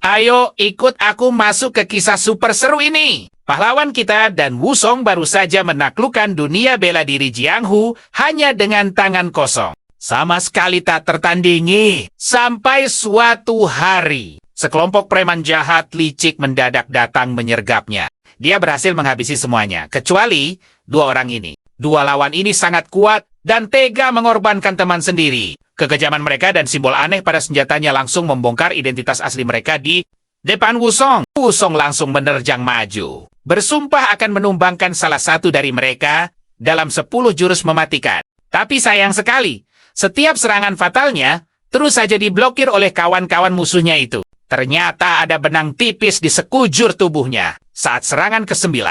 Ayo ikut aku masuk ke kisah super seru ini. Pahlawan kita dan Wusong baru saja menaklukkan dunia bela diri Jianghu hanya dengan tangan kosong. Sama sekali tak tertandingi. Sampai suatu hari, sekelompok preman jahat licik mendadak datang menyergapnya. Dia berhasil menghabisi semuanya, kecuali dua orang ini. Dua lawan ini sangat kuat dan tega mengorbankan teman sendiri. Kekejaman mereka dan simbol aneh pada senjatanya langsung membongkar identitas asli mereka di depan Wusong. Wusong langsung menerjang maju, bersumpah akan menumbangkan salah satu dari mereka dalam 10 jurus mematikan. Tapi sayang sekali, setiap serangan fatalnya terus saja diblokir oleh kawan-kawan musuhnya itu. Ternyata ada benang tipis di sekujur tubuhnya. Saat serangan ke-9,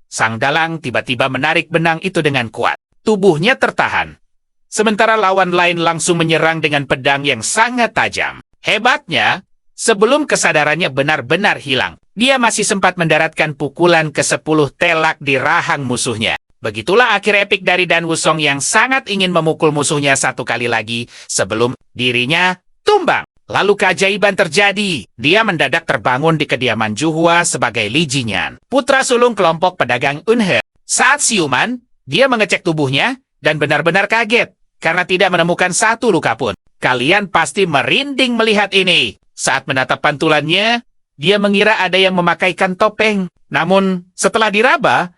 sang dalang tiba-tiba menarik benang itu dengan kuat. Tubuhnya tertahan. Sementara lawan lain langsung menyerang dengan pedang yang sangat tajam. Hebatnya, sebelum kesadarannya benar-benar hilang, dia masih sempat mendaratkan pukulan ke-10 telak di rahang musuhnya. Begitulah akhir epik dari Dan Wusong yang sangat ingin memukul musuhnya satu kali lagi sebelum dirinya tumbang. Lalu keajaiban terjadi. Dia mendadak terbangun di kediaman Juhua sebagai Li Jinyan, putra sulung kelompok pedagang Eunhe. Saat siuman, dia mengecek tubuhnya dan benar-benar kaget karena tidak menemukan satu luka pun. Kalian pasti merinding melihat ini. Saat menatap pantulannya, dia mengira ada yang memakaikan topeng. Namun, setelah diraba,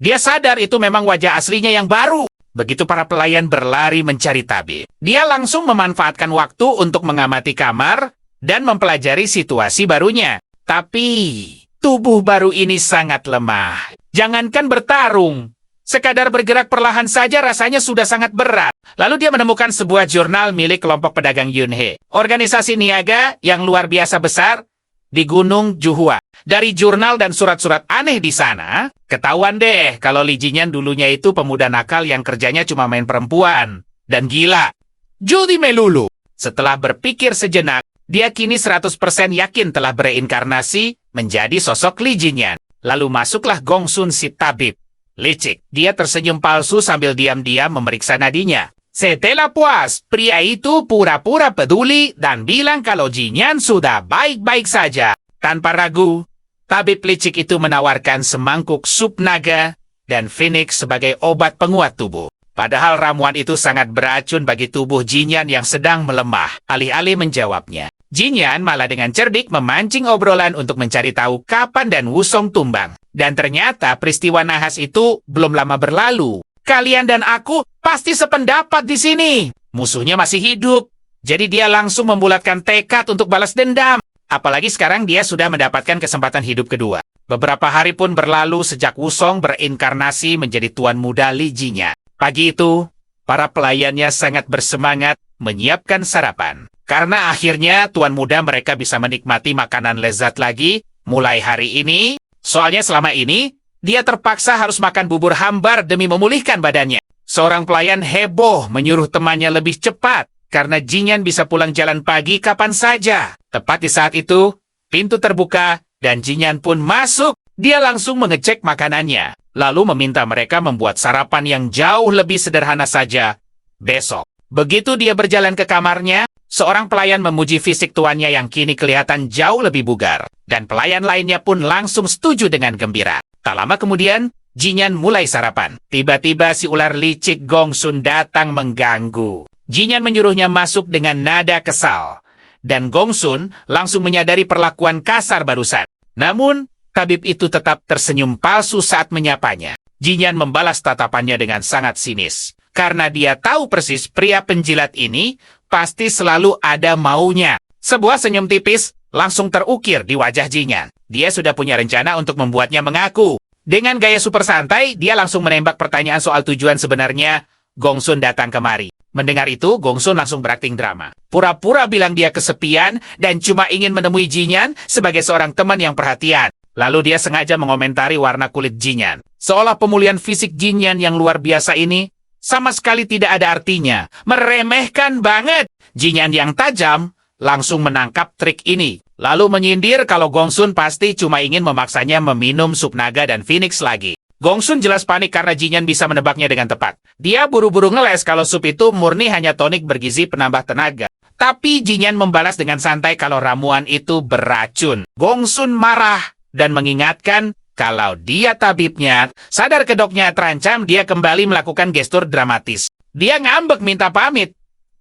dia sadar itu memang wajah aslinya yang baru. Begitu para pelayan berlari mencari tabib, dia langsung memanfaatkan waktu untuk mengamati kamar dan mempelajari situasi barunya. Tapi, tubuh baru ini sangat lemah. Jangankan bertarung, sekadar bergerak perlahan saja rasanya sudah sangat berat. Lalu dia menemukan sebuah jurnal milik kelompok pedagang Yunhe, organisasi niaga yang luar biasa besar di Gunung Juhua. Dari jurnal dan surat-surat aneh di sana, ketahuan deh kalau Li Jinyan dulunya itu pemuda nakal yang kerjanya cuma main perempuan dan gila. Judi melulu. Setelah berpikir sejenak, dia kini 100% yakin telah bereinkarnasi menjadi sosok Li Jinyan. Lalu masuklah Gongsun si tabib. Licik, dia tersenyum palsu sambil diam-diam memeriksa nadinya. Setelah puas, pria itu pura-pura peduli dan bilang kalau Jinyan sudah baik-baik saja. Tanpa ragu, tabib licik itu menawarkan semangkuk sup naga dan Phoenix sebagai obat penguat tubuh. Padahal ramuan itu sangat beracun bagi tubuh Jinyan yang sedang melemah. Alih-alih menjawabnya, Jinyan malah dengan cerdik memancing obrolan untuk mencari tahu kapan Dan Wusong tumbang. Dan ternyata peristiwa nahas itu belum lama berlalu. Kalian dan aku pasti sependapat di sini. Musuhnya masih hidup. Jadi dia langsung membulatkan tekad untuk balas dendam. Apalagi sekarang dia sudah mendapatkan kesempatan hidup kedua. Beberapa hari pun berlalu sejak Wusong berinkarnasi menjadi tuan muda Li Jinyan. Pagi itu, para pelayannya sangat bersemangat menyiapkan sarapan. Karena akhirnya tuan muda mereka bisa menikmati makanan lezat lagi mulai hari ini. Soalnya selama ini, dia terpaksa harus makan bubur hambar demi memulihkan badannya. Seorang pelayan heboh menyuruh temannya lebih cepat karena Jinyan bisa pulang jalan pagi kapan saja. Tepat di saat itu, pintu terbuka dan Jinyan pun masuk. Dia langsung mengecek makanannya, lalu meminta mereka membuat sarapan yang jauh lebih sederhana saja besok. Begitu dia berjalan ke kamarnya, seorang pelayan memuji fisik tuannya yang kini kelihatan jauh lebih bugar. Dan pelayan lainnya pun langsung setuju dengan gembira. Tak lama kemudian, Jinyan mulai sarapan. Tiba-tiba si ular licik Gongsun datang mengganggu. Jinyan menyuruhnya masuk dengan nada kesal. Dan Gongsun langsung menyadari perlakuan kasar barusan. Namun, tabib itu tetap tersenyum palsu saat menyapanya. Jinyan membalas tatapannya dengan sangat sinis. Karena dia tahu persis pria penjilat ini pasti selalu ada maunya. Sebuah senyum tipis langsung terukir di wajah Jinyan. Dia sudah punya rencana untuk membuatnya mengaku. Dengan gaya super santai, dia langsung menembak pertanyaan soal tujuan sebenarnya Gongsun datang kemari. Mendengar itu, Gongsun langsung berakting drama. Pura-pura bilang dia kesepian dan cuma ingin menemui Jinyan sebagai seorang teman yang perhatian. Lalu dia sengaja mengomentari warna kulit Jinyan. Seolah pemulihan fisik Jinyan yang luar biasa ini sama sekali tidak ada artinya. Meremehkan banget. Jinyan yang tajam langsung menangkap trik ini. Lalu menyindir kalau Gongsun pasti cuma ingin memaksanya meminum sup naga dan Phoenix lagi. Gongsun jelas panik karena Jinyan bisa menebaknya dengan tepat. Dia buru-buru ngeles kalau sup itu murni hanya tonik bergizi penambah tenaga. Tapi Jinyan membalas dengan santai kalau ramuan itu beracun. Gongsun marah dan mengingatkan kalau dia tabibnya. Sadar kedoknya terancam, dia kembali melakukan gestur dramatis. Dia ngambek minta pamit.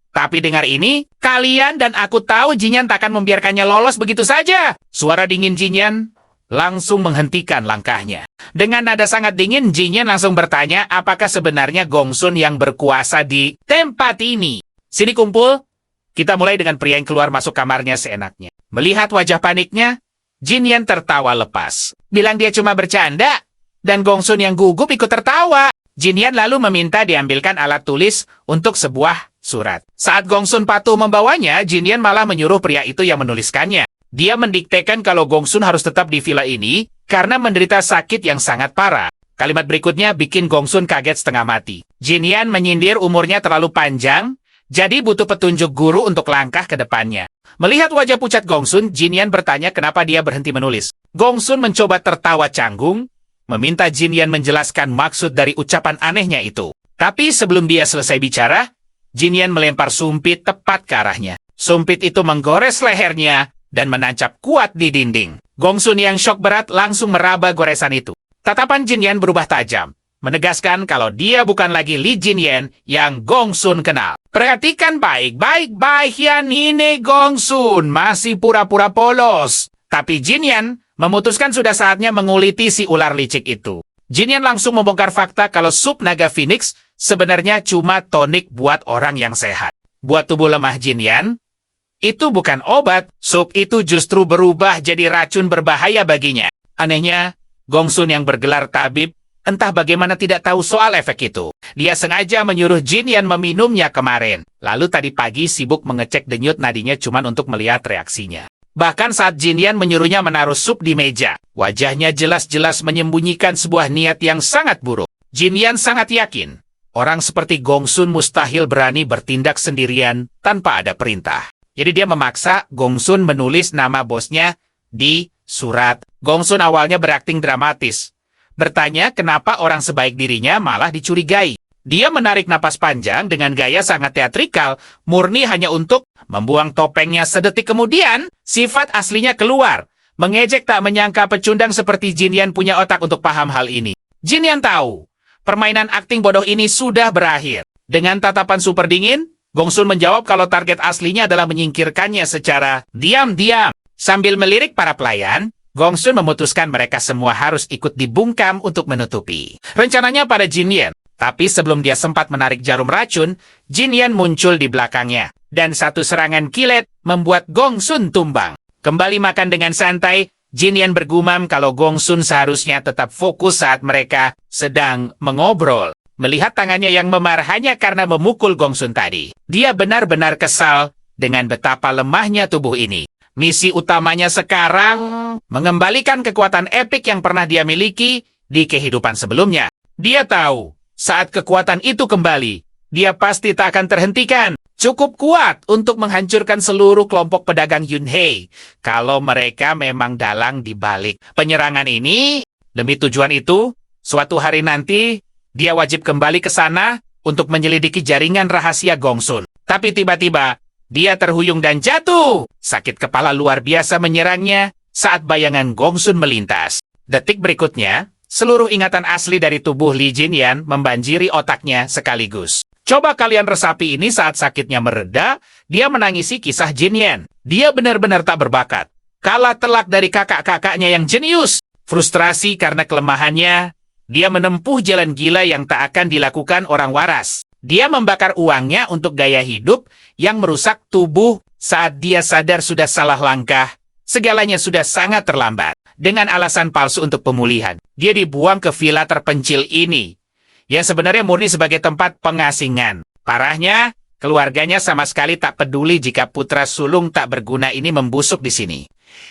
Tapi dengar ini, kalian dan aku tahu Jinyan takkan membiarkannya lolos begitu saja. Suara dingin Jinyan langsung menghentikan langkahnya. Dengan nada sangat dingin, Jinyan langsung bertanya apakah sebenarnya Gongsun yang berkuasa di tempat ini. Sini kumpul. Kita mulai dengan pria yang keluar masuk kamarnya seenaknya. Melihat wajah paniknya, Jinyan tertawa lepas. Bilang dia cuma bercanda, dan Gongsun yang gugup ikut tertawa. Jinyan lalu meminta diambilkan alat tulis untuk sebuah surat. Saat Gongsun patuh membawanya, Jinyan malah menyuruh pria itu yang menuliskannya. Dia mendiktekan kalau Gongsun harus tetap di villa ini karena menderita sakit yang sangat parah. Kalimat berikutnya bikin Gongsun kaget setengah mati. Jinyan menyindir umurnya terlalu panjang, jadi butuh petunjuk guru untuk langkah ke depannya. Melihat wajah pucat Gongsun, Jinyan bertanya kenapa dia berhenti menulis. Gongsun mencoba tertawa canggung, meminta Jinyan menjelaskan maksud dari ucapan anehnya itu. Tapi sebelum dia selesai bicara, Jinyan melempar sumpit tepat ke arahnya. Sumpit itu menggores lehernya dan menancap kuat di dinding. Gongsun yang syok berat langsung meraba goresan itu. Tatapan Jinyan berubah tajam, menegaskan kalau dia bukan lagi Li Jinyan yang Gongsun kenal. Perhatikan baik-baik, Baihian ini Gongsun masih pura-pura polos. Tapi Jinyan memutuskan sudah saatnya menguliti si ular licik itu. Jinyan langsung membongkar fakta kalau sup naga Phoenix sebenarnya cuma tonik buat orang yang sehat. Buat tubuh lemah Jinyan, itu bukan obat, sup itu justru berubah jadi racun berbahaya baginya. Anehnya, Gongsun yang bergelar tabib entah bagaimana tidak tahu soal efek itu. Dia sengaja menyuruh Jinyan meminumnya kemarin. Lalu tadi pagi sibuk mengecek denyut nadinya cuma untuk melihat reaksinya. Bahkan saat Jinyan menyuruhnya menaruh sup di meja, wajahnya jelas-jelas menyembunyikan sebuah niat yang sangat buruk. Jinyan sangat yakin, orang seperti Gongsun mustahil berani bertindak sendirian tanpa ada perintah. Jadi dia memaksa Gongsun menulis nama bosnya di surat. Gongsun awalnya berakting dramatis. Bertanya kenapa orang sebaik dirinya malah dicurigai. Dia menarik napas panjang dengan gaya sangat teatrikal, murni hanya untuk membuang topengnya. Sedetik kemudian, sifat aslinya keluar. Mengejek tak menyangka pecundang seperti Jinyan punya otak untuk paham hal ini. Jinyan tahu, permainan akting bodoh ini sudah berakhir. Dengan tatapan super dingin, Gongsun menjawab kalau target aslinya adalah menyingkirkannya secara diam-diam. Sambil melirik para pelayan, Gongsun memutuskan mereka semua harus ikut dibungkam untuk menutupi rencananya pada Jinyan. Tapi sebelum dia sempat menarik jarum racun, Jinyan muncul di belakangnya. Dan satu serangan kilat membuat Gongsun tumbang. Kembali makan dengan santai, Jinyan bergumam kalau Gongsun seharusnya tetap fokus saat mereka sedang mengobrol. Melihat tangannya yang memar hanya karena memukul Gongsun tadi, dia benar-benar kesal dengan betapa lemahnya tubuh ini. Misi utamanya sekarang mengembalikan kekuatan epik yang pernah dia miliki di kehidupan sebelumnya. Dia tahu, saat kekuatan itu kembali, dia pasti tak akan terhentikan. Cukup kuat untuk menghancurkan seluruh kelompok pedagang Yunhei kalau mereka memang dalang di balik penyerangan ini. Demi tujuan itu, suatu hari nanti, dia wajib kembali ke sana untuk menyelidiki jaringan rahasia Gongsun. Tapi tiba-tiba, dia terhuyung dan jatuh. Sakit kepala luar biasa menyerangnya saat bayangan Gongsun melintas. Detik berikutnya, seluruh ingatan asli dari tubuh Li Jinyan membanjiri otaknya sekaligus. Coba kalian resapi ini saat sakitnya mereda, dia menangisi kisah Jinyan. Dia benar-benar tak berbakat. Kalah telak dari kakak-kakaknya yang jenius. Frustrasi karena kelemahannya, dia menempuh jalan gila yang tak akan dilakukan orang waras. Dia membakar uangnya untuk gaya hidup yang merusak tubuh saat dia sadar sudah salah langkah. Segalanya sudah sangat terlambat. Dengan alasan palsu untuk pemulihan, dia dibuang ke villa terpencil ini, yang sebenarnya murni sebagai tempat pengasingan. Parahnya, keluarganya sama sekali tak peduli jika putra sulung tak berguna ini membusuk di sini.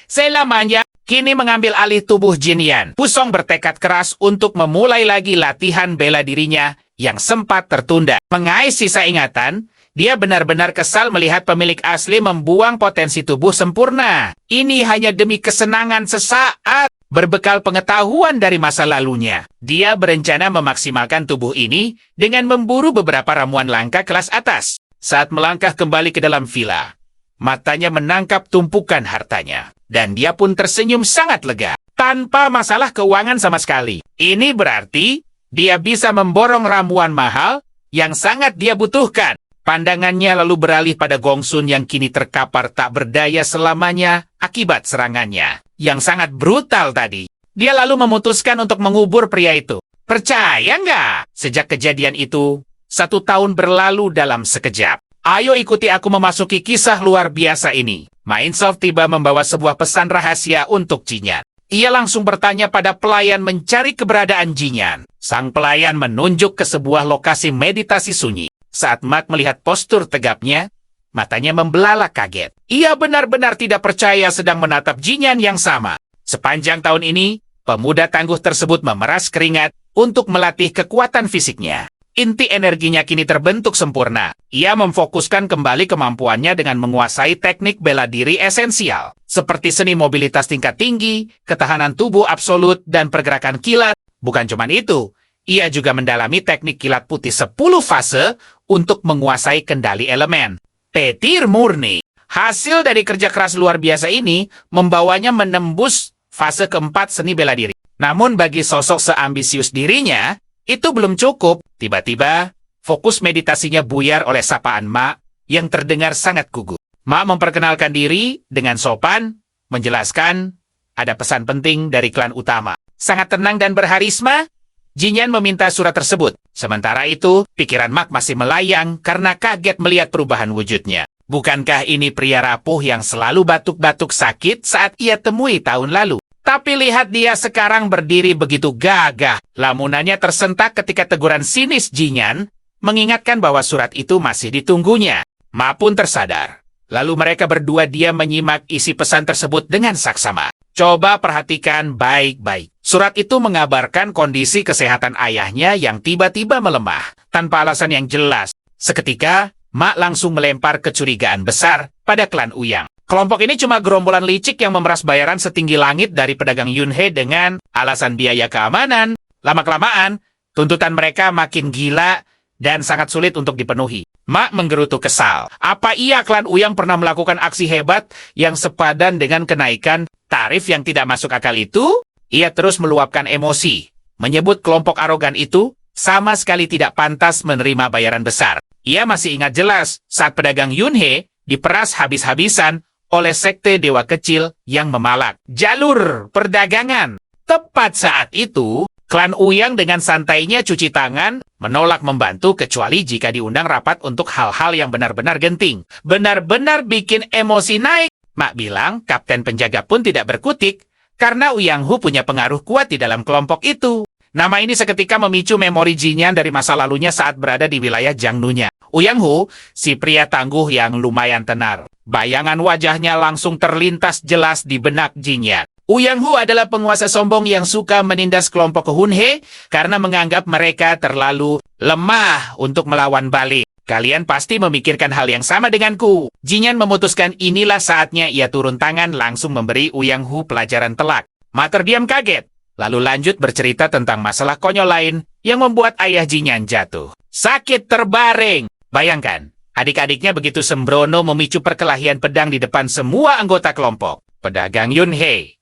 Selamanya, kini mengambil alih tubuh Jinyan. Wusong bertekad keras untuk memulai lagi latihan bela dirinya yang sempat tertunda. Mengais sisa ingatan, dia benar-benar kesal melihat pemilik asli membuang potensi tubuh sempurna. Ini hanya demi kesenangan sesaat. Berbekal pengetahuan dari masa lalunya, dia berencana memaksimalkan tubuh ini dengan memburu beberapa ramuan langka kelas atas. Saat melangkah kembali ke dalam villa, Matanya menangkap tumpukan hartanya. Dan dia pun tersenyum sangat lega. Tanpa masalah keuangan sama sekali. Ini berarti dia bisa memborong ramuan mahal yang sangat dia butuhkan. Pandangannya lalu beralih pada Gongsun yang kini terkapar tak berdaya selamanya akibat serangannya yang sangat brutal tadi. Dia lalu memutuskan untuk mengubur pria itu. Percaya nggak? Sejak kejadian itu, 1 tahun berlalu dalam sekejap. Ayo ikuti aku memasuki kisah luar biasa ini. Mindsoft tiba membawa sebuah pesan rahasia untuk Jinyan. Ia langsung bertanya pada pelayan mencari keberadaan Jinyan. Sang pelayan menunjuk ke sebuah lokasi meditasi sunyi. Saat Mark melihat postur tegapnya, matanya membelalak kaget. Ia benar-benar tidak percaya sedang menatap Jinyan yang sama. Sepanjang tahun ini, pemuda tangguh tersebut memeras keringat untuk melatih kekuatan fisiknya. Inti energinya kini terbentuk sempurna. Ia memfokuskan kembali kemampuannya dengan menguasai teknik bela diri esensial, seperti seni mobilitas tingkat tinggi, ketahanan tubuh absolut, dan pergerakan kilat. Bukan cuma itu, ia juga mendalami teknik kilat putih 10 fase untuk menguasai kendali elemen. Petir murni. Hasil dari kerja keras luar biasa ini membawanya menembus fase keempat seni bela diri. Namun bagi sosok seambisius dirinya, itu belum cukup. Tiba-tiba, fokus meditasinya buyar oleh sapaan Ma yang terdengar sangat gugup. Ma memperkenalkan diri dengan sopan, menjelaskan ada pesan penting dari klan utama. Sangat tenang dan berharisma, Jinyan meminta surat tersebut. Sementara itu, pikiran Mark masih melayang karena kaget melihat perubahan wujudnya. Bukankah ini pria rapuh yang selalu batuk-batuk sakit saat ia temui tahun lalu? Tapi lihat dia sekarang berdiri begitu gagah. Lamunannya tersentak ketika teguran sinis Jinyan mengingatkan bahwa surat itu masih ditunggunya. Ma pun tersadar. Lalu mereka berdua diam menyimak isi pesan tersebut dengan saksama. Coba perhatikan baik-baik. Surat itu mengabarkan kondisi kesehatan ayahnya yang tiba-tiba melemah, tanpa alasan yang jelas. Seketika, Ma langsung melempar kecurigaan besar pada klan Uyang. Kelompok ini cuma gerombolan licik yang memeras bayaran setinggi langit dari pedagang Yunhe dengan alasan biaya keamanan. Lama-kelamaan, tuntutan mereka makin gila dan sangat sulit untuk dipenuhi. Ma menggerutu kesal. Apa iya klan Uyang pernah melakukan aksi hebat yang sepadan dengan kenaikan tarif yang tidak masuk akal itu? Ia terus meluapkan emosi, menyebut kelompok arogan itu sama sekali tidak pantas menerima bayaran besar. Ia masih ingat jelas saat pedagang Yunhe diperas habis-habisan oleh sekte dewa kecil yang memalak jalur perdagangan. Tepat saat itu, klan Uyang dengan santainya cuci tangan, menolak membantu kecuali jika diundang rapat untuk hal-hal yang benar-benar genting. Benar-benar bikin emosi naik. Mak bilang kapten penjaga pun tidak berkutik, karena Uyang Hu punya pengaruh kuat di dalam kelompok itu. Nama ini seketika memicu memori Jinyan dari masa lalunya saat berada di wilayah Jiangnunya. Uyang Hu, si pria tangguh yang lumayan tenar. Bayangan wajahnya langsung terlintas jelas di benak Jinyan. Uyang Hu adalah penguasa sombong yang suka menindas kelompok Hunhe karena menganggap mereka terlalu lemah untuk melawan balik. Kalian pasti memikirkan hal yang sama denganku. Jinyan memutuskan inilah saatnya ia turun tangan langsung memberi Uyang Hu pelajaran telak. Ma terdiam kaget, lalu lanjut bercerita tentang masalah konyol lain yang membuat ayah Jinyan jatuh. Sakit terbaring. Bayangkan, adik-adiknya begitu sembrono memicu perkelahian pedang di depan semua anggota kelompok. Pedagang Yunhe.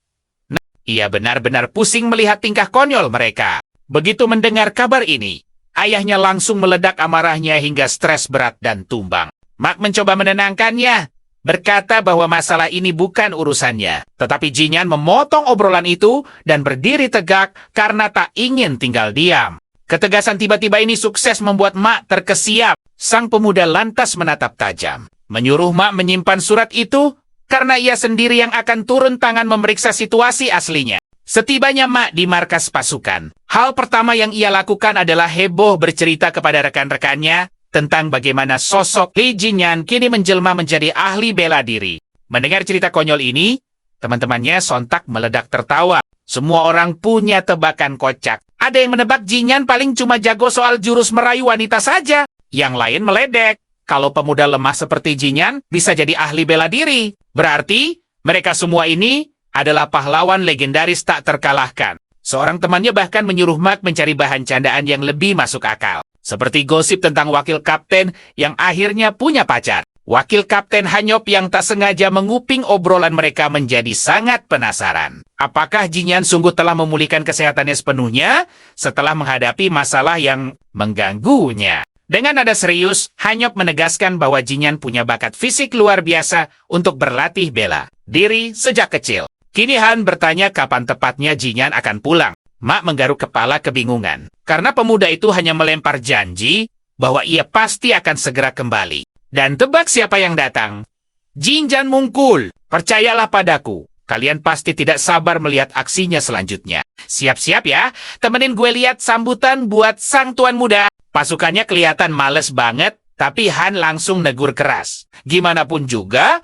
Nah, ia benar-benar pusing melihat tingkah konyol mereka. Begitu mendengar kabar ini, ayahnya langsung meledak amarahnya hingga stres berat dan tumbang. Mark mencoba menenangkannya, berkata bahwa masalah ini bukan urusannya. Tetapi Jinyan memotong obrolan itu dan berdiri tegak karena tak ingin tinggal diam. Ketegasan tiba-tiba ini sukses membuat Mak terkesiap. Sang pemuda lantas menatap tajam, menyuruh Mak menyimpan surat itu karena ia sendiri yang akan turun tangan memeriksa situasi aslinya. Setibanya Mak di markas pasukan, hal pertama yang ia lakukan adalah heboh bercerita kepada rekan-rekannya tentang bagaimana sosok Li Jinyan kini menjelma menjadi ahli bela diri. Mendengar cerita konyol ini, teman-temannya sontak meledak tertawa. Semua orang punya tebakan kocak. Ada yang menebak Jinyan paling cuma jago soal jurus merayu wanita saja. Yang lain meledek. Kalau pemuda lemah seperti Jinyan bisa jadi ahli bela diri. Berarti mereka semua ini adalah pahlawan legendaris tak terkalahkan. Seorang temannya bahkan menyuruh Mark mencari bahan candaan yang lebih masuk akal. Seperti gosip tentang wakil kapten yang akhirnya punya pacar. Wakil Kapten Hanyop yang tak sengaja menguping obrolan mereka menjadi sangat penasaran. Apakah Jinyan sungguh telah memulihkan kesehatannya sepenuhnya setelah menghadapi masalah yang mengganggunya? Dengan nada serius, Hanyop menegaskan bahwa Jinyan punya bakat fisik luar biasa untuk berlatih bela diri sejak kecil. Kini Han bertanya kapan tepatnya Jinyan akan pulang. Mak menggaruk kepala kebingungan, karena pemuda itu hanya melempar janji bahwa ia pasti akan segera kembali. Dan tebak siapa yang datang? Jinjan Mungkul, percayalah padaku. Kalian pasti tidak sabar melihat aksinya selanjutnya. Siap-siap ya, temenin gue lihat sambutan buat sang tuan muda. Pasukannya kelihatan males banget, tapi Han langsung negur keras. Gimana pun juga,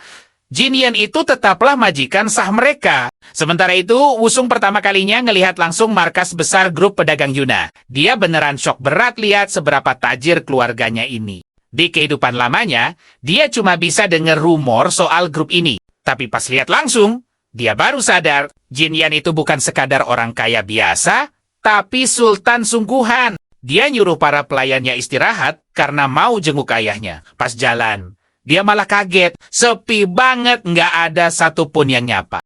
Jinyan itu tetaplah majikan sah mereka. Sementara itu, Wusung pertama kalinya ngelihat langsung markas besar grup pedagang Yuna. Dia beneran shock berat lihat seberapa tajir keluarganya ini. Di kehidupan lamanya, dia cuma bisa dengar rumor soal grup ini. Tapi pas lihat langsung, dia baru sadar, Jinyan itu bukan sekadar orang kaya biasa, tapi sultan sungguhan. Dia nyuruh para pelayannya istirahat karena mau jenguk ayahnya. Pas jalan, dia malah kaget. Sepi banget, nggak ada satupun yang nyapa.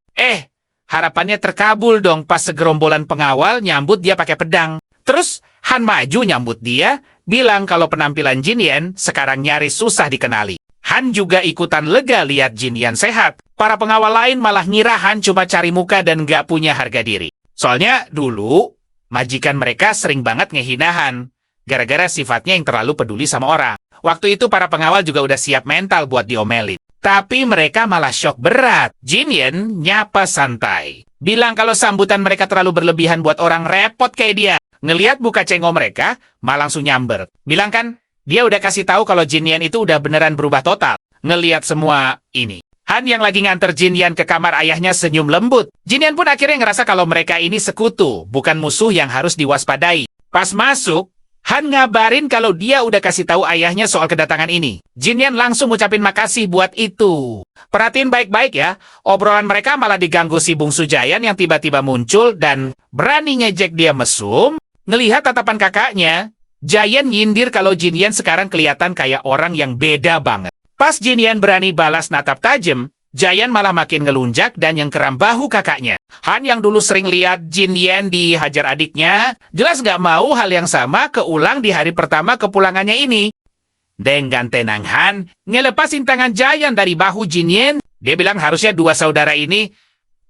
Harapannya terkabul dong pas segerombolan pengawal nyambut dia pakai pedang. Terus Han maju nyambut dia, bilang kalau penampilan Jinyan sekarang nyaris susah dikenali. Han juga ikutan lega lihat Jinyan sehat. Para pengawal lain malah ngira Han cuma cari muka dan nggak punya harga diri. Soalnya dulu, majikan mereka sering banget ngehina Han, gara-gara sifatnya yang terlalu peduli sama orang. Waktu itu para pengawal juga udah siap mental buat diomelin. Tapi mereka malah syok berat. Jinyan nyapa santai, bilang kalau sambutan mereka terlalu berlebihan buat orang repot kayak dia. Ngelihat buka cenggo mereka, malah langsung nyamber. Bilang kan, dia udah kasih tahu kalau Jinyan itu udah beneran berubah total. Ngelihat semua ini. Han yang lagi nganter Jinyan ke kamar ayahnya senyum lembut. Jinyan pun akhirnya ngerasa kalau mereka ini sekutu, bukan musuh yang harus diwaspadai. Pas masuk, Han ngabarin kalau dia udah kasih tahu ayahnya soal kedatangan ini. Jinyan langsung ucapin makasih buat itu. Perhatiin baik-baik ya, obrolan mereka malah diganggu si bungsu Jayan yang tiba-tiba muncul dan berani ngejek dia mesum. Ngelihat tatapan kakaknya, Jayan nyindir kalau Jinyan sekarang kelihatan kayak orang yang beda banget. Pas Jinyan berani balas natap tajam, Jayan malah makin ngelunjak dan yang keram bahu kakaknya. Han yang dulu sering lihat Jinyan dihajar adiknya, jelas gak mau hal yang sama keulang di hari pertama kepulangannya ini. Dengan tenang Han, ngelepasin tangan Jayan dari bahu Jinyan. Dia bilang harusnya dua saudara ini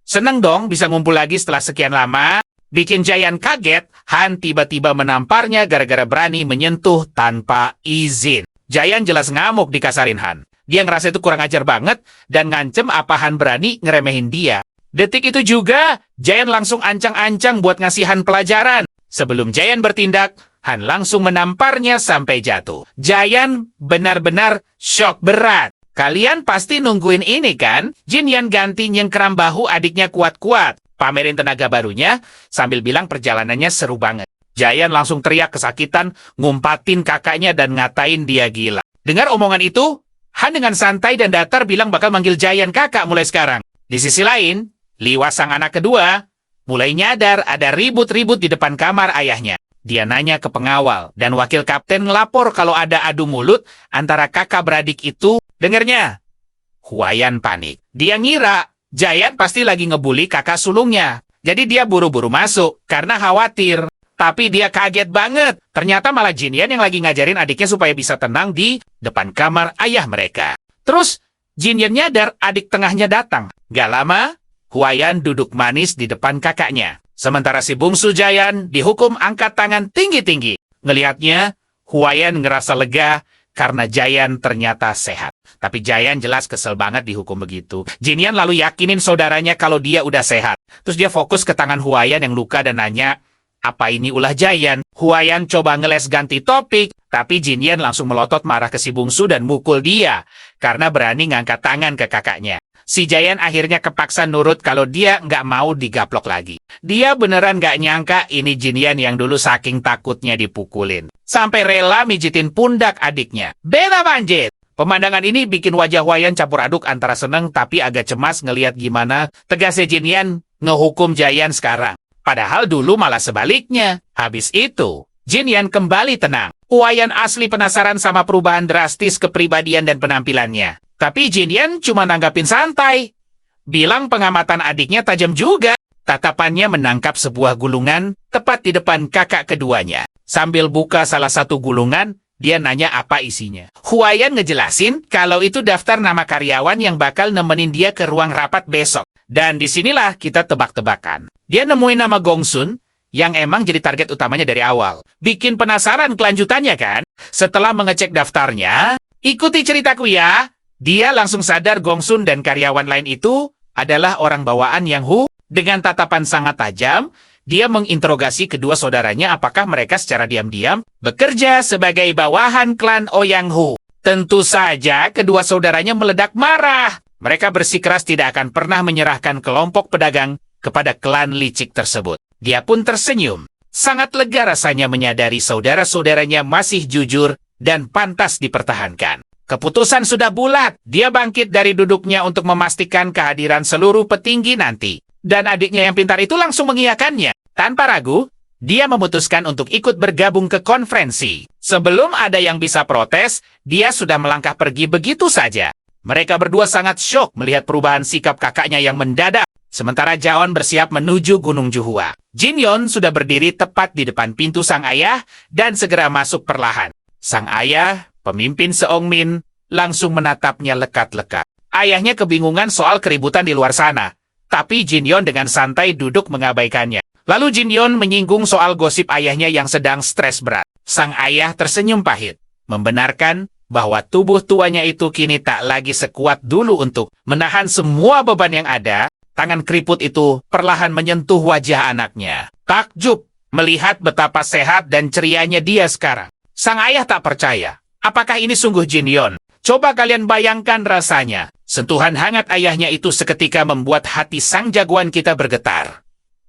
seneng dong bisa ngumpul lagi setelah sekian lama. Bikin Jayan kaget, Han tiba-tiba menamparnya gara-gara berani menyentuh tanpa izin. Jayan jelas ngamuk dikasarin Han. Dia ngerasa itu kurang ajar banget dan ngancem apa Han berani ngeremehin dia. Detik itu juga, Jayan langsung ancang-ancang buat ngasih Han pelajaran. Sebelum Jayan bertindak, Han langsung menamparnya sampai jatuh. Jayan benar-benar syok berat. Kalian pasti nungguin ini kan? Jinyan ganti nyengkeram bahu adiknya kuat-kuat. Pamerin tenaga barunya sambil bilang perjalanannya seru banget. Jayan langsung teriak kesakitan, ngumpatin kakaknya dan ngatain dia gila. Dengar omongan itu, Han dengan santai dan datar bilang bakal manggil Jayan kakak mulai sekarang. Di sisi lain, Liwa sang anak kedua mulai nyadar ada ribut-ribut di depan kamar ayahnya. Dia nanya ke pengawal dan wakil kapten ngelapor kalau ada adu mulut antara kakak beradik itu. Dengernya, Huayan panik. Dia ngira Jayan pasti lagi ngebully kakak sulungnya. Jadi dia buru-buru masuk karena khawatir. Tapi dia kaget banget. Ternyata malah Jinyan yang lagi ngajarin adiknya supaya bisa tenang di depan kamar ayah mereka. Terus Jinyan nyadar adik tengahnya datang. Gak lama, Huayan duduk manis di depan kakaknya. Sementara si bungsu Jayan dihukum angkat tangan tinggi-tinggi. Ngelihatnya, Huayan ngerasa lega karena Jayan ternyata sehat. Tapi Jayan jelas kesel banget dihukum begitu. Jinyan lalu yakinin saudaranya kalau dia udah sehat. Terus dia fokus ke tangan Huayan yang luka dan nanya, apa ini ulah Jayan? Huayan coba ngeles ganti topik, tapi Jinyan langsung melotot marah ke si bungsu dan mukul dia karena berani ngangkat tangan ke kakaknya. Si Jayan akhirnya kepaksa nurut kalau dia nggak mau digaplok lagi. Dia beneran nggak nyangka ini Jinyan yang dulu saking takutnya dipukulin. Sampai rela mijitin pundak adiknya. Bela banjit! Pemandangan ini bikin wajah Huayan campur aduk antara seneng tapi agak cemas ngelihat gimana tegasnya Jinyan ngehukum Jayan sekarang. Padahal dulu malah sebaliknya. Habis itu, Jinyan kembali tenang. Wayan asli penasaran sama perubahan drastis kepribadian dan penampilannya. Tapi Jinyan cuma nanggapin santai. Bilang pengamatan adiknya tajam juga. Tatapannya menangkap sebuah gulungan tepat di depan kakak keduanya. Sambil buka salah satu gulungan, dia nanya apa isinya. Huayan ngejelasin kalau itu daftar nama karyawan yang bakal nemenin dia ke ruang rapat besok. Dan disinilah kita tebak-tebakan. Dia nemuin nama Gongsun, yang emang jadi target utamanya dari awal. Bikin penasaran kelanjutannya kan? Setelah mengecek daftarnya, ikuti ceritaku ya. Dia langsung sadar Gongsun dan karyawan lain itu adalah orang bawaan Yang Hu. Dengan tatapan sangat tajam, dia menginterogasi kedua saudaranya apakah mereka secara diam-diam bekerja sebagai bawahan klan Ouyang Hu. Tentu saja kedua saudaranya meledak marah. Mereka bersikeras tidak akan pernah menyerahkan kelompok pedagang kepada klan licik tersebut. Dia pun tersenyum. Sangat lega rasanya menyadari saudara-saudaranya masih jujur dan pantas dipertahankan. Keputusan sudah bulat. Dia bangkit dari duduknya untuk memastikan kehadiran seluruh petinggi nanti. Dan adiknya yang pintar itu langsung mengiyakannya. Tanpa ragu, dia memutuskan untuk ikut bergabung ke konferensi. Sebelum ada yang bisa protes, dia sudah melangkah pergi begitu saja. Mereka berdua sangat syok melihat perubahan sikap kakaknya yang mendadak. Sementara Jaon bersiap menuju Gunung Juhua. Jinyon sudah berdiri tepat di depan pintu sang ayah dan segera masuk perlahan. Sang ayah, pemimpin Seongmin, langsung menatapnya lekat-lekat. Ayahnya kebingungan soal keributan di luar sana. Tapi Jinyon dengan santai duduk mengabaikannya. Lalu Jinyon menyinggung soal gosip ayahnya yang sedang stres berat. Sang ayah tersenyum pahit, membenarkan bahwa tubuh tuanya itu kini tak lagi sekuat dulu untuk menahan semua beban yang ada. Tangan keriput itu perlahan menyentuh wajah anaknya. Takjub melihat betapa sehat dan cerianya dia sekarang. Sang ayah tak percaya. Apakah ini sungguh Jinyon? Coba kalian bayangkan rasanya. Sentuhan hangat ayahnya itu seketika membuat hati sang jagoan kita bergetar.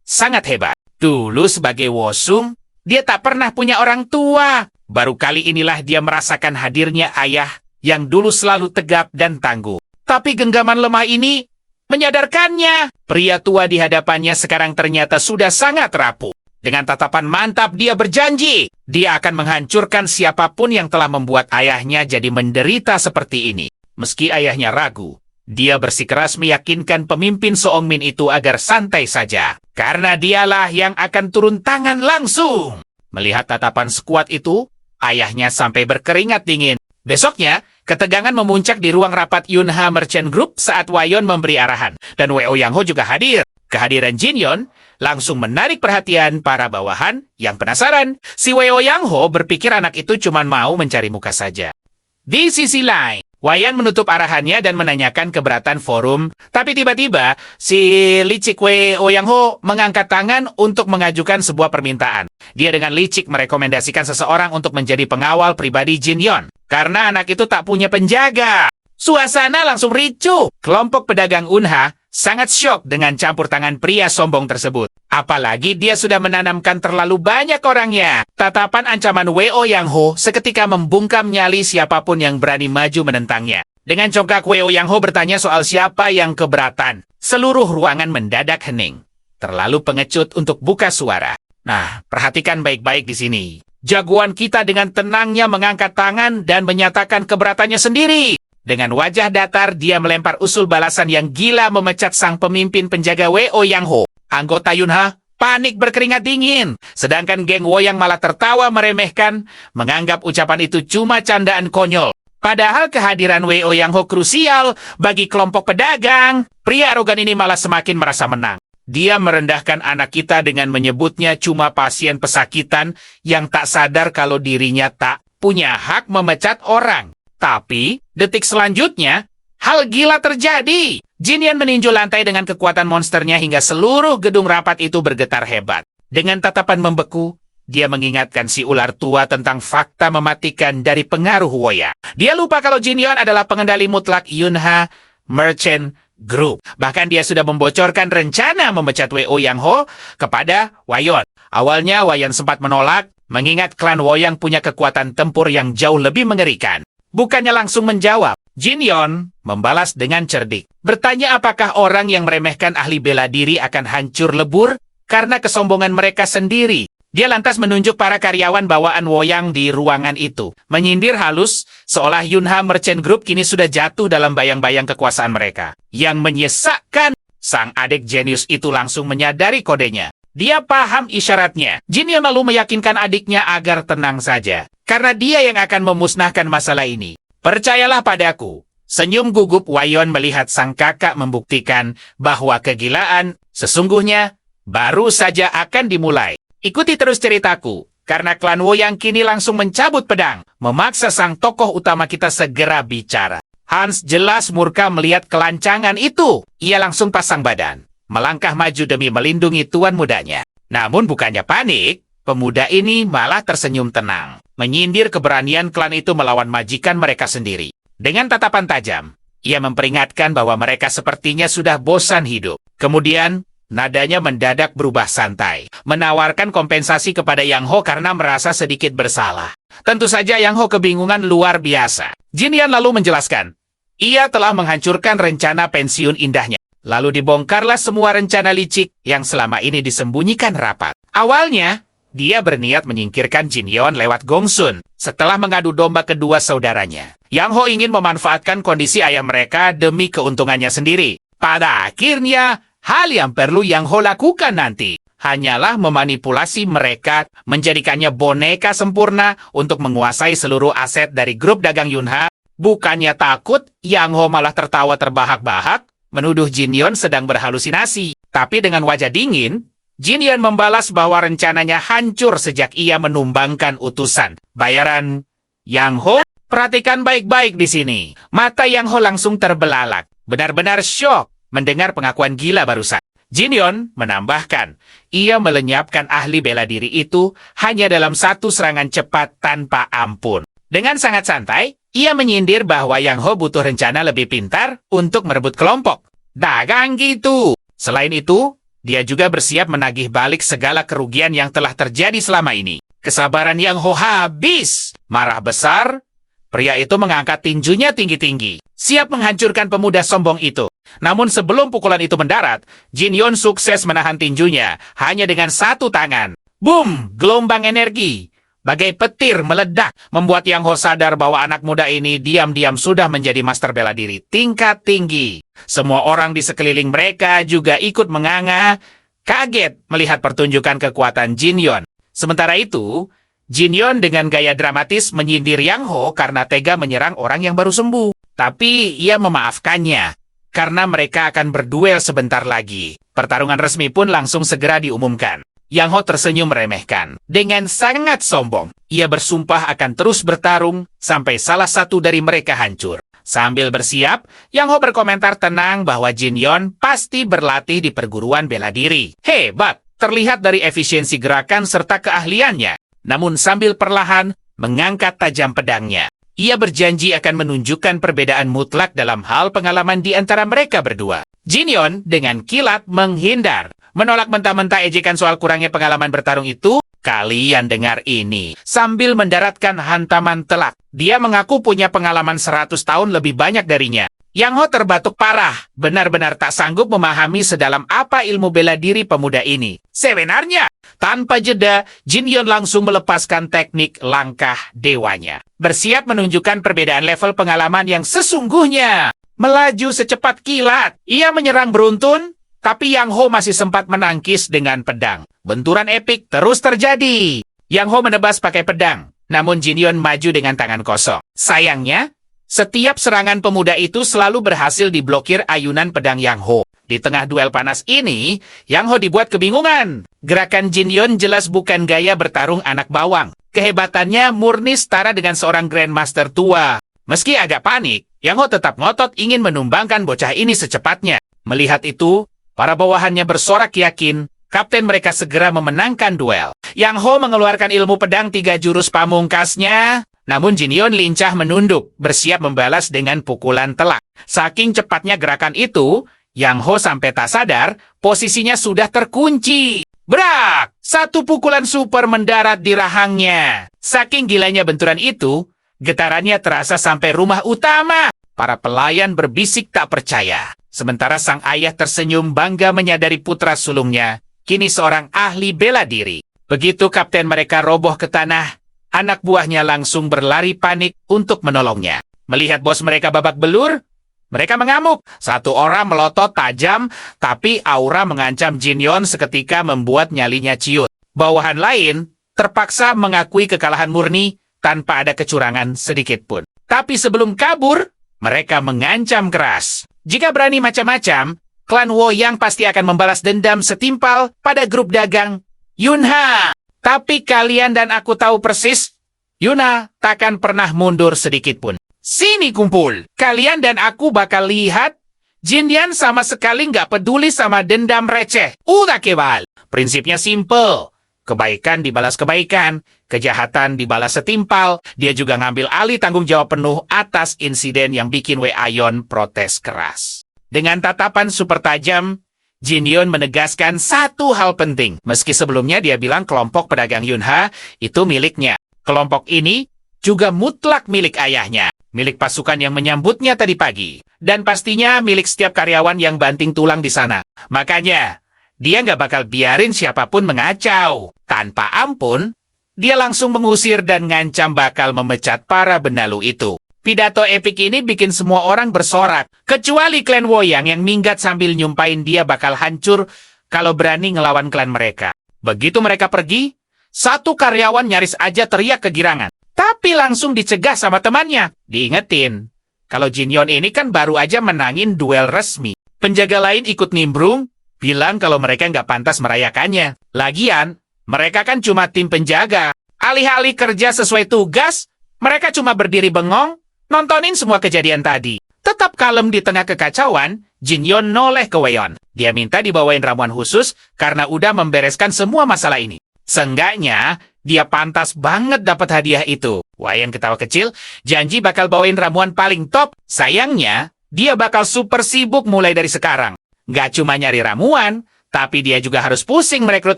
Sangat hebat. Dulu sebagai Wosung, dia tak pernah punya orang tua. Baru kali inilah dia merasakan hadirnya ayah yang dulu selalu tegap dan tangguh. Tapi genggaman lemah ini menyadarkannya. Pria tua di hadapannya sekarang ternyata sudah sangat rapuh. Dengan tatapan mantap dia berjanji, dia akan menghancurkan siapapun yang telah membuat ayahnya jadi menderita seperti ini. Meski ayahnya ragu, dia bersikeras meyakinkan pemimpin Seongmin itu agar santai saja. Karena dialah yang akan turun tangan langsung. Melihat tatapan sekuat itu, ayahnya sampai berkeringat dingin. Besoknya, ketegangan memuncak di ruang rapat Yunha Merchant Group saat Wayon memberi arahan. Dan Weo Yang Ho juga hadir. Kehadiran Jinyon langsung menarik perhatian para bawahan yang penasaran. Si Weo Yang Ho berpikir anak itu cuma mau mencari muka saja. Di sisi lain, Wayan menutup arahannya dan menanyakan keberatan forum. Tapi tiba-tiba, si licik Weo Yang Ho mengangkat tangan untuk mengajukan sebuah permintaan. Dia dengan licik merekomendasikan seseorang untuk menjadi pengawal pribadi Jinyon. Karena anak itu tak punya penjaga. Suasana langsung ricuh. Kelompok pedagang Unha sangat syok dengan campur tangan pria sombong tersebut. Apalagi dia sudah menanamkan terlalu banyak orangnya. Tatapan ancaman Weo Yang Ho seketika membungkam nyali siapapun yang berani maju menentangnya. Dengan congkak Weo Yang Ho bertanya soal siapa yang keberatan. Seluruh ruangan mendadak hening. Terlalu pengecut untuk buka suara. Nah, perhatikan baik-baik di sini. Jagoan kita dengan tenangnya mengangkat tangan dan menyatakan keberatannya sendiri. Dengan wajah datar, dia melempar usul balasan yang gila memecat sang pemimpin penjaga Weo Yang Ho. Anggota Yunha panik berkeringat dingin. Sedangkan geng Woyang malah tertawa meremehkan, menganggap ucapan itu cuma candaan konyol. Padahal kehadiran Weo Yang Ho krusial bagi kelompok pedagang. Pria arogan ini malah semakin merasa menang. Dia merendahkan anak kita dengan menyebutnya cuma pasien pesakitan yang tak sadar kalau dirinya tak punya hak memecat orang. Tapi, detik selanjutnya, hal gila terjadi. Jinyan meninju lantai dengan kekuatan monsternya hingga seluruh gedung rapat itu bergetar hebat. Dengan tatapan membeku, dia mengingatkan si ular tua tentang fakta mematikan dari pengaruh Woya. Dia lupa kalau Jinyon adalah pengendali mutlak Yunha Merchant Group. Bahkan dia sudah membocorkan rencana memecat Weo Yang Ho kepada Wayon. Awalnya Wayon sempat menolak, mengingat klan Woyang punya kekuatan tempur yang jauh lebih mengerikan. Bukannya langsung menjawab, Jinyon membalas dengan cerdik. Bertanya apakah orang yang meremehkan ahli bela diri akan hancur lebur karena kesombongan mereka sendiri. Dia lantas menunjuk para karyawan bawaan Woyang di ruangan itu. Menyindir halus, seolah Yunha Merchant Group kini sudah jatuh dalam bayang-bayang kekuasaan mereka. Yang menyesakkan, sang adik jenius itu langsung menyadari kodenya. Dia paham isyaratnya. Jinyon lalu meyakinkan adiknya agar tenang saja. Karena dia yang akan memusnahkan masalah ini. Percayalah padaku. Senyum gugup Wayon melihat sang kakak membuktikan bahwa kegilaan sesungguhnya baru saja akan dimulai. Ikuti terus ceritaku, karena klan Woyang kini langsung mencabut pedang, memaksa sang tokoh utama kita segera bicara. Hans jelas murka melihat kelancangan itu. Ia langsung pasang badan, melangkah maju demi melindungi tuan mudanya. Namun bukannya panik, pemuda ini malah tersenyum tenang, menyindir keberanian klan itu melawan majikan mereka sendiri. Dengan tatapan tajam, ia memperingatkan bahwa mereka sepertinya sudah bosan hidup. Kemudian, nadanya mendadak berubah santai, menawarkan kompensasi kepada Yang Ho karena merasa sedikit bersalah. Tentu saja Yang Ho kebingungan luar biasa. Jinyan lalu menjelaskan, ia telah menghancurkan rencana pensiun indahnya. Lalu dibongkarlah semua rencana licik yang selama ini disembunyikan rapat. Awalnya, dia berniat menyingkirkan Jinyon lewat Gongsun setelah mengadu domba kedua saudaranya. Yang Ho ingin memanfaatkan kondisi ayah mereka demi keuntungannya sendiri. Pada akhirnya, hal yang perlu Yang Ho lakukan nanti hanyalah memanipulasi mereka, menjadikannya boneka sempurna untuk menguasai seluruh aset dari grup dagang Yunha. Bukannya takut, Yang Ho malah tertawa terbahak-bahak, menuduh Jinyon sedang berhalusinasi. Tapi dengan wajah dingin, Jinyon membalas bahwa rencananya hancur sejak ia menumbangkan utusan. Bayaran Yang Ho, perhatikan baik-baik di sini. Mata Yang Ho langsung terbelalak, benar-benar syok mendengar pengakuan gila barusan. Jinyon menambahkan, ia melenyapkan ahli bela diri itu hanya dalam satu serangan cepat tanpa ampun. Dengan sangat santai, ia menyindir bahwa Yang Ho butuh rencana lebih pintar untuk merebut kelompok. Dagang gitu. Selain itu, dia juga bersiap menagih balik segala kerugian yang telah terjadi selama ini. Kesabaran Yang Ho habis. Marah besar, pria itu mengangkat tinjunya tinggi-tinggi, siap menghancurkan pemuda sombong itu. Namun sebelum pukulan itu mendarat, Jinyon sukses menahan tinjunya hanya dengan satu tangan. Boom! Gelombang energi bagai petir meledak, membuat Yang Ho sadar bahwa anak muda ini diam-diam sudah menjadi master bela diri tingkat tinggi. Semua orang di sekeliling mereka juga ikut menganga, kaget melihat pertunjukan kekuatan Jinyon. Sementara itu, Jinyon dengan gaya dramatis menyindir Yang Ho karena tega menyerang orang yang baru sembuh. Tapi ia memaafkannya, karena mereka akan berduel sebentar lagi. Pertarungan resmi pun langsung segera diumumkan. Yang Ho tersenyum meremehkan. Dengan sangat sombong, ia bersumpah akan terus bertarung sampai salah satu dari mereka hancur. Sambil bersiap, Yang Ho berkomentar tenang bahwa Jinyon pasti berlatih di perguruan bela diri. Hebat, terlihat dari efisiensi gerakan serta keahliannya. Namun sambil perlahan mengangkat tajam pedangnya. Ia berjanji akan menunjukkan perbedaan mutlak dalam hal pengalaman di antara mereka berdua. Jinyon dengan kilat menghindar, menolak mentah-mentah ejekan soal kurangnya pengalaman bertarung itu. Kalian dengar ini. Sambil mendaratkan hantaman telak, dia mengaku punya pengalaman 100 tahun lebih banyak darinya. Yang Ho terbatuk parah, benar-benar tak sanggup memahami sedalam apa ilmu bela diri pemuda ini. Sebenarnya, tanpa jeda, Jinyon langsung melepaskan teknik langkah dewanya. Bersiap menunjukkan perbedaan level pengalaman yang sesungguhnya. Melaju secepat kilat, ia menyerang beruntun, tapi Yang Ho masih sempat menangkis dengan pedang. Benturan epik terus terjadi. Yang Ho menebas pakai pedang, namun Jinyon maju dengan tangan kosong. Sayangnya, setiap serangan pemuda itu selalu berhasil diblokir ayunan pedang Yang Ho. Di tengah duel panas ini, Yang Ho dibuat kebingungan. Gerakan Jinyon jelas bukan gaya bertarung anak bawang. Kehebatannya murni setara dengan seorang Grandmaster tua. Meski agak panik, Yang Ho tetap ngotot ingin menumbangkan bocah ini secepatnya. Melihat itu, para bawahannya bersorak yakin, kapten mereka segera memenangkan duel. Yang Ho mengeluarkan ilmu pedang 3 jurus pamungkasnya. Namun Jinyon lincah menunduk, bersiap membalas dengan pukulan telak. Saking cepatnya gerakan itu, Yang Ho sampai tak sadar, posisinya sudah terkunci. Brak! Satu pukulan super mendarat di rahangnya. Saking gilanya benturan itu, getarannya terasa sampai rumah utama. Para pelayan berbisik tak percaya. Sementara sang ayah tersenyum bangga menyadari putra sulungnya, kini seorang ahli bela diri. Begitu kapten mereka roboh ke tanah, anak buahnya langsung berlari panik untuk menolongnya. Melihat bos mereka babak belur, mereka mengamuk. Satu orang melotot tajam, tapi aura mengancam Jin Yon seketika membuat nyalinya ciut. Bawahan lain terpaksa mengakui kekalahan murni tanpa ada kecurangan sedikit pun. Tapi sebelum kabur, mereka mengancam keras. Jika berani macam-macam, klan Woyang pasti akan membalas dendam setimpal pada grup dagang Yunha. Tapi kalian dan aku tahu persis, Yunha takkan pernah mundur sedikit pun. Sini kumpul. Kalian dan aku bakal lihat Jin Yan sama sekali nggak peduli sama dendam receh. Udah kebal. Prinsipnya simple. Kebaikan dibalas kebaikan, kejahatan dibalas setimpal. Dia juga ngambil alih tanggung jawab penuh atas insiden yang bikin Wei Ayon protes keras. Dengan tatapan super tajam, Jin Yon menegaskan satu hal penting. Meski sebelumnya dia bilang kelompok pedagang Yunha itu miliknya. Kelompok ini juga mutlak milik ayahnya. Milik pasukan yang menyambutnya tadi pagi. Dan pastinya milik setiap karyawan yang banting tulang di sana. Makanya, dia nggak bakal biarin siapapun mengacau. Tanpa ampun, dia langsung mengusir dan ngancam bakal memecat para benalu itu. Pidato epik ini bikin semua orang bersorak. Kecuali klan Woyang yang minggat sambil nyumpain dia bakal hancur kalau berani ngelawan klan mereka. Begitu mereka pergi, satu karyawan nyaris aja teriak kegirangan. Tapi langsung dicegah sama temannya. Diingetin, kalau Jin Yon ini kan baru aja menangin duel resmi. Penjaga lain ikut nimbrung, bilang kalau mereka nggak pantas merayakannya. Lagian, mereka kan cuma tim penjaga. Alih-alih kerja sesuai tugas, mereka cuma berdiri bengong, nontonin semua kejadian tadi. Tetap kalem di tengah kekacauan, Jin Yon noleh ke Wei Yon. Dia minta dibawain ramuan khusus karena udah membereskan semua masalah ini. Seenggaknya, dia pantas banget dapat hadiah itu. Wayan ketawa kecil, janji bakal bawain ramuan paling top. Sayangnya, dia bakal super sibuk mulai dari sekarang. Gak cuma nyari ramuan, tapi dia juga harus pusing merekrut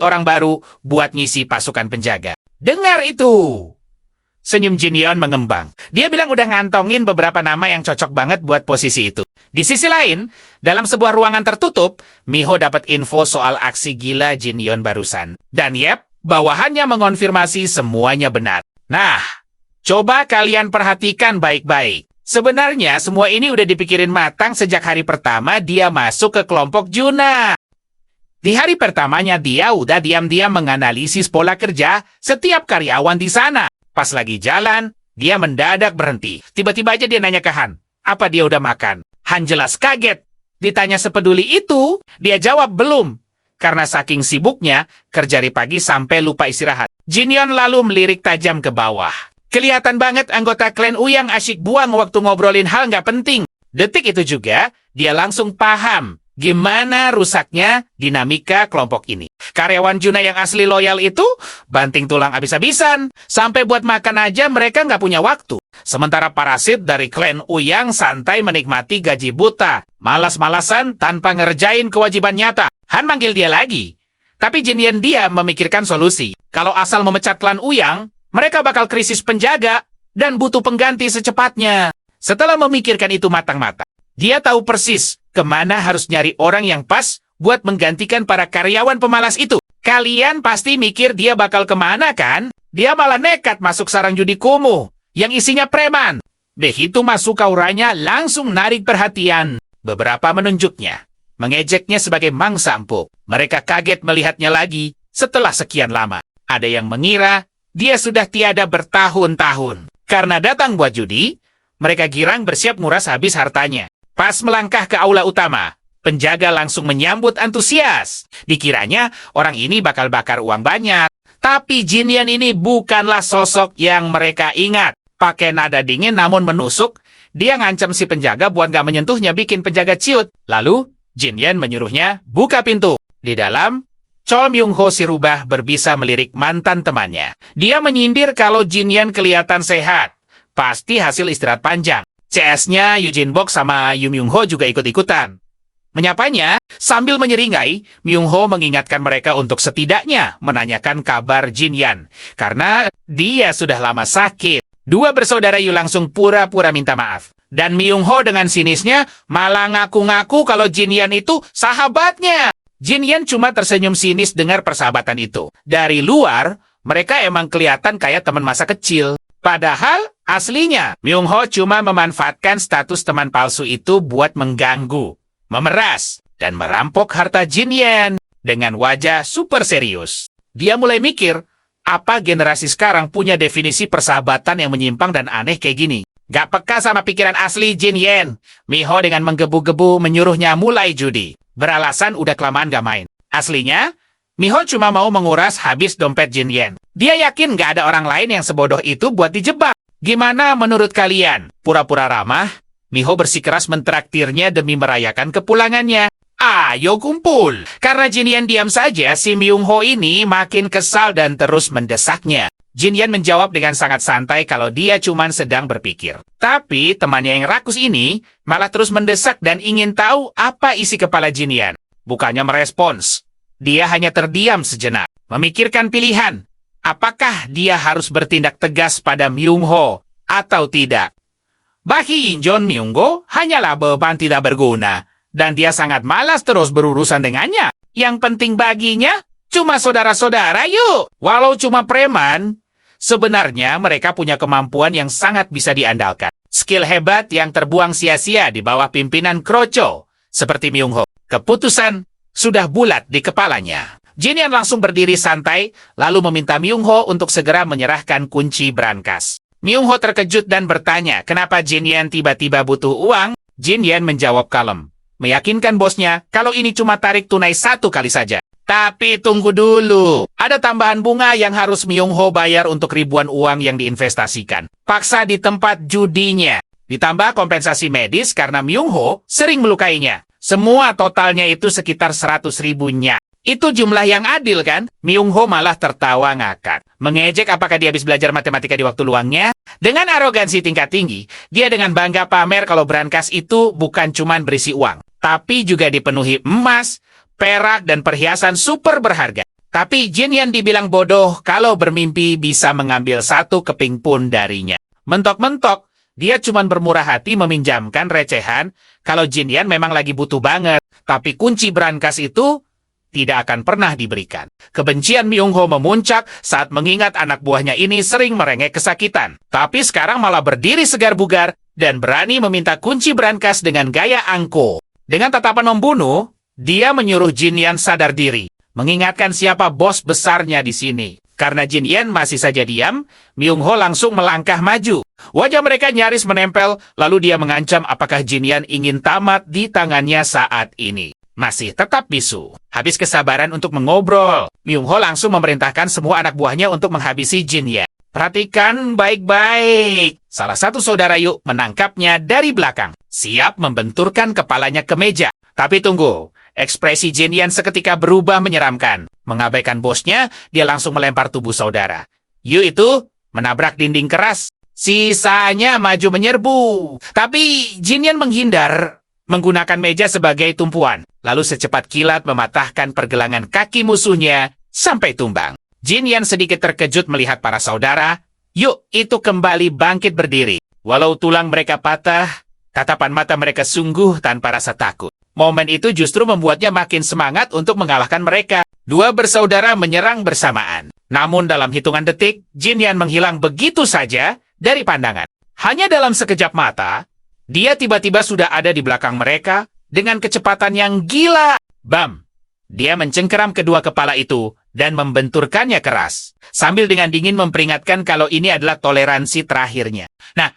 orang baru buat ngisi pasukan penjaga. Dengar itu! Senyum Jin Yon mengembang. Dia bilang udah ngantongin beberapa nama yang cocok banget buat posisi itu. Di sisi lain, dalam sebuah ruangan tertutup, Miho dapat info soal aksi gila Jin Yon barusan. Dan yep, bawahannya mengonfirmasi semuanya benar. Nah, coba kalian perhatikan baik-baik. Sebenarnya semua ini udah dipikirin matang sejak hari pertama dia masuk ke kelompok Juna. Di hari pertamanya dia udah diam-diam menganalisis pola kerja setiap karyawan di sana. Pas lagi jalan, dia mendadak berhenti. Tiba-tiba aja dia nanya ke Han, apa dia udah makan? Han jelas kaget. Ditanya sepeduli itu, dia jawab belum. Karena saking sibuknya, kerja dari pagi sampai lupa istirahat. Jin Yon lalu melirik tajam ke bawah. Kelihatan banget anggota klan Uyang asyik buang waktu ngobrolin hal nggak penting. Detik itu juga, dia langsung paham gimana rusaknya dinamika kelompok ini. Karyawan Juna yang asli loyal itu banting tulang abis-abisan. Sampai buat makan aja mereka nggak punya waktu. Sementara parasit dari klan Uyang santai menikmati gaji buta. Malas-malasan tanpa ngerjain kewajiban nyata. Han manggil dia lagi. Tapi Jin Yon dia memikirkan solusi. Kalau asal memecat klan Uyang, mereka bakal krisis penjaga dan butuh pengganti secepatnya. Setelah memikirkan itu matang-matang, dia tahu persis kemana harus nyari orang yang pas buat menggantikan para karyawan pemalas itu. Kalian pasti mikir dia bakal kemana kan? Dia malah nekat masuk sarang judi kumuh yang isinya preman. Begitu masuk auranya langsung narik perhatian. Beberapa menunjuknya, mengejeknya sebagai mangsa empuk. Mereka kaget melihatnya lagi setelah sekian lama. Ada yang mengira dia sudah tiada bertahun-tahun. Karena datang buat judi, mereka girang bersiap nguras habis hartanya. Pas melangkah ke aula utama, penjaga langsung menyambut antusias. Dikiranya orang ini bakal bakar uang banyak. Tapi Jin Yan ini bukanlah sosok yang mereka ingat. Pakai nada dingin namun menusuk, dia ngancam si penjaga buat gak menyentuhnya bikin penjaga ciut. Lalu, Jin Yan menyuruhnya buka pintu. Di dalam, Chol Myung Ho si rubah berbisa melirik mantan temannya. Dia menyindir kalau Jin Yan kelihatan sehat. Pasti hasil istirahat panjang. CS-nya Eugene Bok sama Yu Myung Ho juga ikut-ikutan. Menyapanya, sambil menyeringai, Myung Ho mengingatkan mereka untuk setidaknya menanyakan kabar Jin Yan. Karena dia sudah lama sakit. Dua bersaudara Yu langsung pura-pura minta maaf. Dan Myung Ho dengan sinisnya malah ngaku-ngaku kalau Jin Yan itu sahabatnya. Jin Yan cuma tersenyum sinis dengar persahabatan itu. Dari luar, mereka emang kelihatan kayak teman masa kecil. Padahal, aslinya, Myung Ho cuma memanfaatkan status teman palsu itu buat mengganggu, memeras, dan merampok harta Jin Yan dengan wajah super serius. Dia mulai mikir, apa generasi sekarang punya definisi persahabatan yang menyimpang dan aneh kayak gini? Gak peka sama pikiran asli Jin Yan. Miho dengan menggebu-gebu menyuruhnya mulai judi. Beralasan udah kelamaan gak main. Aslinya, Miho cuma mau menguras habis dompet Jin Yan. Dia yakin gak ada orang lain yang sebodoh itu buat dijebak. Gimana menurut kalian? Pura-pura ramah, Miho bersikeras mentraktirnya demi merayakan kepulangannya. Ayo kumpul. Karena Jin Yan diam saja, si Myung Ho ini makin kesal dan terus mendesaknya. Jin Yan menjawab dengan sangat santai kalau dia cuma sedang berpikir. Tapi temannya yang rakus ini malah terus mendesak dan ingin tahu apa isi kepala Jin Yan. Bukannya merespons. Dia hanya terdiam sejenak, memikirkan pilihan. Apakah dia harus bertindak tegas pada Myung Ho atau tidak? Bagi Injon, Myung Ho hanyalah beban tidak berguna. Dan dia sangat malas terus berurusan dengannya. Yang penting baginya cuma saudara-saudara yuk. Walau cuma preman, sebenarnya mereka punya kemampuan yang sangat bisa diandalkan. Skill hebat yang terbuang sia-sia di bawah pimpinan kroco, seperti Myung Ho. Keputusan sudah bulat di kepalanya. Jin Yan langsung berdiri santai, lalu meminta Myung Ho untuk segera menyerahkan kunci brankas. Myung Ho terkejut dan bertanya, kenapa Jin Yan tiba-tiba butuh uang? Jin Yan menjawab kalem, meyakinkan bosnya kalau ini cuma tarik tunai 1 kali saja. Tapi tunggu dulu, ada tambahan bunga yang harus Myung Ho bayar untuk ribuan uang yang diinvestasikan. Paksa di tempat judinya. Ditambah kompensasi medis karena Myung Ho sering melukainya. Semua totalnya itu sekitar 100 ribunya. Itu jumlah yang adil kan? Myung Ho malah tertawa ngakak. Mengejek apakah dia habis belajar matematika di waktu luangnya? Dengan arogansi tingkat tinggi, dia dengan bangga pamer kalau brankas itu bukan cuma berisi uang, tapi juga dipenuhi emas, perak, dan perhiasan super berharga. Tapi Jin Yan dibilang bodoh kalau bermimpi bisa mengambil 1 keping pun darinya. Mentok-mentok, dia cuma bermurah hati meminjamkan recehan kalau Jin Yan memang lagi butuh banget. Tapi kunci brankas itu tidak akan pernah diberikan. Kebencian Myung Ho memuncak saat mengingat anak buahnya ini sering merengek kesakitan. Tapi sekarang malah berdiri segar bugar dan berani meminta kunci brankas dengan gaya angko. Dengan tatapan membunuh, dia menyuruh Jin Yan sadar diri, mengingatkan siapa bos besarnya di sini. Karena Jin Yan masih saja diam, Myung Ho langsung melangkah maju. Wajah mereka nyaris menempel, lalu dia mengancam apakah Jin Yan ingin tamat di tangannya saat ini. Masih tetap bisu. Habis kesabaran untuk mengobrol, Myung Ho langsung memerintahkan semua anak buahnya untuk menghabisi Jin Yan. Perhatikan baik-baik. Salah satu saudara Yu menangkapnya dari belakang, siap membenturkan kepalanya ke meja. Tapi tunggu, ekspresi Jin Yan seketika berubah menyeramkan. Mengabaikan bosnya, dia langsung melempar tubuh saudara. Yu itu menabrak dinding keras. Sisanya maju menyerbu. Tapi Jin Yan menghindar, menggunakan meja sebagai tumpuan. Lalu secepat kilat mematahkan pergelangan kaki musuhnya sampai tumbang. Jin Yan sedikit terkejut melihat para saudara. Yu itu kembali bangkit berdiri. Walau tulang mereka patah, tatapan mata mereka sungguh tanpa rasa takut. Momen itu justru membuatnya makin semangat untuk mengalahkan mereka. Dua bersaudara menyerang bersamaan. Namun dalam hitungan detik, Jin Yan menghilang begitu saja dari pandangan. Hanya dalam sekejap mata, dia tiba-tiba sudah ada di belakang mereka dengan kecepatan yang gila. Bam! Dia mencengkeram kedua kepala itu dan membenturkannya keras, sambil dengan dingin memperingatkan kalau ini adalah toleransi terakhirnya. Nah,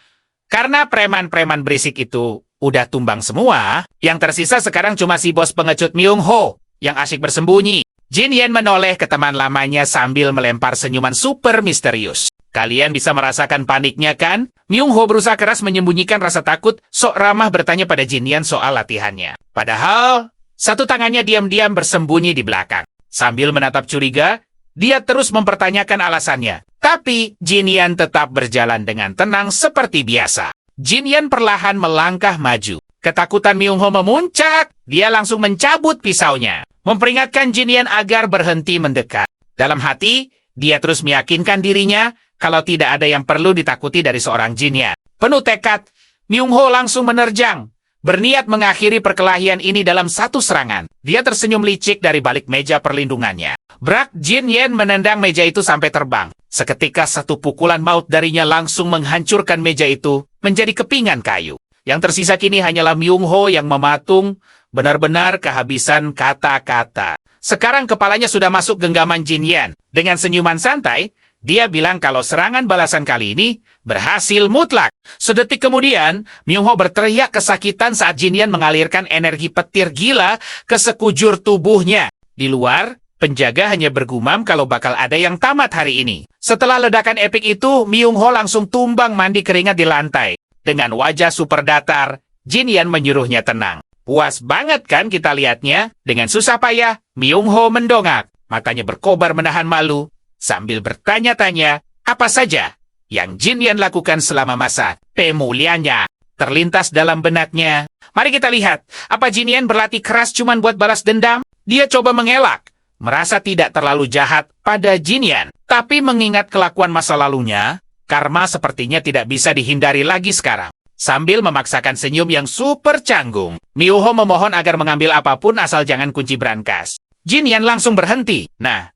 karena preman-preman berisik itu udah tumbang semua, yang tersisa sekarang cuma si bos pengecut Myung Ho yang asyik bersembunyi. Jin Yan menoleh ke teman lamanya sambil melempar senyuman super misterius. Kalian bisa merasakan paniknya kan? Myung Ho berusaha keras menyembunyikan rasa takut, sok ramah bertanya pada Jin Yan soal latihannya. Padahal, satu tangannya diam-diam bersembunyi di belakang. Sambil menatap curiga, dia terus mempertanyakan alasannya. Tapi, Jin Yan tetap berjalan dengan tenang seperti biasa. Jin Yan perlahan melangkah maju. Ketakutan Myung Ho memuncak. Dia langsung mencabut pisaunya, memperingatkan Jin Yan agar berhenti mendekat. Dalam hati, dia terus meyakinkan dirinya kalau tidak ada yang perlu ditakuti dari seorang Jin Yan. Penuh tekad, Myung Ho langsung menerjang, berniat mengakhiri perkelahian ini dalam satu serangan. Dia tersenyum licik dari balik meja perlindungannya. Brak, Jin Yen menendang meja itu sampai terbang. Seketika satu pukulan maut darinya langsung menghancurkan meja itu menjadi kepingan kayu. Yang tersisa kini hanyalah Myung Ho yang mematung, benar-benar kehabisan kata-kata. Sekarang kepalanya sudah masuk genggaman Jin Yen. Dengan senyuman santai, dia bilang kalau serangan balasan kali ini berhasil mutlak. Sedetik kemudian, Myung Ho berteriak kesakitan saat Jin Yen mengalirkan energi petir gila ke sekujur tubuhnya. Di luar, penjaga hanya bergumam kalau bakal ada yang tamat hari ini. Setelah ledakan epik itu, Myung Ho langsung tumbang mandi keringat di lantai. Dengan wajah super datar, Jin Yen menyuruhnya tenang. Puas banget kan kita lihatnya? Dengan susah payah, Myung Ho mendongak. Matanya berkobar menahan malu, sambil bertanya-tanya apa saja yang Jin Yen lakukan selama masa pemulihannya. Terlintas dalam benaknya. Mari kita lihat, apa Jin Yen berlatih keras cuman buat balas dendam? Dia coba mengelak, merasa tidak terlalu jahat pada Jin Yen. Tapi mengingat kelakuan masa lalunya, karma sepertinya tidak bisa dihindari lagi sekarang. Sambil memaksakan senyum yang super canggung, Myung Ho memohon agar mengambil apapun asal jangan kunci brankas. Jin Yen langsung berhenti. Nah,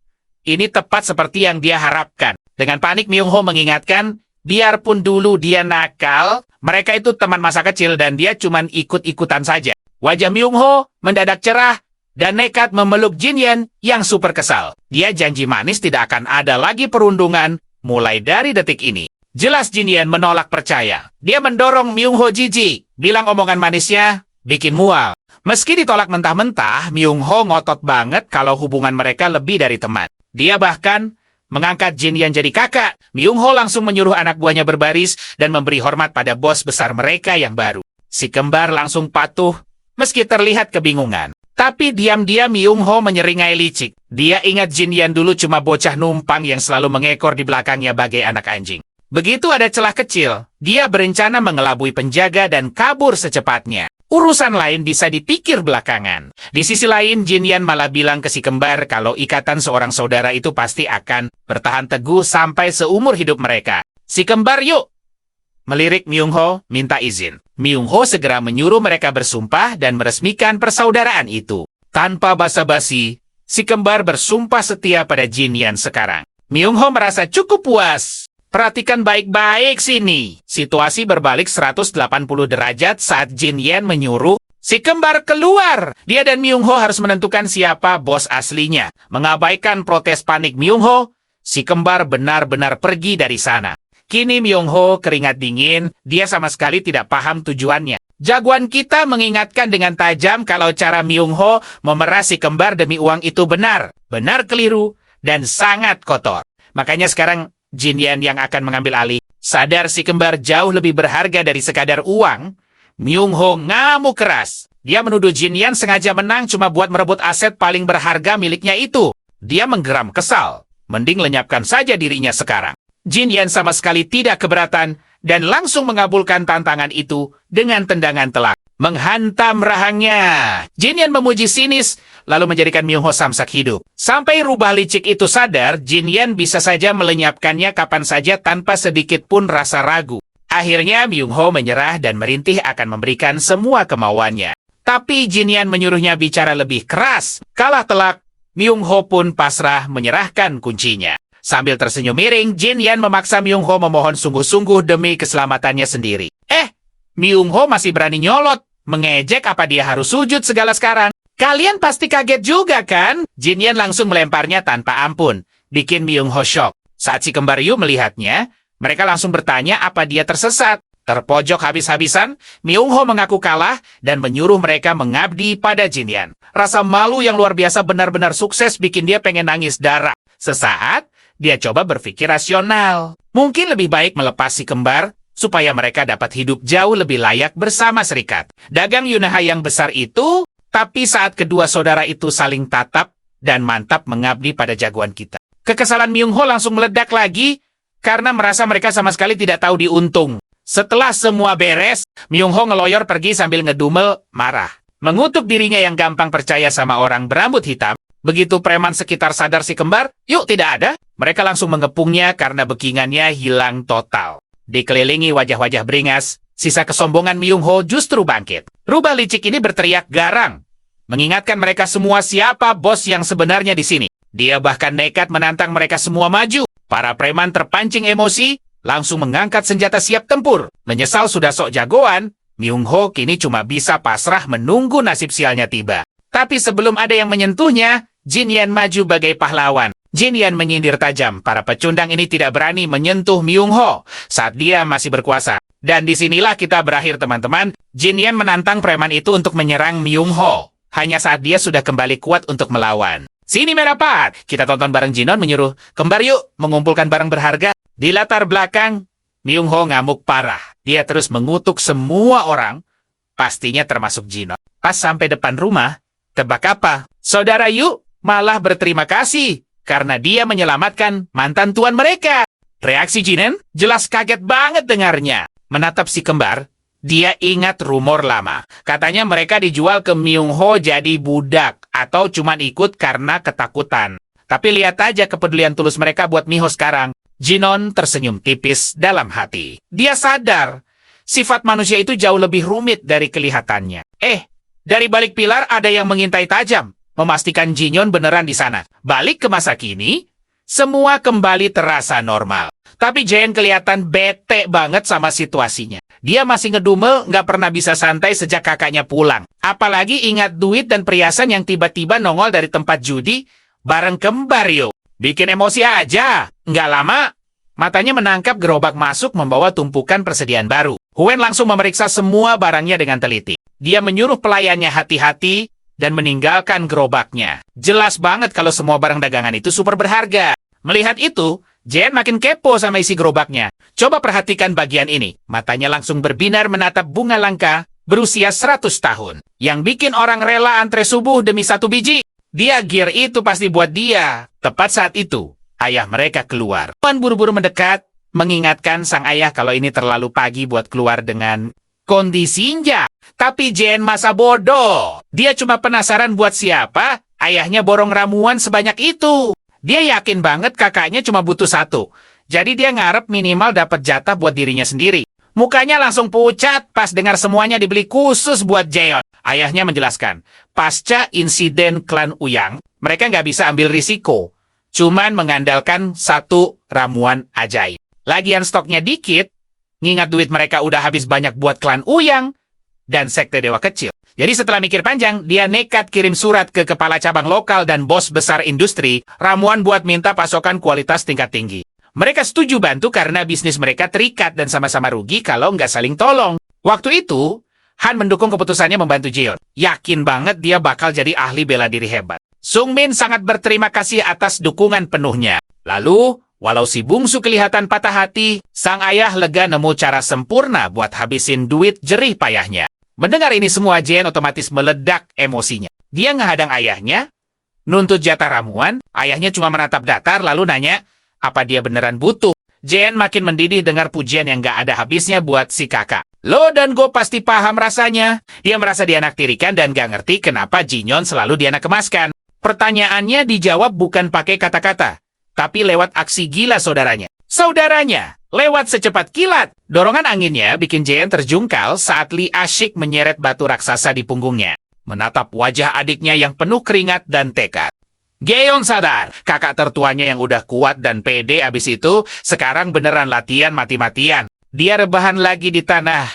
ini tepat seperti yang dia harapkan. Dengan panik, Myung Ho mengingatkan, biarpun dulu dia nakal, mereka itu teman masa kecil dan dia cuman ikut-ikutan saja. Wajah Myung Ho mendadak cerah dan nekat memeluk Jin Yen yang super kesal. Dia janji manis tidak akan ada lagi perundungan mulai dari detik ini. Jelas Jin Yen menolak percaya. Dia mendorong Myung Ho jijik, bilang omongan manisnya bikin mual. Meski ditolak mentah-mentah, Myung Ho ngotot banget kalau hubungan mereka lebih dari teman. Dia bahkan mengangkat Jin Yen jadi kakak. Myung Ho langsung menyuruh anak buahnya berbaris dan memberi hormat pada bos besar mereka yang baru. Si kembar langsung patuh, meski terlihat kebingungan. Tapi diam-diam Myung Ho menyeringai licik. Dia ingat Jin Yen dulu cuma bocah numpang yang selalu mengekor di belakangnya bagai anak anjing. Begitu ada celah kecil, dia berencana mengelabui penjaga dan kabur secepatnya. Urusan lain bisa dipikir belakangan. Di sisi lain, Jin Yen malah bilang ke si kembar kalau ikatan seorang saudara itu pasti akan bertahan teguh sampai seumur hidup mereka. Si kembar yuk! Melirik Myung Ho, minta izin. Myung Ho segera menyuruh mereka bersumpah dan meresmikan persaudaraan itu. Tanpa basa-basi, si kembar bersumpah setia pada Jin Yen sekarang. Myung Ho merasa cukup puas. Perhatikan baik-baik sini. Situasi berbalik 180 derajat saat Jin Yen menyuruh si kembar keluar. Dia dan Myung Ho harus menentukan siapa bos aslinya. Mengabaikan protes panik Myung Ho, si kembar benar-benar pergi dari sana. Kini Myung Ho keringat dingin, dia sama sekali tidak paham tujuannya. Jagoan kita mengingatkan dengan tajam kalau cara Myung Ho memeras si kembar demi uang itu benar keliru, dan sangat kotor. Makanya sekarang Jin Yen yang akan mengambil alih. Sadar si kembar jauh lebih berharga dari sekadar uang, Myung Ho ngamuk keras. Dia menuduh Jin Yen sengaja menang cuma buat merebut aset paling berharga miliknya itu. Dia menggeram kesal. Mending lenyapkan saja dirinya sekarang. Jin Yen sama sekali tidak keberatan dan langsung mengabulkan tantangan itu dengan tendangan telak. Menghantam rahangnya. Jin Yen memuji sinis, lalu menjadikan Myung Ho samsak hidup. Sampai rubah licik itu sadar, Jin Yen bisa saja melenyapkannya kapan saja tanpa sedikit pun rasa ragu. Akhirnya Myung Ho menyerah dan merintih akan memberikan semua kemauannya. Tapi Jin Yen menyuruhnya bicara lebih keras. Kalah telak, Myung Ho pun pasrah menyerahkan kuncinya. Sambil tersenyum miring, Jin Yen memaksa Myung Ho memohon sungguh-sungguh demi keselamatannya sendiri. Myung Ho masih berani nyolot. Mengejek apa dia harus sujud segala sekarang. Kalian pasti kaget juga kan? Jin Yen langsung melemparnya tanpa ampun. Bikin Myung Ho shock. Saat si kembar Yu melihatnya, mereka langsung bertanya apa dia tersesat. Terpojok habis-habisan, Myung Ho mengaku kalah dan menyuruh mereka mengabdi pada Jin Yen. Rasa malu yang luar biasa benar-benar sukses bikin dia pengen nangis darah. Sesaat, dia coba berpikir rasional. Mungkin lebih baik melepas si kembar supaya mereka dapat hidup jauh lebih layak bersama serikat. Dagang Yunaha yang besar itu, tapi saat kedua saudara itu saling tatap dan mantap mengabdi pada jagoan kita. Kekesalan Myung Ho langsung meledak lagi karena merasa mereka sama sekali tidak tahu diuntung. Setelah semua beres, Myung Ho ngeloyor pergi sambil ngedumel marah. Mengutuk dirinya yang gampang percaya sama orang berambut hitam. Begitu preman sekitar sadar si kembar, yuk tidak ada. Mereka langsung mengepungnya karena bekingannya hilang total. Dikelilingi wajah-wajah beringas, Sisa kesombongan Myung Ho justru bangkit. Rubah licik ini berteriak garang, mengingatkan mereka semua siapa bos yang sebenarnya di sini. Dia bahkan nekat menantang mereka semua maju. Para preman terpancing emosi, langsung mengangkat senjata siap tempur. Menyesal sudah sok jagoan, Myung Ho kini cuma bisa pasrah menunggu nasib sialnya tiba. Tapi sebelum ada yang menyentuhnya, Jin Yan maju bagai pahlawan. Jin Yan menyindir tajam, para pecundang ini tidak berani menyentuh Myung Ho saat dia masih berkuasa. Dan disinilah kita berakhir teman-teman. Jin Yan menantang preman itu untuk menyerang Myung Ho. Hanya saat dia sudah kembali kuat untuk melawan. Sini merapat, kita tonton bareng. Jinon menyuruh, kembar yuk, mengumpulkan barang berharga. Di latar belakang, Myung Ho ngamuk parah. Dia terus mengutuk semua orang, pastinya termasuk Jinon. Pas sampai depan rumah, tebak apa? Saudara Yu malah berterima kasih karena dia menyelamatkan mantan tuan mereka. Reaksi Jinon jelas kaget banget dengarnya. Menatap si kembar, dia ingat rumor lama. Katanya mereka dijual ke Myung Ho jadi budak atau cuma ikut karena ketakutan. Tapi lihat aja kepedulian tulus mereka buat Miho sekarang. Jinon tersenyum tipis dalam hati. Dia sadar, sifat manusia itu jauh lebih rumit dari kelihatannya. Dari balik pilar ada yang mengintai tajam, memastikan Jinon beneran di sana. Balik ke masa kini, semua kembali terasa normal. Tapi Jaehyun kelihatan bete banget sama situasinya. Dia masih ngedumel, nggak pernah bisa santai sejak kakaknya pulang. Apalagi ingat duit dan perhiasan yang tiba-tiba nongol dari tempat judi bareng kembar yuk. Bikin emosi aja. Nggak lama, matanya menangkap gerobak masuk membawa tumpukan persediaan baru. Huen langsung memeriksa semua barangnya dengan teliti. Dia menyuruh pelayannya hati-hati dan meninggalkan gerobaknya. Jelas banget kalau semua barang dagangan itu super berharga. Melihat itu, Jaehyun makin kepo sama isi gerobaknya. Coba perhatikan bagian ini. Matanya langsung berbinar menatap bunga langka berusia 100 tahun. Yang bikin orang rela antre subuh demi 1 biji. Dia gear itu pasti buat dia. Tepat saat itu, ayah mereka keluar. Tuan buru-buru mendekat, mengingatkan sang ayah kalau ini terlalu pagi buat keluar dengan kondisinya. Tapi Jaehyun masa bodoh. Dia cuma penasaran buat siapa ayahnya borong ramuan sebanyak itu. Dia yakin banget kakaknya cuma butuh 1. Jadi dia ngarep minimal dapat jatah buat dirinya sendiri. Mukanya langsung pucat pas dengar semuanya dibeli khusus buat Jaehyun. Ayahnya menjelaskan, pasca insiden klan Uyang, mereka nggak bisa ambil risiko. Cuman mengandalkan 1 ramuan ajaib. Lagian stoknya dikit, ngingat duit mereka udah habis banyak buat klan Uyang dan sekte dewa kecil. Jadi setelah mikir panjang, dia nekat kirim surat ke kepala cabang lokal dan bos besar industri, ramuan buat minta pasokan kualitas tingkat tinggi. Mereka setuju bantu karena bisnis mereka terikat dan sama-sama rugi kalau nggak saling tolong. Waktu itu, Han mendukung keputusannya membantu Jaehyun. Yakin banget dia bakal jadi ahli bela diri hebat. Sung Min sangat berterima kasih atas dukungan penuhnya. Lalu, walau si bungsu kelihatan patah hati, sang ayah lega nemu cara sempurna buat habisin duit jerih payahnya. Mendengar ini semua, Jaehyun otomatis meledak emosinya. Dia ngehadang ayahnya, nuntut jatah ramuan, ayahnya cuma menatap datar lalu nanya, apa dia beneran butuh? Jaehyun makin mendidih dengar pujian yang gak ada habisnya buat si kakak. Lo dan Go pasti paham rasanya. Dia merasa dianaktirikan dan gak ngerti kenapa Jinon selalu dianakkemaskan. Pertanyaannya dijawab bukan pakai kata-kata, tapi lewat aksi gila saudaranya. Saudaranya, lewat secepat kilat. Dorongan anginnya bikin Jaehyun terjungkal saat Lee asyik menyeret batu raksasa di punggungnya. Menatap wajah adiknya yang penuh keringat dan tekad. Jaehyun sadar, kakak tertuanya yang udah kuat dan pede abis itu, sekarang beneran latihan mati-matian. Dia rebahan lagi di tanah,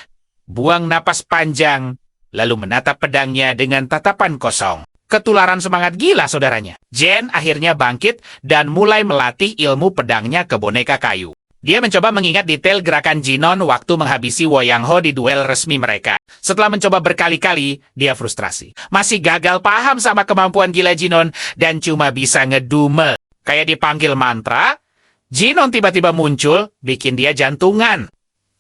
buang napas panjang, lalu menatap pedangnya dengan tatapan kosong. Ketularan semangat gila saudaranya. Jen akhirnya bangkit dan mulai melatih ilmu pedangnya ke boneka kayu. Dia mencoba mengingat detail gerakan Jinon waktu menghabisi Wo Yang Ho di duel resmi mereka. Setelah mencoba berkali-kali, dia frustrasi. Masih gagal paham sama kemampuan gila Jinon dan cuma bisa ngedumel. Kayak dipanggil mantra, Jinon tiba-tiba muncul, bikin dia jantungan.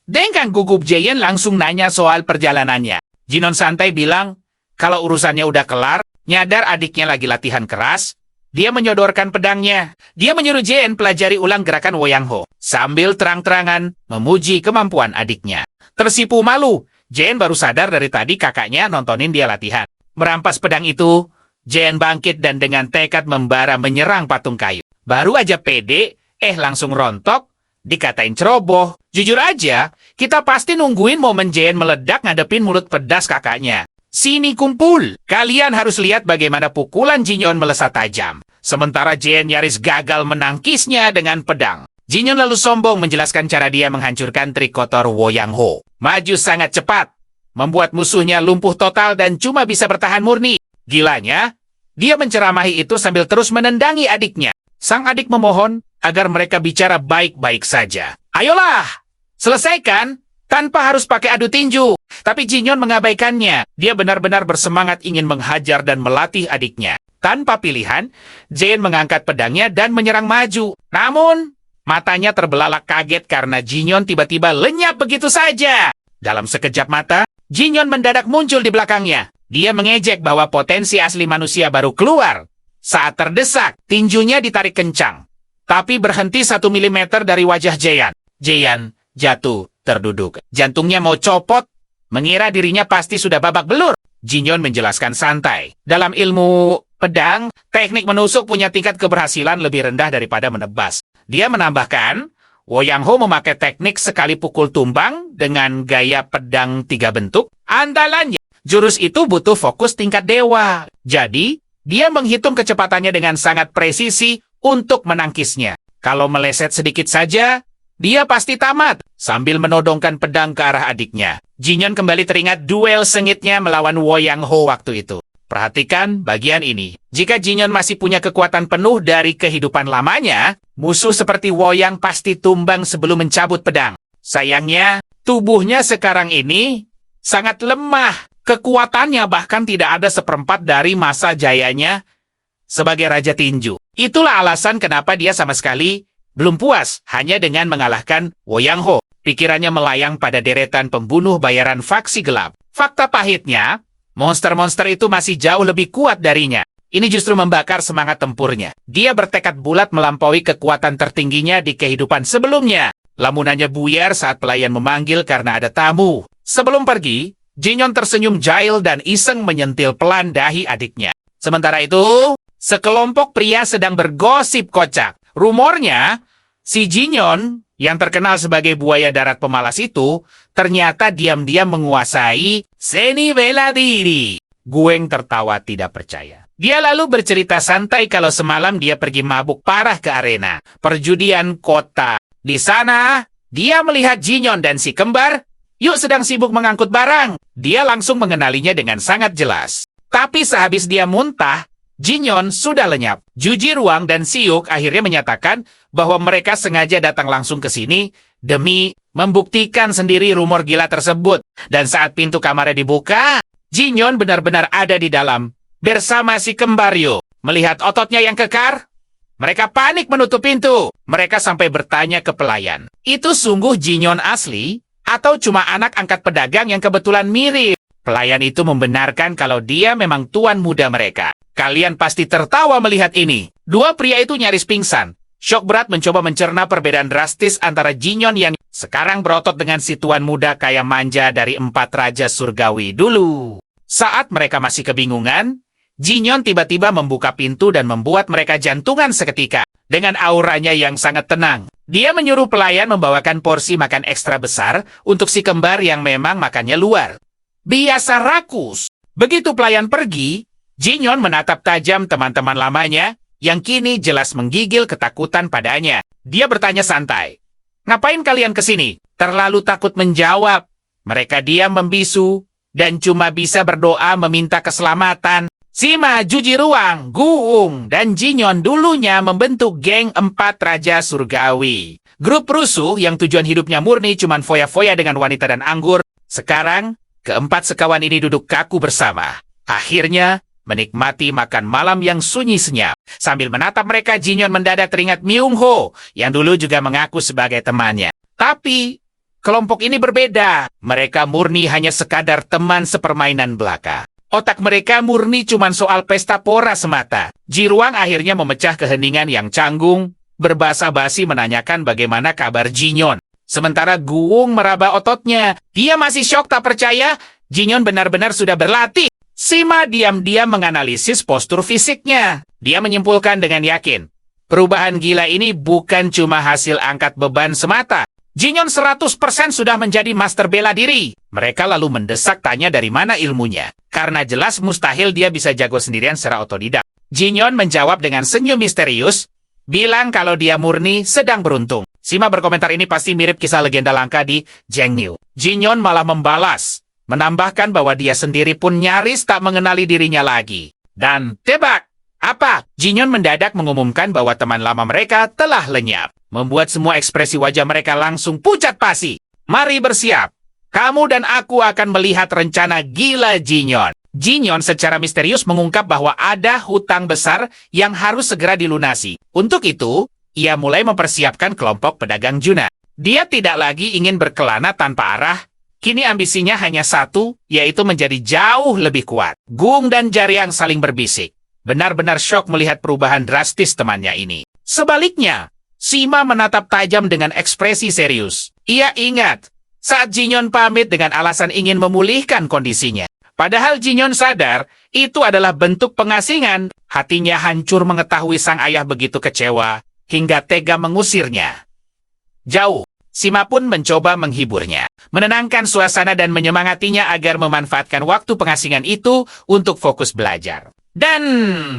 Dengan gugup Jaehyun langsung nanya soal perjalanannya. Jinon santai bilang, kalau urusannya udah kelar, nyadar adiknya lagi latihan keras, dia menyodorkan pedangnya. Dia menyuruh Jaehyun pelajari ulang gerakan Wo Yang Ho, sambil terang-terangan memuji kemampuan adiknya. Tersipu malu, Jaehyun baru sadar dari tadi kakaknya nontonin dia latihan. Merampas pedang itu, Jaehyun bangkit dan dengan tekad membara menyerang patung kayu. Baru aja pede, langsung rontok, dikatain ceroboh. Jujur aja, kita pasti nungguin momen Jean meledak ngadepin mulut pedas kakaknya. Sini kumpul, kalian harus lihat bagaimana pukulan Jinyon melesat tajam. Sementara Jean nyaris gagal menangkisnya dengan pedang. Jinyon lalu sombong menjelaskan cara dia menghancurkan trik kotor Woyang Ho. Maju sangat cepat, membuat musuhnya lumpuh total dan cuma bisa bertahan murni. Gilanya, dia menceramahi itu sambil terus menendangi adiknya. Sang adik memohon agar mereka bicara baik-baik saja. Ayolah, selesaikan tanpa harus pakai adu tinju. Tapi Jinyon mengabaikannya. Dia benar-benar bersemangat ingin menghajar dan melatih adiknya. Tanpa pilihan, Jean mengangkat pedangnya dan menyerang maju. Namun, matanya terbelalak kaget karena Jinyon tiba-tiba lenyap begitu saja. Dalam sekejap mata, Jinyon mendadak muncul di belakangnya. Dia mengejek bahwa potensi asli manusia baru keluar. Saat terdesak, tinjunya ditarik kencang. Tapi berhenti 1 milimeter dari wajah Jean. Jean jatuh, terduduk. Jantungnya mau copot, mengira dirinya pasti sudah babak belur. Jinyon menjelaskan santai. Dalam ilmu pedang, teknik menusuk punya tingkat keberhasilan lebih rendah daripada menebas. Dia menambahkan, Woyang Ho memakai teknik sekali pukul tumbang dengan gaya pedang 3 bentuk. Andalannya, jurus itu butuh fokus tingkat dewa. Jadi, dia menghitung kecepatannya dengan sangat presisi untuk menangkisnya. Kalau meleset sedikit saja, dia pasti tamat. Sambil menodongkan pedang ke arah adiknya, Jinyon kembali teringat duel sengitnya melawan Woyang Ho waktu itu. Perhatikan bagian ini. Jika Jinyon masih punya kekuatan penuh dari kehidupan lamanya, musuh seperti Woyang pasti tumbang sebelum mencabut pedang. Sayangnya, tubuhnya sekarang ini sangat lemah. Kekuatannya bahkan tidak ada seperempat dari masa jayanya sebagai Raja Tinju. Itulah alasan kenapa dia sama sekali belum puas hanya dengan mengalahkan Woyang Ho. Pikirannya melayang pada deretan pembunuh bayaran faksi gelap. Fakta pahitnya, monster-monster itu masih jauh lebih kuat darinya. Ini justru membakar semangat tempurnya. Dia bertekad bulat melampaui kekuatan tertingginya di kehidupan sebelumnya. Lamunannya buyar saat pelayan memanggil karena ada tamu. Sebelum pergi, Jinyon tersenyum jahil dan iseng menyentil pelan dahi adiknya. Sementara itu, sekelompok pria sedang bergosip kocak. Rumornya, si Jinyon yang terkenal sebagai buaya darat pemalas itu ternyata diam-diam menguasai seni bela diri. Gueng tertawa tidak percaya. Dia lalu bercerita santai kalau semalam dia pergi mabuk parah ke arena perjudian kota. Di sana, dia melihat Jinyon dan si kembar Yuk sedang sibuk mengangkut barang. Dia langsung mengenalinya dengan sangat jelas. Tapi sehabis dia muntah, Jinyon sudah lenyap. Juji Ruang dan Siuk akhirnya menyatakan bahwa mereka sengaja datang langsung ke sini demi membuktikan sendiri rumor gila tersebut. Dan saat pintu kamarnya dibuka, Jinyon benar-benar ada di dalam bersama si kembar Yu. Melihat ototnya yang kekar, mereka panik menutup pintu. Mereka sampai bertanya ke pelayan, itu sungguh Jinyon asli atau cuma anak angkat pedagang yang kebetulan mirip? Pelayan itu membenarkan kalau dia memang tuan muda mereka. Kalian pasti tertawa melihat ini. Dua pria itu nyaris pingsan. Syok berat mencoba mencerna perbedaan drastis antara Jinyon yang sekarang berotot dengan si tuan muda kaya manja dari 4 raja surgawi dulu. Saat mereka masih kebingungan, Jinyon tiba-tiba membuka pintu dan membuat mereka jantungan seketika. Dengan auranya yang sangat tenang, dia menyuruh pelayan membawakan porsi makan ekstra besar untuk si kembar yang memang makannya luar biasa rakus. Begitu pelayan pergi, Jinyon menatap tajam teman-teman lamanya yang kini jelas menggigil ketakutan padanya. Dia bertanya santai, "Ngapain kalian kesini?" Terlalu takut menjawab. Mereka diam membisu dan cuma bisa berdoa meminta keselamatan. Sima, Juji Ruang, Guung, dan Jinyon dulunya membentuk geng 4 Raja Surgawi. Grup rusuh yang tujuan hidupnya murni cuman foya-foya dengan wanita dan anggur. Sekarang, keempat sekawan ini duduk kaku bersama. Akhirnya, menikmati makan malam yang sunyi senyap. Sambil menatap mereka, Jinyon mendadak teringat Myung Ho, yang dulu juga mengaku sebagai temannya. Tapi, kelompok ini berbeda. Mereka murni hanya sekadar teman sepermainan belaka. Otak mereka murni cuman soal pesta pora semata. Jiruang akhirnya memecah keheningan yang canggung, berbasa-basi menanyakan bagaimana kabar Jinyon. Sementara Guung meraba ototnya. Dia masih syok tak percaya Jinyon benar-benar sudah berlatih. Sima diam-diam menganalisis postur fisiknya. Dia menyimpulkan dengan yakin, Perubahan gila ini bukan cuma hasil angkat beban semata. Jinyon 100% sudah menjadi master bela diri. Mereka lalu mendesak tanya dari mana ilmunya. Karena jelas mustahil dia bisa jago sendirian secara otodidak. Jinyon menjawab dengan senyum misterius, bilang kalau dia murni sedang beruntung. Sima berkomentar ini pasti mirip kisah legenda langka di Zhengniu. Jinyon malah membalas, menambahkan bahwa dia sendiri pun nyaris tak mengenali dirinya lagi. Dan tebak, apa? Jinyon mendadak mengumumkan bahwa teman lama mereka telah lenyap. Membuat semua ekspresi wajah mereka langsung pucat pasi. Mari bersiap. Kamu dan aku akan melihat rencana gila Jinyon. Jinyon secara misterius mengungkap bahwa ada hutang besar yang harus segera dilunasi. Untuk itu, ia mulai mempersiapkan kelompok pedagang Juna. Dia tidak lagi ingin berkelana tanpa arah. Kini ambisinya hanya satu, yaitu menjadi jauh lebih kuat. Gung dan Jariang saling berbisik. Benar-benar syok melihat perubahan drastis temannya ini. Sebaliknya, Sima menatap tajam dengan ekspresi serius. Ia ingat saat Jinyon pamit dengan alasan ingin memulihkan kondisinya. Padahal Jinyon sadar itu adalah bentuk pengasingan. Hatinya hancur mengetahui sang ayah begitu kecewa hingga tega mengusirnya. Jauh, Sima pun mencoba menghiburnya, menenangkan suasana dan menyemangatinya agar memanfaatkan waktu pengasingan itu untuk fokus belajar. Dan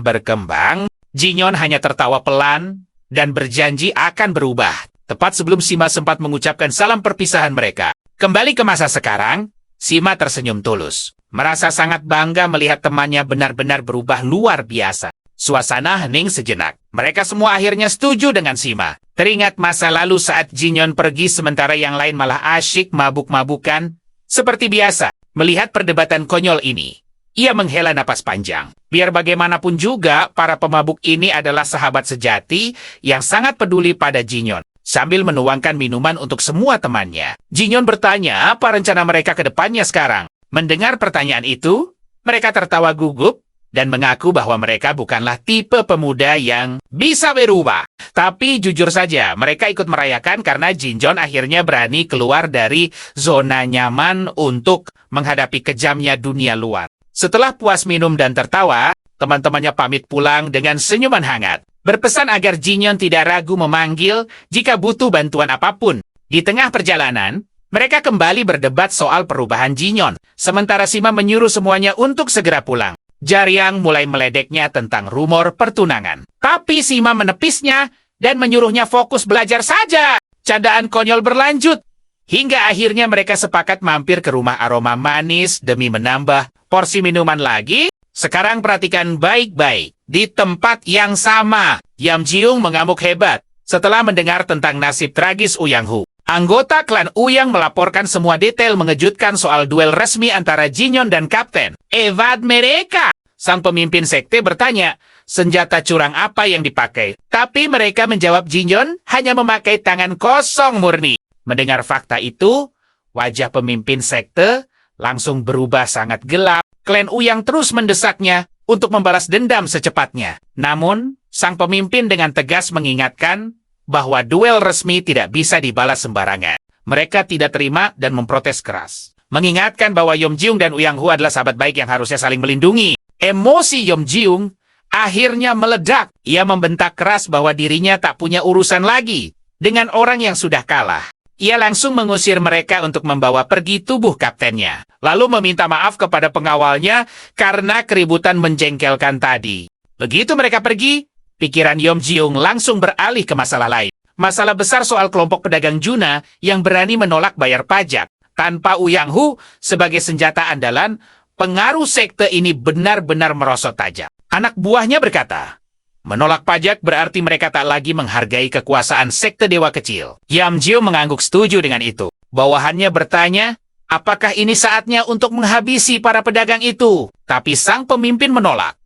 berkembang, Jinyon hanya tertawa pelan dan berjanji akan berubah. Tepat sebelum Sima sempat mengucapkan salam perpisahan mereka. Kembali ke masa sekarang, Sima tersenyum tulus. Merasa sangat bangga melihat temannya benar-benar berubah luar biasa. Suasana hening sejenak. Mereka semua akhirnya setuju dengan Sima. Teringat masa lalu saat Jinyon pergi sementara yang lain malah asyik mabuk-mabukan. Seperti biasa, melihat perdebatan konyol ini, ia menghela napas panjang. Biar bagaimanapun juga, para pemabuk ini adalah sahabat sejati yang sangat peduli pada Jinyon. Sambil menuangkan minuman untuk semua temannya, Jinyon bertanya apa rencana mereka ke depannya sekarang. Mendengar pertanyaan itu, mereka tertawa gugup dan mengaku bahwa mereka bukanlah tipe pemuda yang bisa berubah. Tapi jujur saja, mereka ikut merayakan karena Jinyon akhirnya berani keluar dari zona nyaman untuk menghadapi kejamnya dunia luar. Setelah puas minum dan tertawa, teman-temannya pamit pulang dengan senyuman hangat. Berpesan agar Jinyon tidak ragu memanggil jika butuh bantuan apapun. Di tengah perjalanan, mereka kembali berdebat soal perubahan Jinyon. Sementara Sima menyuruh semuanya untuk segera pulang. Jariang mulai meledeknya tentang rumor pertunangan. Tapi Sima menepisnya dan menyuruhnya fokus belajar saja. Candaan konyol berlanjut. Hingga akhirnya mereka sepakat mampir ke rumah aroma manis demi menambah porsi minuman lagi. Sekarang perhatikan baik-baik. Di tempat yang sama, Yam Jiung mengamuk hebat setelah mendengar tentang nasib tragis Uyang Hu. Anggota klan Uyang melaporkan semua detail mengejutkan soal duel resmi antara Jinyon dan Kapten. Evad mereka! Sang pemimpin sekte bertanya, senjata curang apa yang dipakai? Tapi mereka menjawab Jinyon hanya memakai tangan kosong murni. Mendengar fakta itu, wajah pemimpin sekte langsung berubah sangat gelap. Klan Uyang terus mendesaknya untuk membalas dendam secepatnya. Namun, sang pemimpin dengan tegas mengingatkan bahwa duel resmi tidak bisa dibalas sembarangan. Mereka tidak terima dan memprotes keras. Mengingatkan bahwa Yom Jiung dan Uyang Hu adalah sahabat baik yang harusnya saling melindungi. Emosi Yom Jiung akhirnya meledak. Ia membentak keras bahwa dirinya tak punya urusan lagi dengan orang yang sudah kalah. Ia langsung mengusir mereka untuk membawa pergi tubuh kaptennya. Lalu meminta maaf kepada pengawalnya karena keributan menjengkelkan tadi. Begitu mereka pergi, pikiran Yom Jiung langsung beralih ke masalah lain. Masalah besar soal kelompok pedagang Juna yang berani menolak bayar pajak. Tanpa Uyang Hu sebagai senjata andalan, pengaruh sekte ini benar-benar merosot tajam. Anak buahnya berkata, menolak pajak berarti mereka tak lagi menghargai kekuasaan sekte dewa kecil. Yam Jiu mengangguk setuju dengan itu. Bawahannya bertanya, apakah ini saatnya untuk menghabisi para pedagang itu? Tapi sang pemimpin menolak,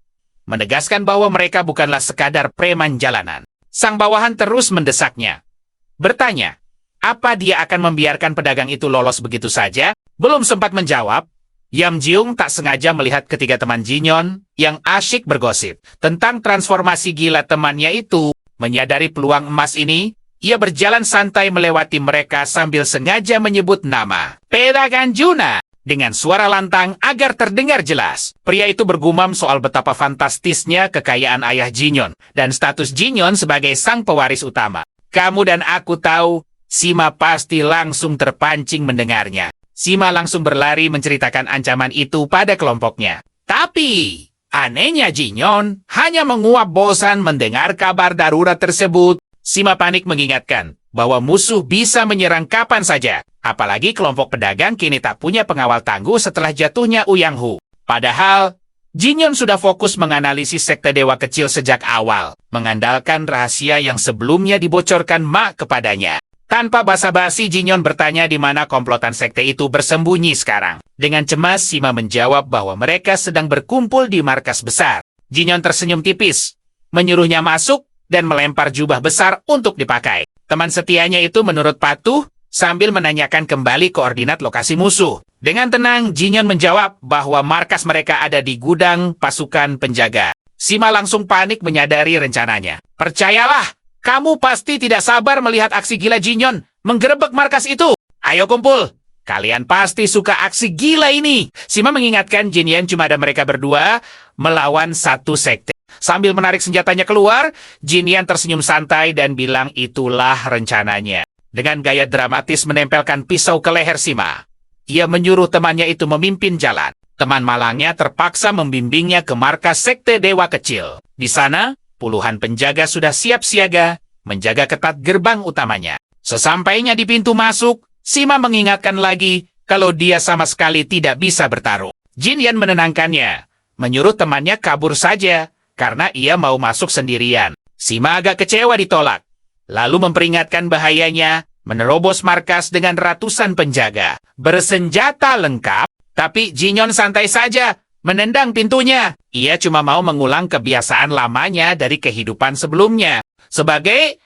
menegaskan bahwa mereka bukanlah sekadar preman jalanan. Sang bawahan terus mendesaknya, bertanya, apa dia akan membiarkan pedagang itu lolos begitu saja? Belum sempat menjawab, Yam Jiung tak sengaja melihat ketiga teman Jinyon yang asyik bergosip tentang transformasi gila temannya itu. Menyadari peluang emas ini, ia berjalan santai melewati mereka sambil sengaja menyebut nama. Pedagang Juna! dengan suara lantang agar terdengar jelas. Pria itu bergumam soal betapa fantastisnya kekayaan ayah Jinyon dan status Jinyon sebagai sang pewaris utama. Kamu dan aku tahu, Sima pasti langsung terpancing mendengarnya. Sima langsung berlari menceritakan ancaman itu pada kelompoknya. Tapi, anehnya Jinyon hanya menguap bosan mendengar kabar darurat tersebut. Sima panik mengingatkan bahwa musuh bisa menyerang kapan saja. Apalagi kelompok pedagang kini tak punya pengawal tangguh setelah jatuhnya Ouyang Hu. Padahal, Jinyon sudah fokus menganalisis sekte dewa kecil sejak awal, mengandalkan rahasia yang sebelumnya dibocorkan Ma kepadanya. Tanpa basa-basi, Jinyon bertanya di mana komplotan sekte itu bersembunyi sekarang. Dengan cemas, Sima menjawab bahwa mereka sedang berkumpul di markas besar. Jinyon tersenyum tipis, menyuruhnya masuk dan melempar jubah besar untuk dipakai. Teman setianya itu menurut patuh, sambil menanyakan kembali koordinat lokasi musuh. Dengan tenang, Jinyon menjawab bahwa markas mereka ada di gudang pasukan penjaga. Sima langsung panik menyadari rencananya. Percayalah, kamu pasti tidak sabar melihat aksi gila Jinyon menggerebek markas itu. Ayo kumpul, kalian pasti suka aksi gila ini. Sima mengingatkan Jinyon cuma ada mereka berdua melawan satu sekte. Sambil menarik senjatanya keluar, Jinyon tersenyum santai dan bilang itulah rencananya. Dengan gaya dramatis menempelkan pisau ke leher Sima, ia menyuruh temannya itu memimpin jalan. Teman malangnya terpaksa membimbingnya ke markas sekte dewa kecil. Di sana, puluhan penjaga sudah siap siaga, menjaga ketat gerbang utamanya. Sesampainya di pintu masuk, Sima mengingatkan lagi kalau dia sama sekali tidak bisa bertarung. Jinyon menenangkannya, menyuruh temannya kabur saja, karena ia mau masuk sendirian. Sima agak kecewa ditolak, lalu memperingatkan bahayanya menerobos markas dengan ratusan penjaga bersenjata lengkap, tapi Jinyon santai saja menendang pintunya. Ia cuma mau mengulang kebiasaan lamanya dari kehidupan sebelumnya. Sebagai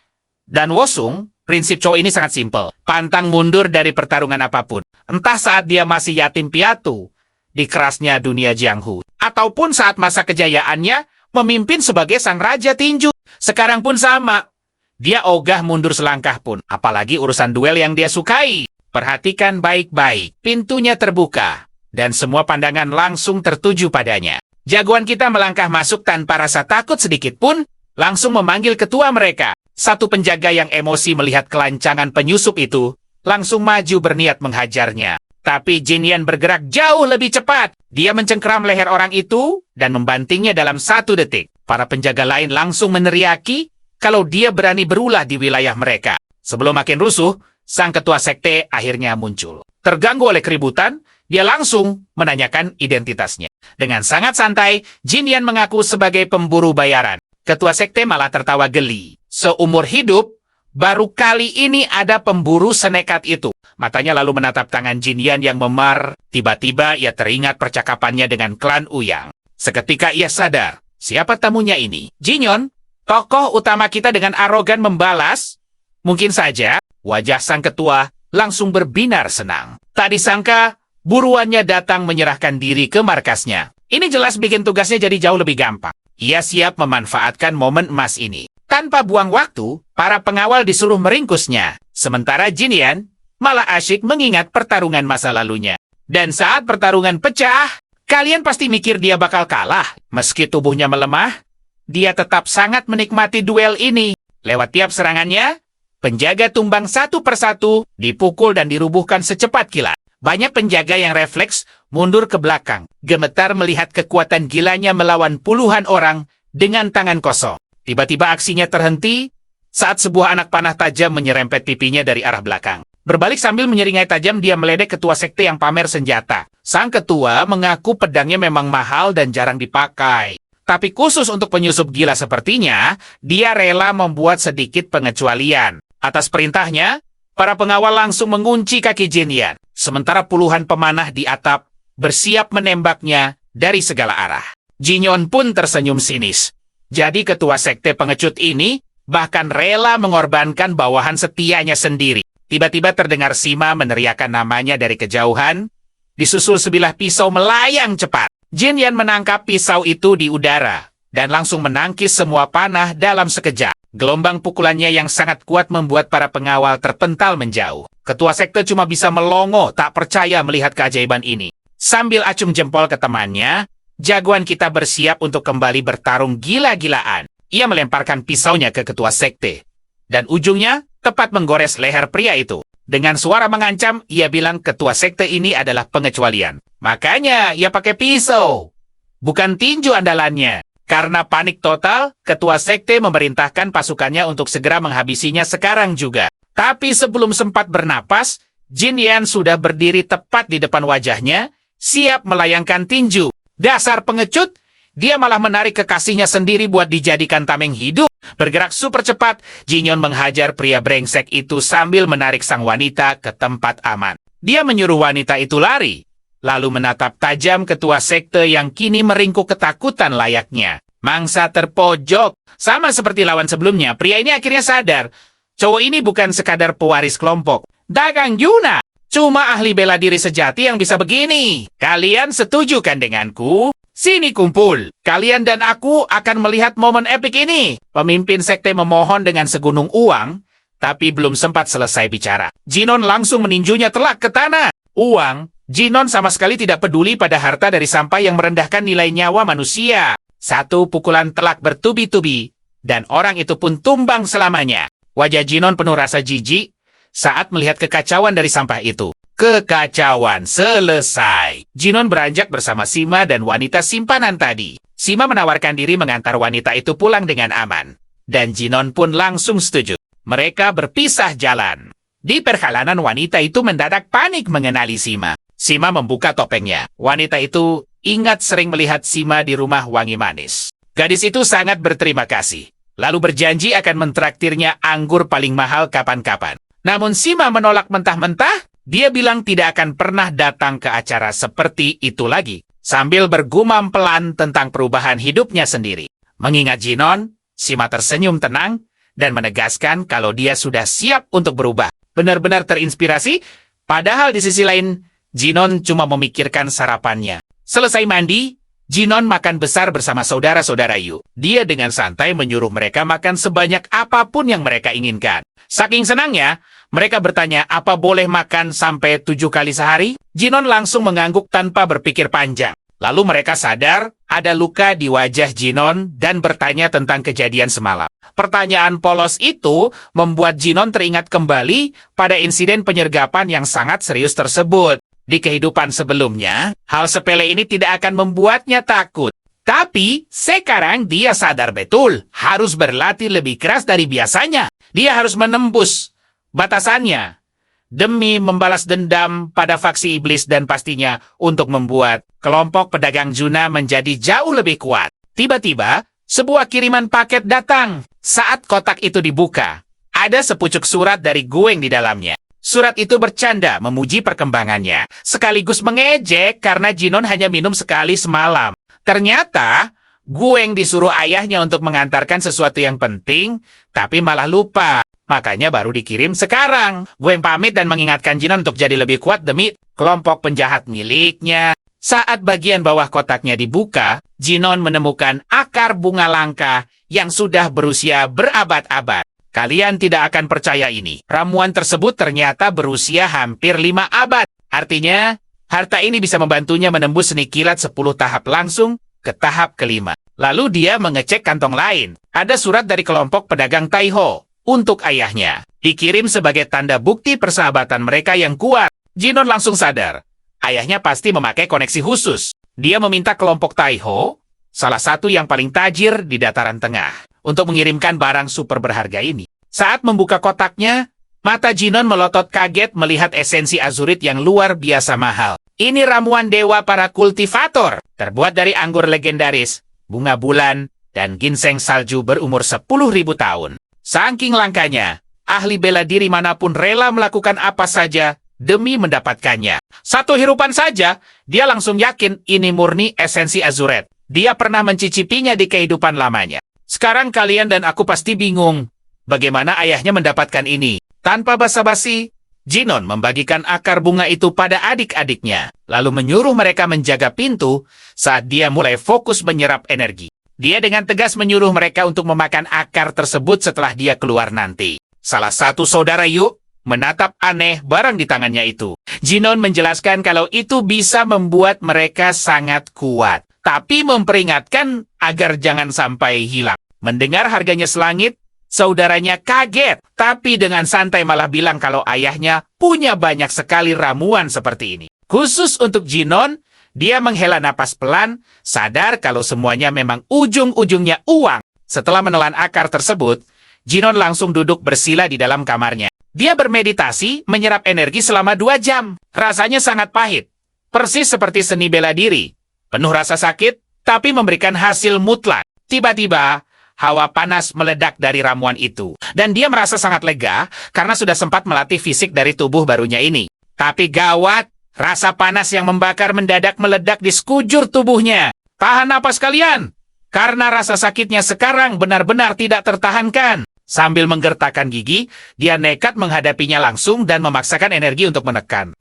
Dan Wosung, prinsip cowok ini sangat simpel. Pantang mundur dari pertarungan apapun. Entah saat dia masih yatim piatu di kerasnya dunia Jianghu, ataupun saat masa kejayaannya memimpin sebagai sang raja tinju. Sekarang pun sama. Dia ogah mundur selangkah pun, apalagi urusan duel yang dia sukai. Perhatikan baik-baik, pintunya terbuka, dan semua pandangan langsung tertuju padanya. Jagoan kita melangkah masuk tanpa rasa takut sedikit pun, langsung memanggil ketua mereka. Satu penjaga yang emosi melihat kelancangan penyusup itu, langsung maju berniat menghajarnya. Tapi Jinyon bergerak jauh lebih cepat. Dia mencengkeram leher orang itu, dan membantingnya dalam 1 detik. Para penjaga lain langsung meneriaki, kalau dia berani berulah di wilayah mereka. Sebelum makin rusuh, sang ketua sekte akhirnya muncul. Terganggu oleh keributan, dia langsung menanyakan identitasnya. Dengan sangat santai, Jinyon mengaku sebagai pemburu bayaran. Ketua sekte malah tertawa geli. Seumur hidup, baru kali ini ada pemburu senekat itu. Matanya lalu menatap tangan Jinyon yang memar. Tiba-tiba ia teringat percakapannya dengan klan Ouyang. Seketika ia sadar, siapa tamunya ini? Jinyon, tokoh utama kita dengan arogan membalas. Mungkin saja, wajah sang ketua langsung berbinar senang. Tak disangka, buruannya datang menyerahkan diri ke markasnya. Ini jelas bikin tugasnya jadi jauh lebih gampang. Ia siap memanfaatkan momen emas ini. Tanpa buang waktu, para pengawal disuruh meringkusnya. Sementara Jinyon malah asyik mengingat pertarungan masa lalunya. Dan saat pertarungan pecah, kalian pasti mikir dia bakal kalah. Meski tubuhnya melemah, dia tetap sangat menikmati duel ini. Lewat tiap serangannya, penjaga tumbang satu persatu, dipukul dan dirubuhkan secepat kilat. Banyak penjaga yang refleks mundur ke belakang, gemetar melihat kekuatan gilanya melawan puluhan orang dengan tangan kosong. Tiba-tiba aksinya terhenti saat sebuah anak panah tajam menyerempet pipinya dari arah belakang. Berbalik sambil menyeringai tajam, dia meledek ketua sekte yang pamer senjata. Sang ketua mengaku pedangnya memang mahal dan jarang dipakai. Tapi khusus untuk penyusup gila sepertinya, dia rela membuat sedikit pengecualian. Atas perintahnya, para pengawal langsung mengunci kaki Jinyon. Sementara puluhan pemanah di atap bersiap menembaknya dari segala arah. Jinyon pun tersenyum sinis. Jadi ketua sekte pengecut ini bahkan rela mengorbankan bawahan setianya sendiri. Tiba-tiba terdengar Sima meneriakkan namanya dari kejauhan. Disusul sebilah pisau melayang cepat. Jinyon menangkap pisau itu di udara dan langsung menangkis semua panah dalam sekejap. Gelombang pukulannya yang sangat kuat membuat para pengawal terpental menjauh. Ketua sekte cuma bisa melongo tak percaya melihat keajaiban ini. Sambil acung jempol ke temannya, jagoan kita bersiap untuk kembali bertarung gila-gilaan. Ia melemparkan pisaunya ke ketua sekte. Dan ujungnya tepat menggores leher pria itu. Dengan suara mengancam, ia bilang ketua sekte ini adalah pengecualian. Makanya ia pakai pisau, bukan tinju andalannya. Karena panik total, ketua sekte memerintahkan pasukannya untuk segera menghabisinya sekarang juga. Tapi sebelum sempat bernapas, Jin Yan sudah berdiri tepat di depan wajahnya, siap melayangkan tinju. Dasar pengecut, dia malah menarik kekasihnya sendiri buat dijadikan tameng hidup. Bergerak super cepat, Jin Yon menghajar pria brengsek itu sambil menarik sang wanita ke tempat aman. Dia menyuruh wanita itu lari, lalu menatap tajam ketua sekte yang kini meringkuk ketakutan layaknya. Mangsa terpojok. Sama seperti lawan sebelumnya, pria ini akhirnya sadar. Cowok ini bukan sekadar pewaris kelompok. Dagang Yuna. Cuma ahli bela diri sejati yang bisa begini. Kalian setuju kan denganku? Sini kumpul. Kalian dan aku akan melihat momen epik ini. Pemimpin sekte memohon dengan segunung uang, tapi belum sempat selesai bicara. Jinon langsung meninjunya telak ke tanah. Uang? Jinon sama sekali tidak peduli pada harta dari sampah yang merendahkan nilai nyawa manusia. Satu pukulan telak bertubi-tubi, dan orang itu pun tumbang selamanya. Wajah Jinon penuh rasa jijik saat melihat kekacauan dari sampah itu. Kekacauan selesai. Jinon beranjak bersama Sima dan wanita simpanan tadi. Sima menawarkan diri mengantar wanita itu pulang dengan aman. Dan Jinon pun langsung setuju. Mereka berpisah jalan. Di perjalanan wanita itu mendadak panik mengenali Sima. Sima membuka topengnya. Wanita itu ingat sering melihat Sima di rumah wangi manis. Gadis itu sangat berterima kasih. Lalu berjanji akan mentraktirnya anggur paling mahal kapan-kapan. Namun Sima menolak mentah-mentah. Dia bilang tidak akan pernah datang ke acara seperti itu lagi. Sambil bergumam pelan tentang perubahan hidupnya sendiri. Mengingat Jinon, Sima tersenyum tenang dan menegaskan kalau dia sudah siap untuk berubah. Benar-benar terinspirasi, padahal di sisi lain, Jinon cuma memikirkan sarapannya. Selesai mandi, Jinon makan besar bersama saudara-saudara Yu. Dia dengan santai menyuruh mereka makan sebanyak apapun yang mereka inginkan. Saking senangnya, mereka bertanya apa boleh makan sampai 7 kali sehari. Jinon langsung mengangguk tanpa berpikir panjang. Lalu mereka sadar ada luka di wajah Jinon dan bertanya tentang kejadian semalam. Pertanyaan polos itu membuat Jinon teringat kembali pada insiden penyergapan yang sangat serius tersebut. Di kehidupan sebelumnya, hal sepele ini tidak akan membuatnya takut. Tapi, sekarang dia sadar betul, harus berlatih lebih keras dari biasanya. Dia harus menembus batasannya demi membalas dendam pada faksi iblis dan pastinya untuk membuat kelompok pedagang Juna menjadi jauh lebih kuat. Tiba-tiba, sebuah kiriman paket datang. Saat kotak itu dibuka, ada sepucuk surat dari Gueng di dalamnya. Surat itu bercanda memuji perkembangannya, sekaligus mengejek karena Jinon hanya minum sekali semalam. Ternyata, Gueng disuruh ayahnya untuk mengantarkan sesuatu yang penting, tapi malah lupa. Makanya baru dikirim sekarang. Gueng pamit dan mengingatkan Jinon untuk jadi lebih kuat demi kelompok penjahat miliknya. Saat bagian bawah kotaknya dibuka, Jinon menemukan akar bunga langka yang sudah berusia berabad-abad. Kalian tidak akan percaya ini. Ramuan tersebut ternyata berusia hampir 5 abad. Artinya, harta ini bisa membantunya menembus seni kilat 10 tahap langsung ke tahap kelima. Lalu dia mengecek kantong lain. Ada surat dari kelompok pedagang Taiho untuk ayahnya. Dikirim sebagai tanda bukti persahabatan mereka yang kuat. Jinon langsung sadar. Ayahnya pasti memakai koneksi khusus. Dia meminta kelompok Taiho, salah satu yang paling tajir di dataran tengah, untuk mengirimkan barang super berharga ini. Saat membuka kotaknya, mata Jinon melotot kaget melihat esensi azurit yang luar biasa mahal. Ini ramuan dewa para kultivator, terbuat dari anggur legendaris, bunga bulan, dan ginseng salju berumur 10.000 tahun. Saking langkanya, ahli bela diri manapun rela melakukan apa saja demi mendapatkannya. Satu hirupan saja, dia langsung yakin ini murni esensi azuret. Dia pernah mencicipinya di kehidupan lamanya. Sekarang kalian dan aku pasti bingung bagaimana ayahnya mendapatkan ini. Tanpa basa-basi, Jinon membagikan akar bunga itu pada adik-adiknya, lalu menyuruh mereka menjaga pintu saat dia mulai fokus menyerap energi. Dia dengan tegas menyuruh mereka untuk memakan akar tersebut setelah dia keluar nanti. Salah satu saudara Yu menatap aneh barang di tangannya itu. Jinon menjelaskan kalau itu bisa membuat mereka sangat kuat, tapi memperingatkan agar jangan sampai hilang. Mendengar harganya selangit, saudaranya kaget, tapi dengan santai malah bilang kalau ayahnya punya banyak sekali ramuan seperti ini. Khusus untuk Jinon, dia menghela napas pelan, sadar kalau semuanya memang ujung-ujungnya uang. Setelah menelan akar tersebut, Jinon langsung duduk bersila di dalam kamarnya. Dia bermeditasi, menyerap energi selama 2 jam. Rasanya sangat pahit, persis seperti seni bela diri. Penuh rasa sakit, tapi memberikan hasil mutlak. Tiba-tiba, hawa panas meledak dari ramuan itu. Dan dia merasa sangat lega karena sudah sempat melatih fisik dari tubuh barunya ini. Tapi gawat, rasa panas yang membakar mendadak meledak di sekujur tubuhnya. Tahan napas kalian, karena rasa sakitnya sekarang benar-benar tidak tertahankan. Sambil menggertakkan gigi, dia nekat menghadapinya langsung dan memaksakan energi untuk menekan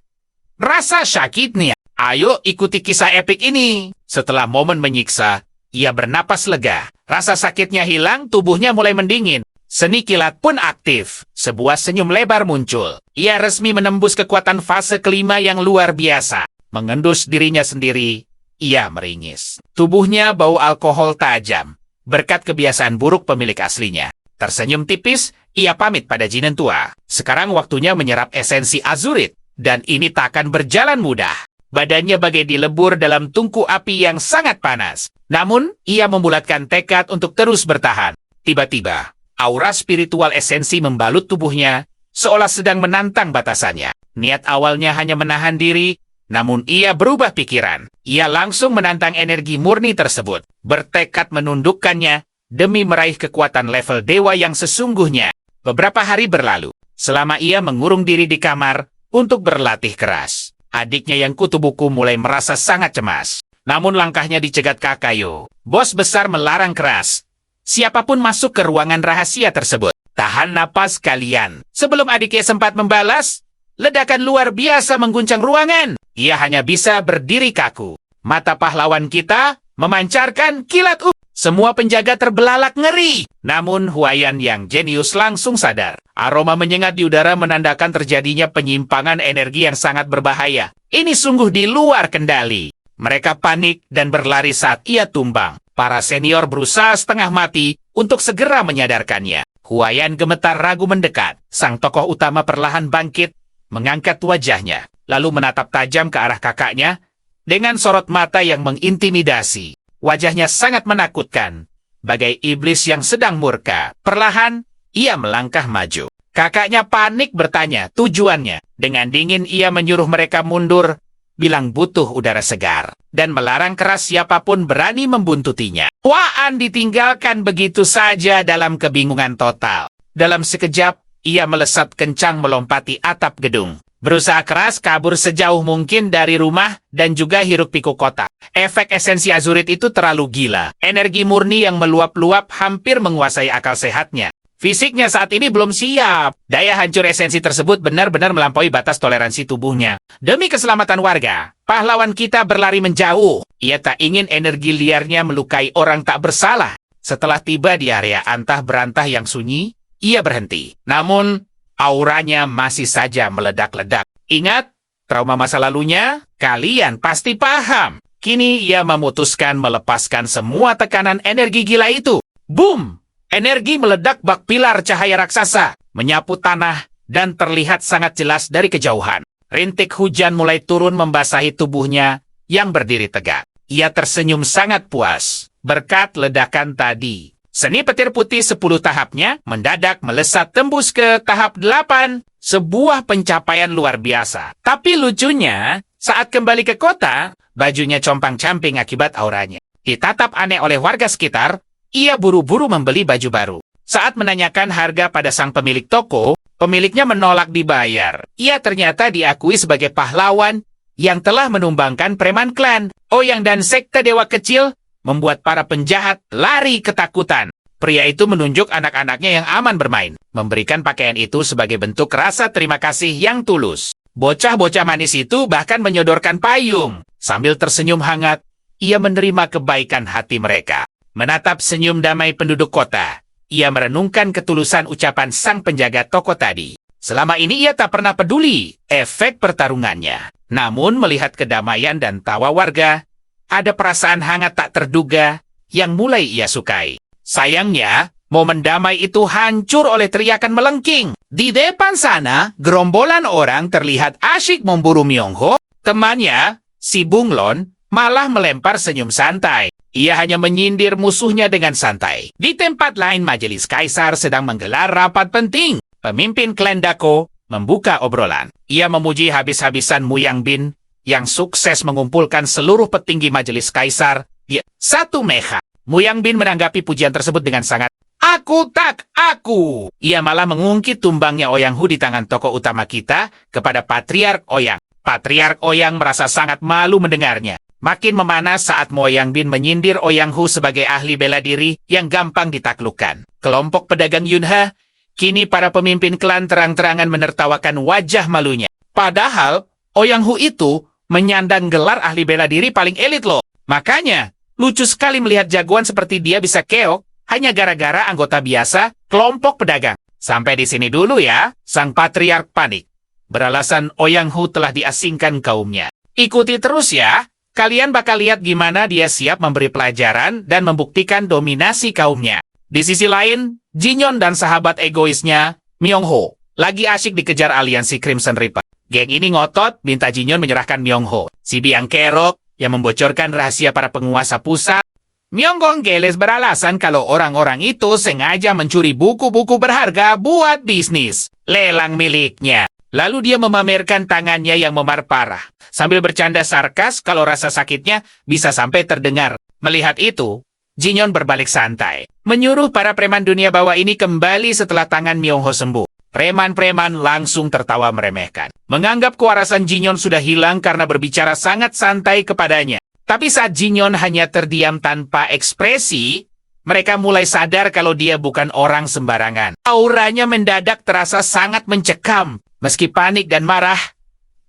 rasa sakitnya. Ayo ikuti kisah epik ini. Setelah momen menyiksa, ia bernapas lega. Rasa sakitnya hilang, tubuhnya mulai mendingin. Seni kilat pun aktif. Sebuah senyum lebar muncul. Ia resmi menembus kekuatan fase kelima yang luar biasa. Mengendus dirinya sendiri, ia meringis. Tubuhnya bau alkohol tajam, berkat kebiasaan buruk pemilik aslinya. Tersenyum tipis, ia pamit pada Jinon tua. Sekarang waktunya menyerap esensi azurit, dan ini tak akan berjalan mudah. Badannya bagai dilebur dalam tungku api yang sangat panas. Namun, ia membulatkan tekad untuk terus bertahan. Tiba-tiba, aura spiritual esensi membalut tubuhnya, seolah sedang menantang batasannya. Niat awalnya hanya menahan diri, namun ia berubah pikiran. Ia langsung menantang energi murni tersebut, bertekad menundukkannya demi meraih kekuatan level dewa yang sesungguhnya. Beberapa hari berlalu, selama ia mengurung diri di kamar untuk berlatih keras. Adiknya yang kutu buku mulai merasa sangat cemas. Namun langkahnya dicegat Kakayo. Bos besar melarang keras siapapun masuk ke ruangan rahasia tersebut. Tahan napas kalian. Sebelum adiknya sempat membalas, ledakan luar biasa mengguncang ruangan. Ia hanya bisa berdiri kaku. Mata pahlawan kita memancarkan kilat Semua penjaga terbelalak ngeri. Namun Huayan yang jenius langsung sadar. Aroma menyengat di udara menandakan terjadinya penyimpangan energi yang sangat berbahaya. Ini sungguh di luar kendali. Mereka panik dan berlari saat ia tumbang. Para senior berusaha setengah mati untuk segera menyadarkannya. Huayan gemetar ragu mendekat. Sang tokoh utama perlahan bangkit, mengangkat wajahnya, lalu menatap tajam ke arah kakaknya dengan sorot mata yang mengintimidasi. Wajahnya sangat menakutkan, bagai iblis yang sedang murka. Perlahan, ia melangkah maju. Kakaknya panik bertanya tujuannya. Dengan dingin ia menyuruh mereka mundur, bilang butuh udara segar, dan melarang keras siapapun berani membuntutinya. Huan ditinggalkan begitu saja dalam kebingungan total. Dalam sekejap, ia melesat kencang melompati atap gedung. Berusaha keras kabur sejauh mungkin dari rumah dan juga hiruk-pikuk kota. Efek esensi azurit itu terlalu gila. Energi murni yang meluap-luap hampir menguasai akal sehatnya. Fisiknya saat ini belum siap. Daya hancur esensi tersebut benar-benar melampaui batas toleransi tubuhnya. Demi keselamatan warga, pahlawan kita berlari menjauh. Ia tak ingin energi liarnya melukai orang tak bersalah. Setelah tiba di area antah berantah yang sunyi, ia berhenti. Namun, auranya masih saja meledak-ledak. Ingat, trauma masa lalunya? Kalian pasti paham. Kini ia memutuskan melepaskan semua tekanan energi gila itu. Boom! Energi meledak bak pilar cahaya raksasa, menyapu tanah, dan terlihat sangat jelas dari kejauhan. Rintik hujan mulai turun membasahi tubuhnya yang berdiri tegak. Ia tersenyum sangat puas. Berkat ledakan tadi, seni petir putih 10 tahapnya mendadak melesat tembus ke tahap 8. Sebuah pencapaian luar biasa. Tapi lucunya, saat kembali ke kota, bajunya compang-camping akibat auranya. Ditatap aneh oleh warga sekitar, ia buru-buru membeli baju baru. Saat menanyakan harga pada sang pemilik toko, pemiliknya menolak dibayar. Ia ternyata diakui sebagai pahlawan yang telah menumbangkan preman klan. Ouyang dan sekte dewa kecil membuat para penjahat lari ketakutan. Pria itu menunjuk anak-anaknya yang aman bermain, memberikan pakaian itu sebagai bentuk rasa terima kasih yang tulus. Bocah-bocah manis itu bahkan menyodorkan payung. Sambil tersenyum hangat, ia menerima kebaikan hati mereka. Menatap senyum damai penduduk kota, ia merenungkan ketulusan ucapan sang penjaga toko tadi. Selama ini ia tak pernah peduli efek pertarungannya. Namun melihat kedamaian dan tawa warga, ada perasaan hangat tak terduga yang mulai ia sukai. Sayangnya, momen damai itu hancur oleh teriakan melengking. Di depan sana, gerombolan orang terlihat asyik memburu Myung-ho. Temannya, si Bunglon, malah melempar senyum santai. Ia hanya menyindir musuhnya dengan santai. Di tempat lain, majelis kaisar sedang menggelar rapat penting. Pemimpin klan Dako membuka obrolan. Ia memuji habis-habisan Mu Yang Bin yang sukses mengumpulkan seluruh petinggi majelis kaisar di satu meja. Mu Yang Bin menanggapi pujian tersebut dengan sangat, "Aku tak, aku." Ia malah mengungkit tumbangnya Ouyang Hu di tangan tokoh utama kita kepada Patriark Ouyang. Patriark Ouyang merasa sangat malu mendengarnya. Makin memanas saat Mo Yang Bin menyindir Ouyang Hu sebagai ahli bela diri yang gampang ditaklukkan. Kelompok pedagang Yunha, kini para pemimpin klan terang-terangan menertawakan wajah malunya. Padahal, Ouyang Hu itu menyandang gelar ahli bela diri paling elit loh. Makanya, lucu sekali melihat jagoan seperti dia bisa keok hanya gara-gara anggota biasa kelompok pedagang. Sampai di sini dulu ya, sang patriark panik. Beralasan Ouyang Hu telah diasingkan kaumnya. Ikuti terus ya. Kalian bakal lihat gimana dia siap memberi pelajaran dan membuktikan dominasi kaumnya. Di sisi lain, Jinyon dan sahabat egoisnya, Myung-ho, lagi asyik dikejar aliansi Crimson Reaper. Geng ini ngotot minta Jinyon menyerahkan Myung-ho, si biang kerok yang membocorkan rahasia para penguasa pusat. Myung-ho Geles beralasan kalau orang-orang itu sengaja mencuri buku-buku berharga buat bisnis lelang miliknya. Lalu dia memamerkan tangannya yang memar parah, sambil bercanda sarkas kalau rasa sakitnya bisa sampai terdengar. Melihat itu, Jinyon berbalik santai, menyuruh para preman dunia bawah ini kembali setelah tangan Myung-ho sembuh. Preman-preman langsung tertawa meremehkan, menganggap kewarasan Jinyon sudah hilang karena berbicara sangat santai kepadanya. Tapi saat Jinyon hanya terdiam tanpa ekspresi, mereka mulai sadar kalau dia bukan orang sembarangan. Auranya mendadak terasa sangat mencekam. Meski panik dan marah,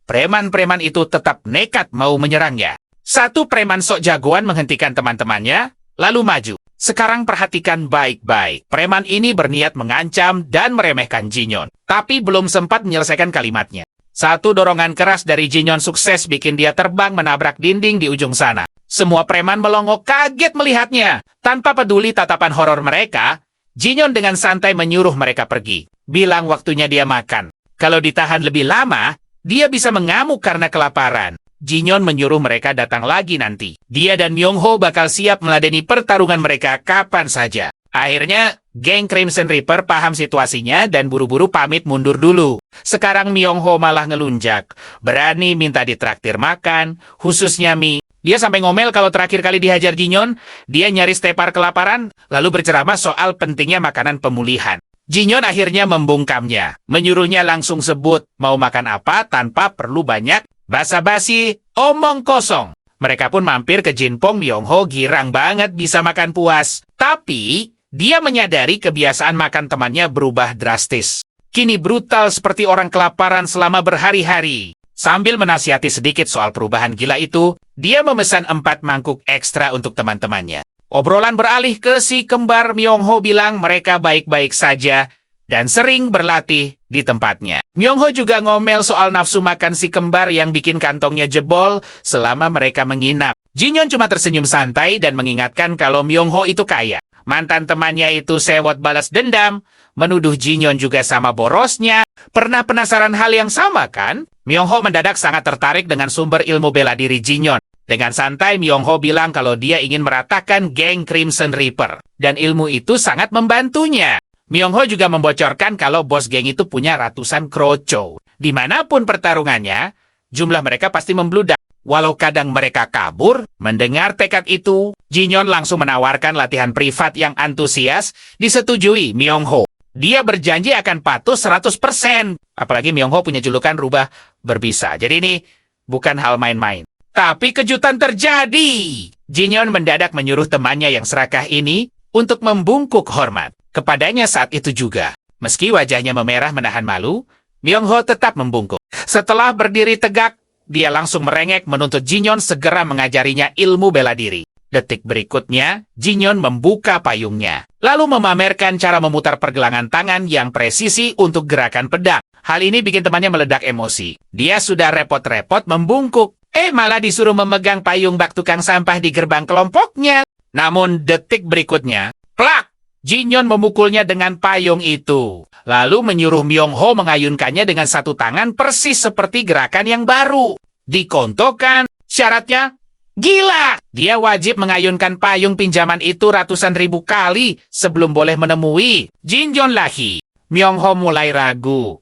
preman-preman itu tetap nekat mau menyerangnya. Satu preman sok jagoan menghentikan teman-temannya, lalu maju. Sekarang perhatikan baik-baik. Preman ini berniat mengancam dan meremehkan Jinyon, tapi belum sempat menyelesaikan kalimatnya. Satu dorongan keras dari Jinyon sukses bikin dia terbang menabrak dinding di ujung sana. Semua preman melongo kaget melihatnya. Tanpa peduli tatapan horor mereka, Jinyon dengan santai menyuruh mereka pergi. Bilang waktunya dia makan. Kalau ditahan lebih lama, dia bisa mengamuk karena kelaparan. Jinyon menyuruh mereka datang lagi nanti. Dia dan Myung-ho bakal siap meladeni pertarungan mereka kapan saja. Akhirnya, geng Crimson Reaper paham situasinya dan buru-buru pamit mundur dulu. Sekarang Myung-ho malah ngelunjak. Berani minta ditraktir makan, khususnya mie. Dia sampai ngomel kalau terakhir kali dihajar Jinyon, dia nyaris tepar kelaparan, lalu berceramah soal pentingnya makanan pemulihan. Jinyon akhirnya membungkamnya, menyuruhnya langsung sebut mau makan apa tanpa perlu banyak basa-basi, omong kosong. Mereka pun mampir ke Jinpong. Myung-ho girang banget bisa makan puas. Tapi, dia menyadari kebiasaan makan temannya berubah drastis. Kini brutal seperti orang kelaparan selama berhari-hari. Sambil menasihati sedikit soal perubahan gila itu, dia memesan 4 mangkuk ekstra untuk teman-temannya. Obrolan beralih ke si kembar. Myung-ho bilang mereka baik-baik saja dan sering berlatih di tempatnya. Myung-ho juga ngomel soal nafsu makan si kembar yang bikin kantongnya jebol selama mereka menginap. Jinyon cuma tersenyum santai dan mengingatkan kalau Myung-ho itu kaya. Mantan temannya itu sewot balas dendam, menuduh Jinyon juga sama borosnya. Pernah penasaran hal yang sama kan? Myung-ho mendadak sangat tertarik dengan sumber ilmu bela diri Jinyon. Dengan santai, Myung-ho bilang kalau dia ingin meratakan geng Crimson Reaper. Dan ilmu itu sangat membantunya. Myung-ho juga membocorkan kalau bos geng itu punya ratusan kroco. Dimanapun pertarungannya, jumlah mereka pasti membludak. Walau kadang mereka kabur, mendengar tekad itu, Jinyon langsung menawarkan latihan privat yang antusias, disetujui Myung-ho. Dia berjanji akan patuh 100%. Apalagi Myung-ho punya julukan rubah berbisa. Jadi ini bukan hal main-main. Tapi kejutan terjadi. Jinyon mendadak menyuruh temannya yang serakah ini untuk membungkuk hormat kepadanya saat itu juga. Meski wajahnya memerah menahan malu, Myung-ho tetap membungkuk. Setelah berdiri tegak, dia langsung merengek menuntut Jinyon segera mengajarinya ilmu bela diri. Detik berikutnya, Jinyon membuka payungnya, lalu memamerkan cara memutar pergelangan tangan yang presisi untuk gerakan pedang. Hal ini bikin temannya meledak emosi. Dia sudah repot-repot membungkuk, malah disuruh memegang payung bak tukang sampah di gerbang kelompoknya. Namun detik berikutnya, plak! Jinyon memukulnya dengan payung itu, lalu menyuruh Myung-ho mengayunkannya dengan satu tangan persis seperti gerakan yang baru. Dikontokan, syaratnya, gila! Dia wajib mengayunkan payung pinjaman itu ratusan ribu kali sebelum boleh menemui Jinyon lagi. Myung-ho mulai ragu.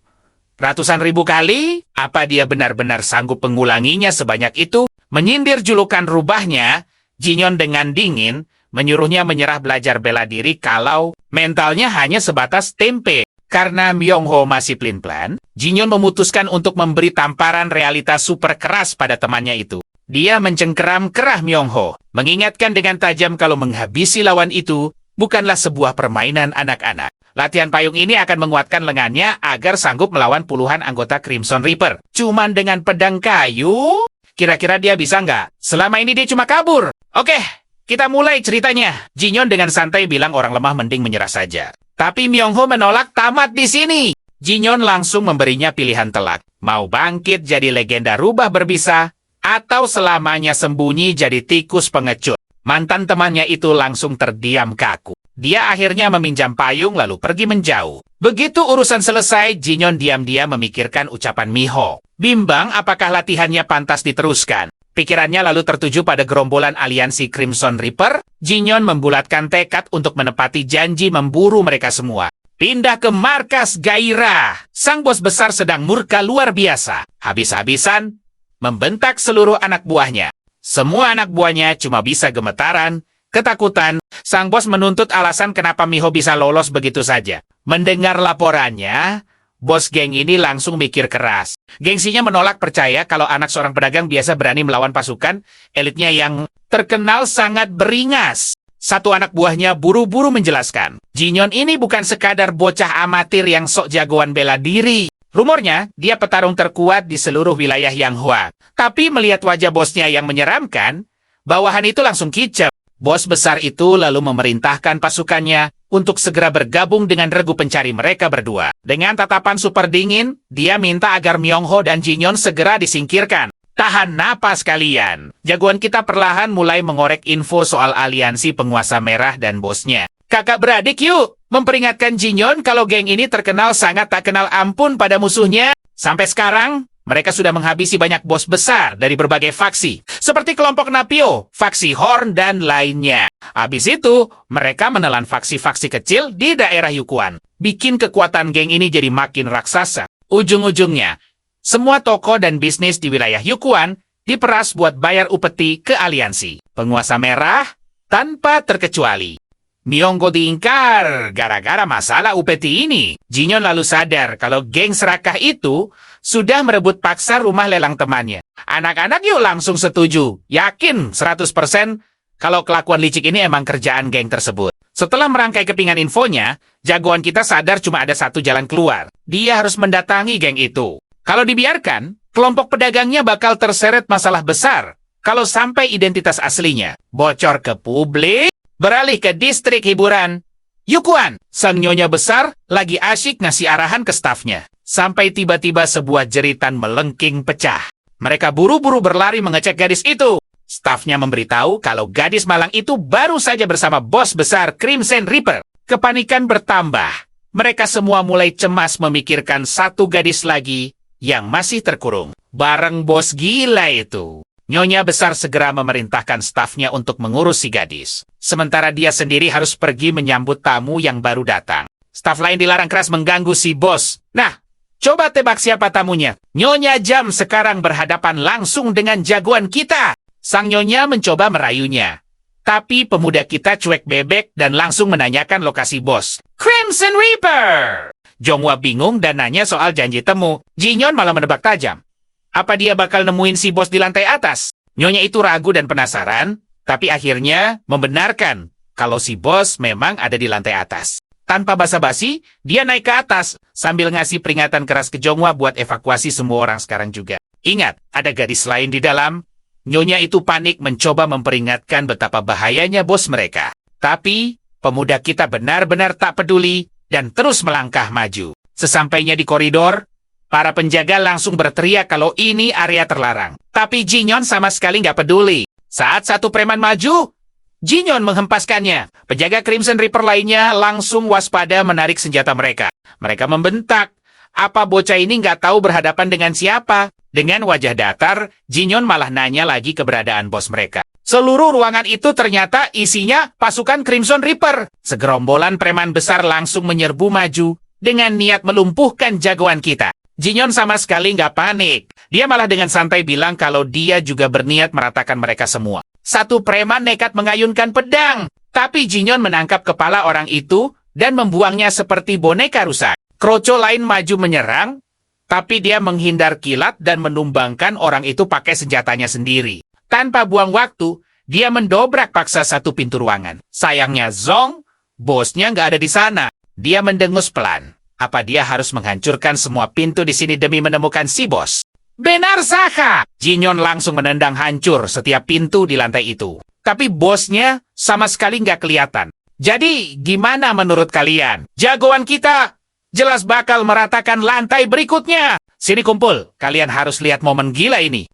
Ratusan ribu kali? Apa dia benar-benar sanggup mengulanginya sebanyak itu? Menyindir julukan rubahnya, Jinyon dengan dingin menyuruhnya menyerah belajar bela diri kalau mentalnya hanya sebatas tempe. Karena Myung-ho masih plin-plan, Jinyon memutuskan untuk memberi tamparan realitas super keras pada temannya itu. Dia mencengkeram kerah Myung-ho, mengingatkan dengan tajam kalau menghabisi lawan itu bukanlah sebuah permainan anak-anak. Latihan payung ini akan menguatkan lengannya agar sanggup melawan puluhan anggota Crimson Reaper. Cuman dengan pedang kayu? Kira-kira dia bisa nggak? Selama ini dia cuma kabur. Oke, kita mulai ceritanya. Jinyon dengan santai bilang orang lemah mending menyerah saja. Tapi Myung-ho menolak tamat di sini. Jinyon langsung memberinya pilihan telak. Mau bangkit jadi legenda rubah berbisa, atau selamanya sembunyi jadi tikus pengecut. Mantan temannya itu langsung terdiam kaku. Dia akhirnya meminjam payung lalu pergi menjauh. Begitu urusan selesai, Jinyon diam-diam memikirkan ucapan Miho. Bimbang apakah latihannya pantas diteruskan. Pikirannya lalu tertuju pada gerombolan aliansi Crimson Reaper. Jinyon membulatkan tekad untuk menepati janji memburu mereka semua. Pindah ke markas gairah. Sang bos besar sedang murka luar biasa. Habis-habisan membentak seluruh anak buahnya. Semua anak buahnya cuma bisa gemetaran, ketakutan. Sang bos menuntut alasan kenapa Miho bisa lolos begitu saja. Mendengar laporannya, bos geng ini langsung mikir keras. Gengsinya menolak percaya kalau anak seorang pedagang biasa berani melawan pasukan elitnya yang terkenal sangat beringas. Satu anak buahnya buru-buru menjelaskan, Jinyon ini bukan sekadar bocah amatir yang sok jagoan bela diri. Rumornya, dia petarung terkuat di seluruh wilayah Yanghua. Tapi melihat wajah bosnya yang menyeramkan, bawahan itu langsung kicep. Bos besar itu lalu memerintahkan pasukannya untuk segera bergabung dengan regu pencari mereka berdua. Dengan tatapan super dingin, dia minta agar Myung-ho dan Jinyon segera disingkirkan. Tahan napas kalian. Jagoan kita perlahan mulai mengorek info soal aliansi penguasa merah dan bosnya. Kakak beradik yuk, memperingatkan Jinyon kalau geng ini terkenal sangat tak kenal ampun pada musuhnya. Sampai sekarang, mereka sudah menghabisi banyak bos besar dari berbagai faksi, seperti kelompok Napio, faksi Horn, dan lainnya. Habis itu, mereka menelan faksi-faksi kecil di daerah Yukuan, bikin kekuatan geng ini jadi makin raksasa. Ujung-ujungnya, semua toko dan bisnis di wilayah Yukuan diperas buat bayar upeti ke aliansi penguasa merah tanpa terkecuali. Myung-ho diingkar gara-gara masalah upeti ini. Jinyon lalu sadar kalau geng serakah itu sudah merebut paksa rumah lelang temannya. Anak-anak yuk langsung setuju. Yakin 100% kalau kelakuan licik ini emang kerjaan geng tersebut. Setelah merangkai kepingan infonya, jagoan kita sadar cuma ada satu jalan keluar. Dia harus mendatangi geng itu. Kalau dibiarkan, kelompok pedagangnya bakal terseret masalah besar. Kalau sampai identitas aslinya bocor ke publik, beralih ke distrik hiburan Yukuan. Sang nyonya besar lagi asyik ngasih arahan ke stafnya. Sampai tiba-tiba sebuah jeritan melengking pecah. Mereka buru-buru berlari mengecek gadis itu. Stafnya memberitahu kalau gadis malang itu baru saja bersama bos besar Crimson Reaper. Kepanikan bertambah. Mereka semua mulai cemas memikirkan satu gadis lagi yang masih terkurung bareng bos gila itu. Nyonya besar segera memerintahkan stafnya untuk mengurus si gadis. Sementara dia sendiri harus pergi menyambut tamu yang baru datang. Staf lain dilarang keras mengganggu si bos. Nah, coba tebak siapa tamunya. Nyonya Jam sekarang berhadapan langsung dengan jagoan kita. Sang nyonya mencoba merayunya. Tapi pemuda kita cuek bebek dan langsung menanyakan lokasi bos. Crimson Reaper! Jonghwa bingung dan nanya soal janji temu. Jinyon malah menebak tajam. Apa dia bakal nemuin si bos di lantai atas? Nyonya itu ragu dan penasaran, tapi akhirnya membenarkan kalau si bos memang ada di lantai atas. Tanpa basa-basi, dia naik ke atas sambil ngasih peringatan keras ke Jonghwa buat evakuasi semua orang sekarang juga. Ingat, ada gadis lain di dalam. Nyonya itu panik mencoba memperingatkan betapa bahayanya bos mereka. Tapi, pemuda kita benar-benar tak peduli dan terus melangkah maju. Sesampainya di koridor, para penjaga langsung berteriak kalau ini area terlarang. Tapi Jinyon sama sekali nggak peduli. Saat satu preman maju, Jinyon menghempaskannya. Penjaga Crimson Reaper lainnya langsung waspada menarik senjata mereka. Mereka membentak. Apa bocah ini nggak tahu berhadapan dengan siapa? Dengan wajah datar, Jinyon malah nanya lagi keberadaan bos mereka. Seluruh ruangan itu ternyata isinya pasukan Crimson Reaper. Segerombolan preman besar langsung menyerbu maju dengan niat melumpuhkan jagoan kita. Jinyon sama sekali nggak panik. Dia malah dengan santai bilang kalau dia juga berniat meratakan mereka semua. Satu preman nekat mengayunkan pedang. Tapi Jinyon menangkap kepala orang itu dan membuangnya seperti boneka rusak. Kroco lain maju menyerang, tapi dia menghindar kilat dan menumbangkan orang itu pakai senjatanya sendiri. Tanpa buang waktu, dia mendobrak paksa satu pintu ruangan. Sayangnya Zong, bosnya nggak ada di sana. Dia mendengus pelan. Apa dia harus menghancurkan semua pintu di sini demi menemukan si bos? Benar Saka! Jinyon langsung menendang hancur setiap pintu di lantai itu. Tapi bosnya sama sekali nggak kelihatan. Jadi, gimana menurut kalian? Jagoan kita jelas bakal meratakan lantai berikutnya. Sini kumpul, kalian harus lihat momen gila ini.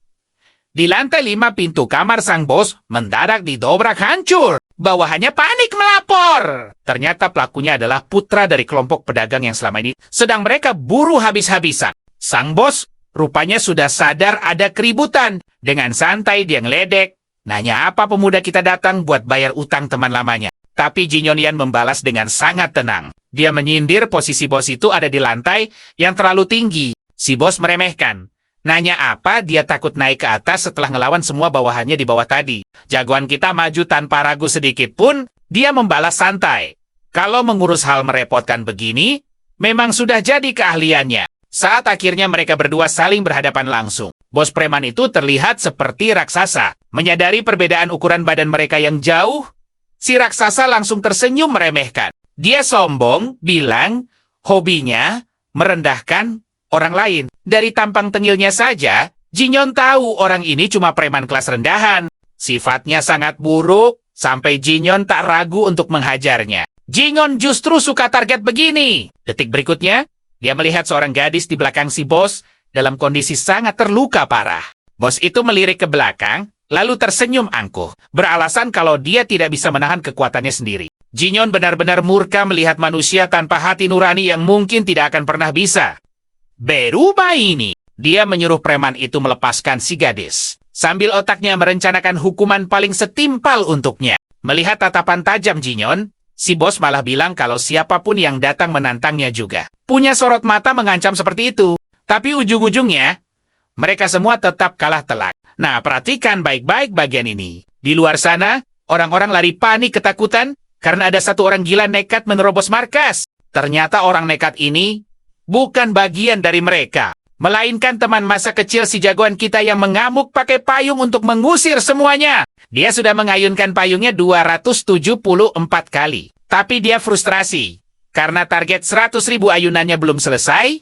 Di lantai 5 pintu kamar sang bos mendadak didobrak hancur. Bawahannya panik melapor. Ternyata pelakunya adalah putra dari kelompok pedagang yang selama ini sedang mereka buru habis-habisan. Sang bos rupanya sudah sadar ada keributan. Dengan santai dia ngeledek. Nanya apa pemuda kita datang buat bayar utang teman lamanya. Tapi Jinyonian membalas dengan sangat tenang. Dia menyindir posisi bos itu ada di lantai yang terlalu tinggi. Si bos meremehkan. Nanya apa dia takut naik ke atas setelah ngelawan semua bawahannya di bawah tadi. Jagoan kita maju tanpa ragu sedikit pun, dia membalas santai. Kalau mengurus hal merepotkan begini, memang sudah jadi keahliannya. Saat akhirnya mereka berdua saling berhadapan langsung. Bos preman itu terlihat seperti raksasa. Menyadari perbedaan ukuran badan mereka yang jauh, si raksasa langsung tersenyum meremehkan. Dia sombong, bilang, hobinya merendahkan orang lain. Dari tampang tengilnya saja, Jinyon tahu orang ini cuma preman kelas rendahan. Sifatnya sangat buruk, sampai Jinyon tak ragu untuk menghajarnya. Jinyon justru suka target begini. Detik berikutnya, dia melihat seorang gadis di belakang si bos dalam kondisi sangat terluka parah. Bos itu melirik ke belakang, lalu tersenyum angkuh, beralasan kalau dia tidak bisa menahan kekuatannya sendiri. Jinyon benar-benar murka melihat manusia tanpa hati nurani yang mungkin tidak akan pernah bisa berubah ini. Dia menyuruh preman itu melepaskan si gadis, sambil otaknya merencanakan hukuman paling setimpal untuknya. Melihat tatapan tajam Jinyon, si bos malah bilang kalau siapapun yang datang menantangnya juga punya sorot mata mengancam seperti itu. Tapi ujung-ujungnya, mereka semua tetap kalah telak. Nah, perhatikan baik-baik bagian ini. Di luar sana, orang-orang lari panik ketakutan karena ada satu orang gila nekat menerobos markas. Ternyata orang nekat ini bukan bagian dari mereka, melainkan teman masa kecil si jagoan kita yang mengamuk pakai payung untuk mengusir semuanya. Dia sudah mengayunkan payungnya 274 kali. Tapi dia frustrasi, karena target 100.000 ayunannya belum selesai,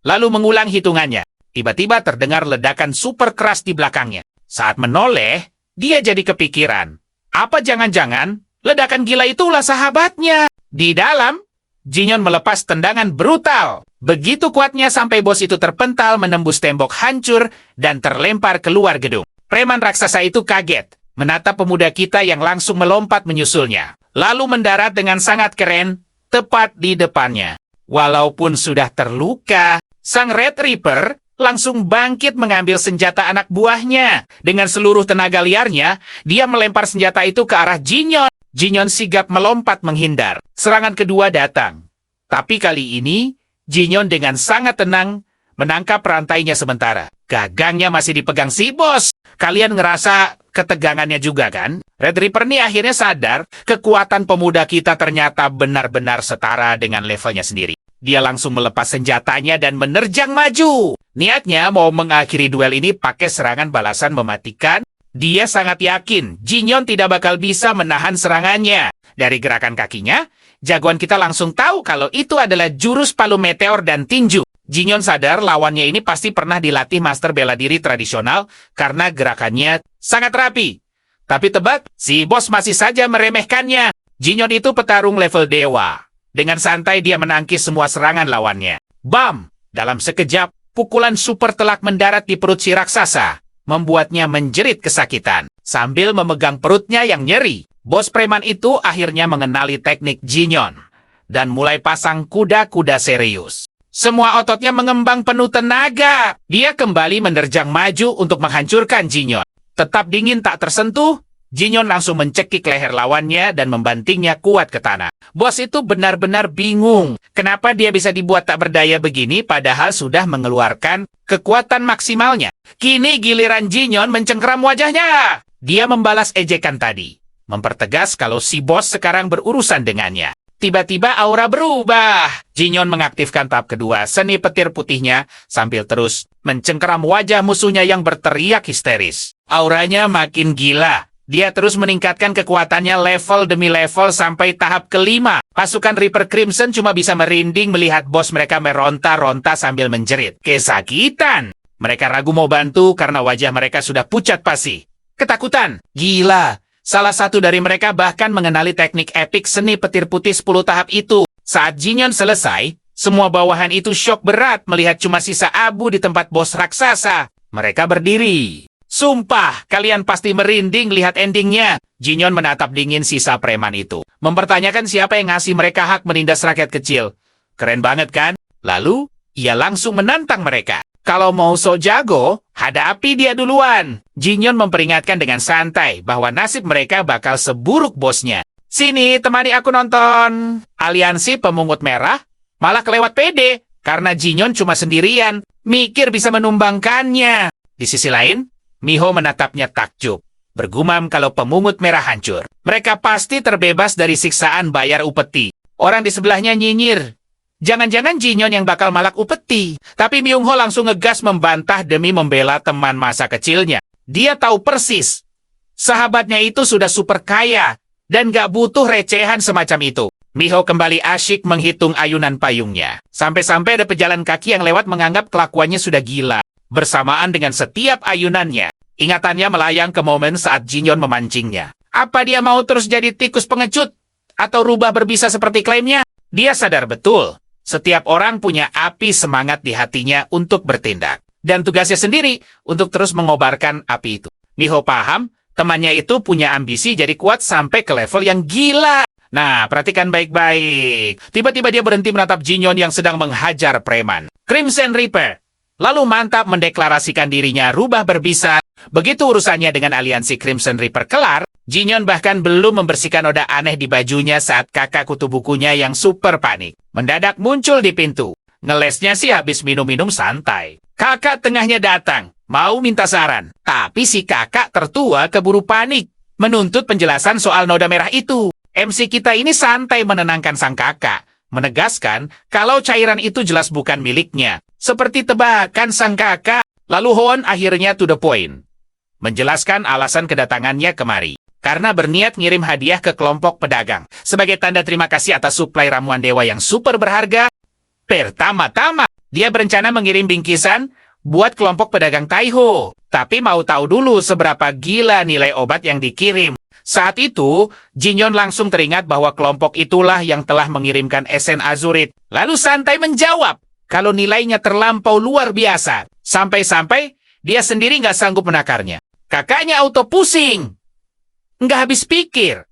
lalu mengulang hitungannya. Tiba-tiba terdengar ledakan super keras di belakangnya. Saat menoleh, dia jadi kepikiran. Apa jangan-jangan ledakan gila itulah sahabatnya? Di dalam, Jinyon melepas tendangan brutal. Begitu kuatnya sampai bos itu terpental menembus tembok hancur dan terlempar keluar gedung. Preman raksasa itu kaget menatap pemuda kita yang langsung melompat menyusulnya. Lalu mendarat dengan sangat keren, tepat di depannya. Walaupun sudah terluka, sang Red Reaper langsung bangkit mengambil senjata anak buahnya. Dengan seluruh tenaga liarnya, dia melempar senjata itu ke arah Jinyon. Jinyon sigap melompat menghindar. Serangan kedua datang. Tapi kali ini, Jinyon dengan sangat tenang menangkap rantainya sementara. Gagangnya masih dipegang si bos. Kalian ngerasa ketegangannya juga kan? Red Reaper nih akhirnya sadar kekuatan pemuda kita ternyata benar-benar setara dengan levelnya sendiri. Dia langsung melepas senjatanya dan menerjang maju. Niatnya mau mengakhiri duel ini pakai serangan balasan mematikan. Dia sangat yakin Jinyon tidak bakal bisa menahan serangannya. Dari gerakan kakinya, jagoan kita langsung tahu kalau itu adalah jurus palu meteor dan tinju. Jinyon sadar lawannya ini pasti pernah dilatih master bela diri tradisional karena gerakannya sangat rapi. Tapi tebak, si bos masih saja meremehkannya. Jinyon itu petarung level dewa. Dengan santai dia menangkis semua serangan lawannya. Bam! Dalam sekejap, pukulan super telak mendarat di perut si raksasa, membuatnya menjerit kesakitan. Sambil memegang perutnya yang nyeri, bos preman itu akhirnya mengenali teknik Jinyon dan mulai pasang kuda-kuda serius. Semua ototnya mengembang penuh tenaga. Dia kembali menerjang maju untuk menghancurkan Jinyon. Tetap dingin tak tersentuh, Jinyon langsung mencekik leher lawannya dan membantingnya kuat ke tanah. Bos itu benar-benar bingung. Kenapa dia bisa dibuat tak berdaya begini padahal sudah mengeluarkan kekuatan maksimalnya. Kini giliran Jinyon mencengkeram wajahnya. Dia membalas ejekan tadi, mempertegas kalau si bos sekarang berurusan dengannya. Tiba-tiba aura berubah. Jinyon mengaktifkan tahap kedua seni petir putihnya sambil terus mencengkeram wajah musuhnya yang berteriak histeris. Auranya makin gila. Dia terus meningkatkan kekuatannya level demi level sampai tahap kelima. Pasukan Reaper Crimson cuma bisa merinding melihat bos mereka meronta-ronta sambil menjerit kesakitan. Mereka ragu mau bantu karena wajah mereka sudah pucat pasi. Ketakutan. Gila. Salah satu dari mereka bahkan mengenali teknik epik seni petir putih 10 tahap itu. Saat Jinyon selesai, semua bawahan itu syok berat melihat cuma sisa abu di tempat bos raksasa. Mereka berdiri. Sumpah, kalian pasti merinding lihat endingnya. Jinyon menatap dingin sisa preman itu, mempertanyakan siapa yang ngasih mereka hak menindas rakyat kecil. Keren banget kan? Lalu, ia langsung menantang mereka. Kalau mau so jago, hadapi dia duluan. Jinyon memperingatkan dengan santai bahwa nasib mereka bakal seburuk bosnya. Sini, temani aku nonton. Aliansi Pemungut Merah malah kelewat pede karena Jinyon cuma sendirian, mikir bisa menumbangkannya. Di sisi lain, Miho menatapnya takjub, bergumam kalau Pemungut Merah hancur. Mereka pasti terbebas dari siksaan bayar upeti. Orang di sebelahnya nyinyir. Jangan-jangan Jinyon yang bakal malak upeti. Tapi Myung-ho langsung ngegas membantah demi membela teman masa kecilnya. Dia tahu persis. Sahabatnya itu sudah super kaya dan gak butuh recehan semacam itu. Miho kembali asyik menghitung ayunan payungnya. Sampai-sampai ada pejalan kaki yang lewat menganggap kelakuannya sudah gila. Bersamaan dengan setiap ayunannya, ingatannya melayang ke momen saat Jinyon memancingnya. Apa dia mau terus jadi tikus pengecut? Atau rubah berbisa seperti klaimnya? Dia sadar betul. Setiap orang punya api semangat di hatinya untuk bertindak. Dan tugasnya sendiri untuk terus mengobarkan api itu. Miho paham, temannya itu punya ambisi jadi kuat sampai ke level yang gila. Nah, perhatikan baik-baik. Tiba-tiba dia berhenti menatap Jinyon yang sedang menghajar preman. Crimson Reaper. Lalu mantap mendeklarasikan dirinya rubah berbisa. Begitu urusannya dengan aliansi Crimson Reaper kelar, Jinyon bahkan belum membersihkan noda aneh di bajunya saat kakak kutu bukunya yang super panik mendadak muncul di pintu. Ngelesnya sih habis minum-minum santai. Kakak tengahnya datang, mau minta saran. Tapi si kakak tertua keburu panik, menuntut penjelasan soal noda merah itu. MC kita ini santai menenangkan sang kakak, menegaskan kalau cairan itu jelas bukan miliknya. Seperti tebakan sang kakak, lalu Hoon akhirnya to the point. Menjelaskan alasan kedatangannya kemari. Karena berniat ngirim hadiah ke kelompok pedagang. Sebagai tanda terima kasih atas suplai ramuan dewa yang super berharga. Pertama-tama, dia berencana mengirim bingkisan buat kelompok pedagang Taiho. Tapi mau tahu dulu seberapa gila nilai obat yang dikirim. Saat itu, Jinyon langsung teringat bahwa kelompok itulah yang telah mengirimkan esen azurit. Lalu santai menjawab kalau nilainya terlampau luar biasa. Sampai-sampai, dia sendiri nggak sanggup menakarnya. Kakaknya auto pusing. Nggak habis pikir.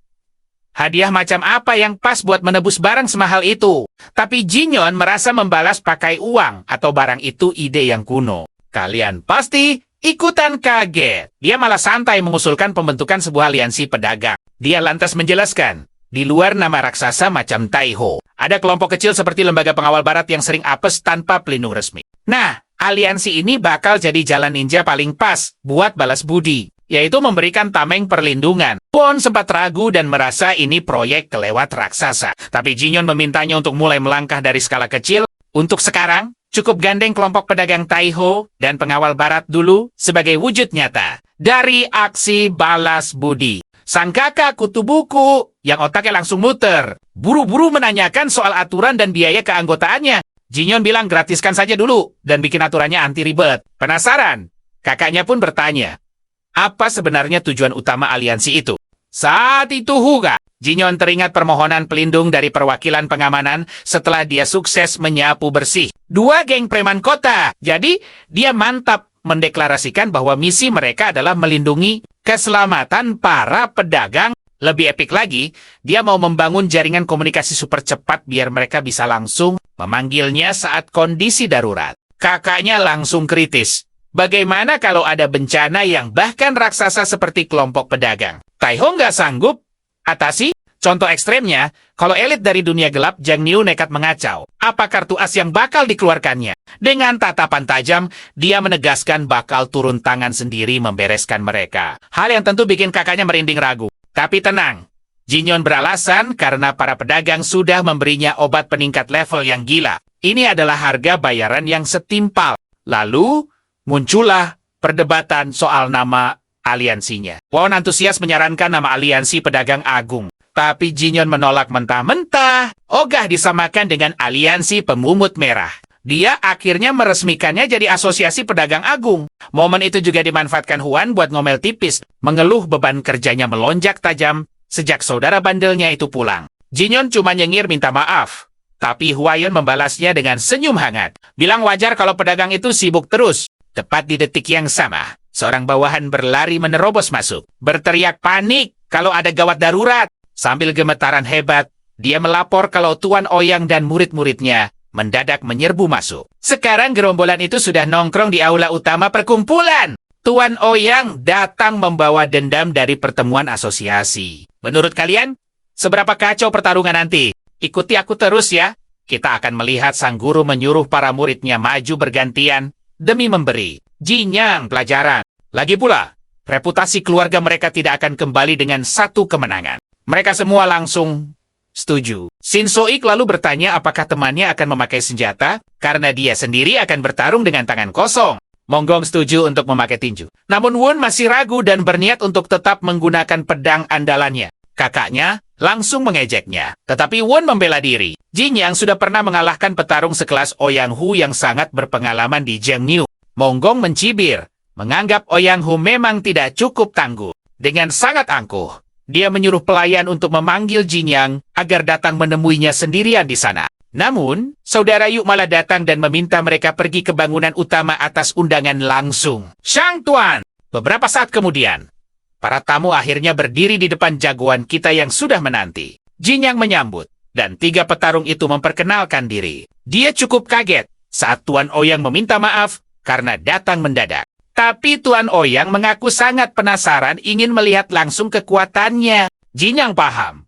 Hadiah macam apa yang pas buat menebus barang semahal itu? Tapi Jinyon merasa membalas pakai uang atau barang itu ide yang kuno. Kalian pasti ikutan kaget. Dia malah santai mengusulkan pembentukan sebuah aliansi pedagang. Dia lantas menjelaskan, di luar nama raksasa macam Taiho, ada kelompok kecil seperti lembaga pengawal barat yang sering apes tanpa pelindung resmi. Nah, aliansi ini bakal jadi jalan ninja paling pas buat balas budi, yaitu memberikan tameng perlindungan. Bon sempat ragu dan merasa ini proyek kelewat raksasa. Tapi Jinyon memintanya untuk mulai melangkah dari skala kecil. Untuk sekarang, cukup gandeng kelompok pedagang Taiho dan pengawal barat dulu sebagai wujud nyata dari aksi balas budi. Sang kakak kutu buku yang otaknya langsung muter, buru-buru menanyakan soal aturan dan biaya keanggotaannya. Jinyon bilang gratiskan saja dulu dan bikin aturannya anti ribet. Penasaran? Kakaknya pun bertanya, apa sebenarnya tujuan utama aliansi itu? Saat itu Huga, Jinyon teringat permohonan pelindung dari perwakilan pengamanan setelah dia sukses menyapu bersih 2 geng preman kota. Jadi, dia mantap mendeklarasikan bahwa misi mereka adalah melindungi keselamatan para pedagang. Lebih epik lagi, dia mau membangun jaringan komunikasi super cepat biar mereka bisa langsung memanggilnya saat kondisi darurat. Kakaknya langsung kritis. Bagaimana kalau ada bencana yang bahkan raksasa seperti kelompok pedagang? Taiho nggak sanggup atasi? Contoh ekstremnya, kalau elit dari dunia gelap Jiang Niu nekat mengacau, apa kartu as yang bakal dikeluarkannya? Dengan tatapan tajam, dia menegaskan bakal turun tangan sendiri membereskan mereka. Hal yang tentu bikin kakaknya merinding ragu. Tapi tenang, Jinyon beralasan karena para pedagang sudah memberinya obat peningkat level yang gila. Ini adalah harga bayaran yang setimpal. Lalu, muncullah perdebatan soal nama aliansinya. Won antusias menyarankan nama aliansi pedagang agung. Tapi Jinyon menolak mentah-mentah. Ogah disamakan dengan aliansi pemumut merah. Dia akhirnya meresmikannya jadi asosiasi pedagang agung. Momen itu juga dimanfaatkan Huan buat ngomel tipis, mengeluh beban kerjanya melonjak tajam sejak saudara bandelnya itu pulang. Jinyon cuma nyengir minta maaf. Tapi Huayan membalasnya dengan senyum hangat. Bilang wajar kalau pedagang itu sibuk terus. Tepat di detik yang sama, seorang bawahan berlari menerobos masuk. Berteriak panik kalau ada gawat darurat. Sambil gemetaran hebat, dia melapor kalau Tuan Ouyang dan murid-muridnya mendadak menyerbu masuk. Sekarang gerombolan itu sudah nongkrong di aula utama perkumpulan. Tuan Ouyang datang membawa dendam dari pertemuan asosiasi. Menurut kalian, seberapa kacau pertarungan nanti? Ikuti aku terus ya. Kita akan melihat sang guru menyuruh para muridnya maju bergantian demi memberi Jinyang pelajaran. Lagi pula, reputasi keluarga mereka tidak akan kembali dengan satu kemenangan. Mereka semua langsung setuju. Shin So-ik lalu bertanya apakah temannya akan memakai senjata, karena dia sendiri akan bertarung dengan tangan kosong. Monggong setuju untuk memakai tinju. Namun Won masih ragu dan berniat untuk tetap menggunakan pedang andalannya. Kakaknya langsung mengejeknya. Tetapi Won membela diri. Jinyang sudah pernah mengalahkan petarung sekelas Ouyang Hu yang sangat berpengalaman di Jiang Niu. Monggong mencibir, menganggap Ouyang Hu memang tidak cukup tangguh. Dengan sangat angkuh, dia menyuruh pelayan untuk memanggil Jinyang agar datang menemuinya sendirian di sana. Namun, saudara Yu malah datang dan meminta mereka pergi ke bangunan utama atas undangan langsung. Shang Tuan! Beberapa saat kemudian, para tamu akhirnya berdiri di depan jagoan kita yang sudah menanti. Jinyang menyambut, dan 3 petarung itu memperkenalkan diri. Dia cukup kaget saat Tuan Ouyang meminta maaf karena datang mendadak. Tapi Tuan Ouyang mengaku sangat penasaran ingin melihat langsung kekuatannya. Jinyang paham.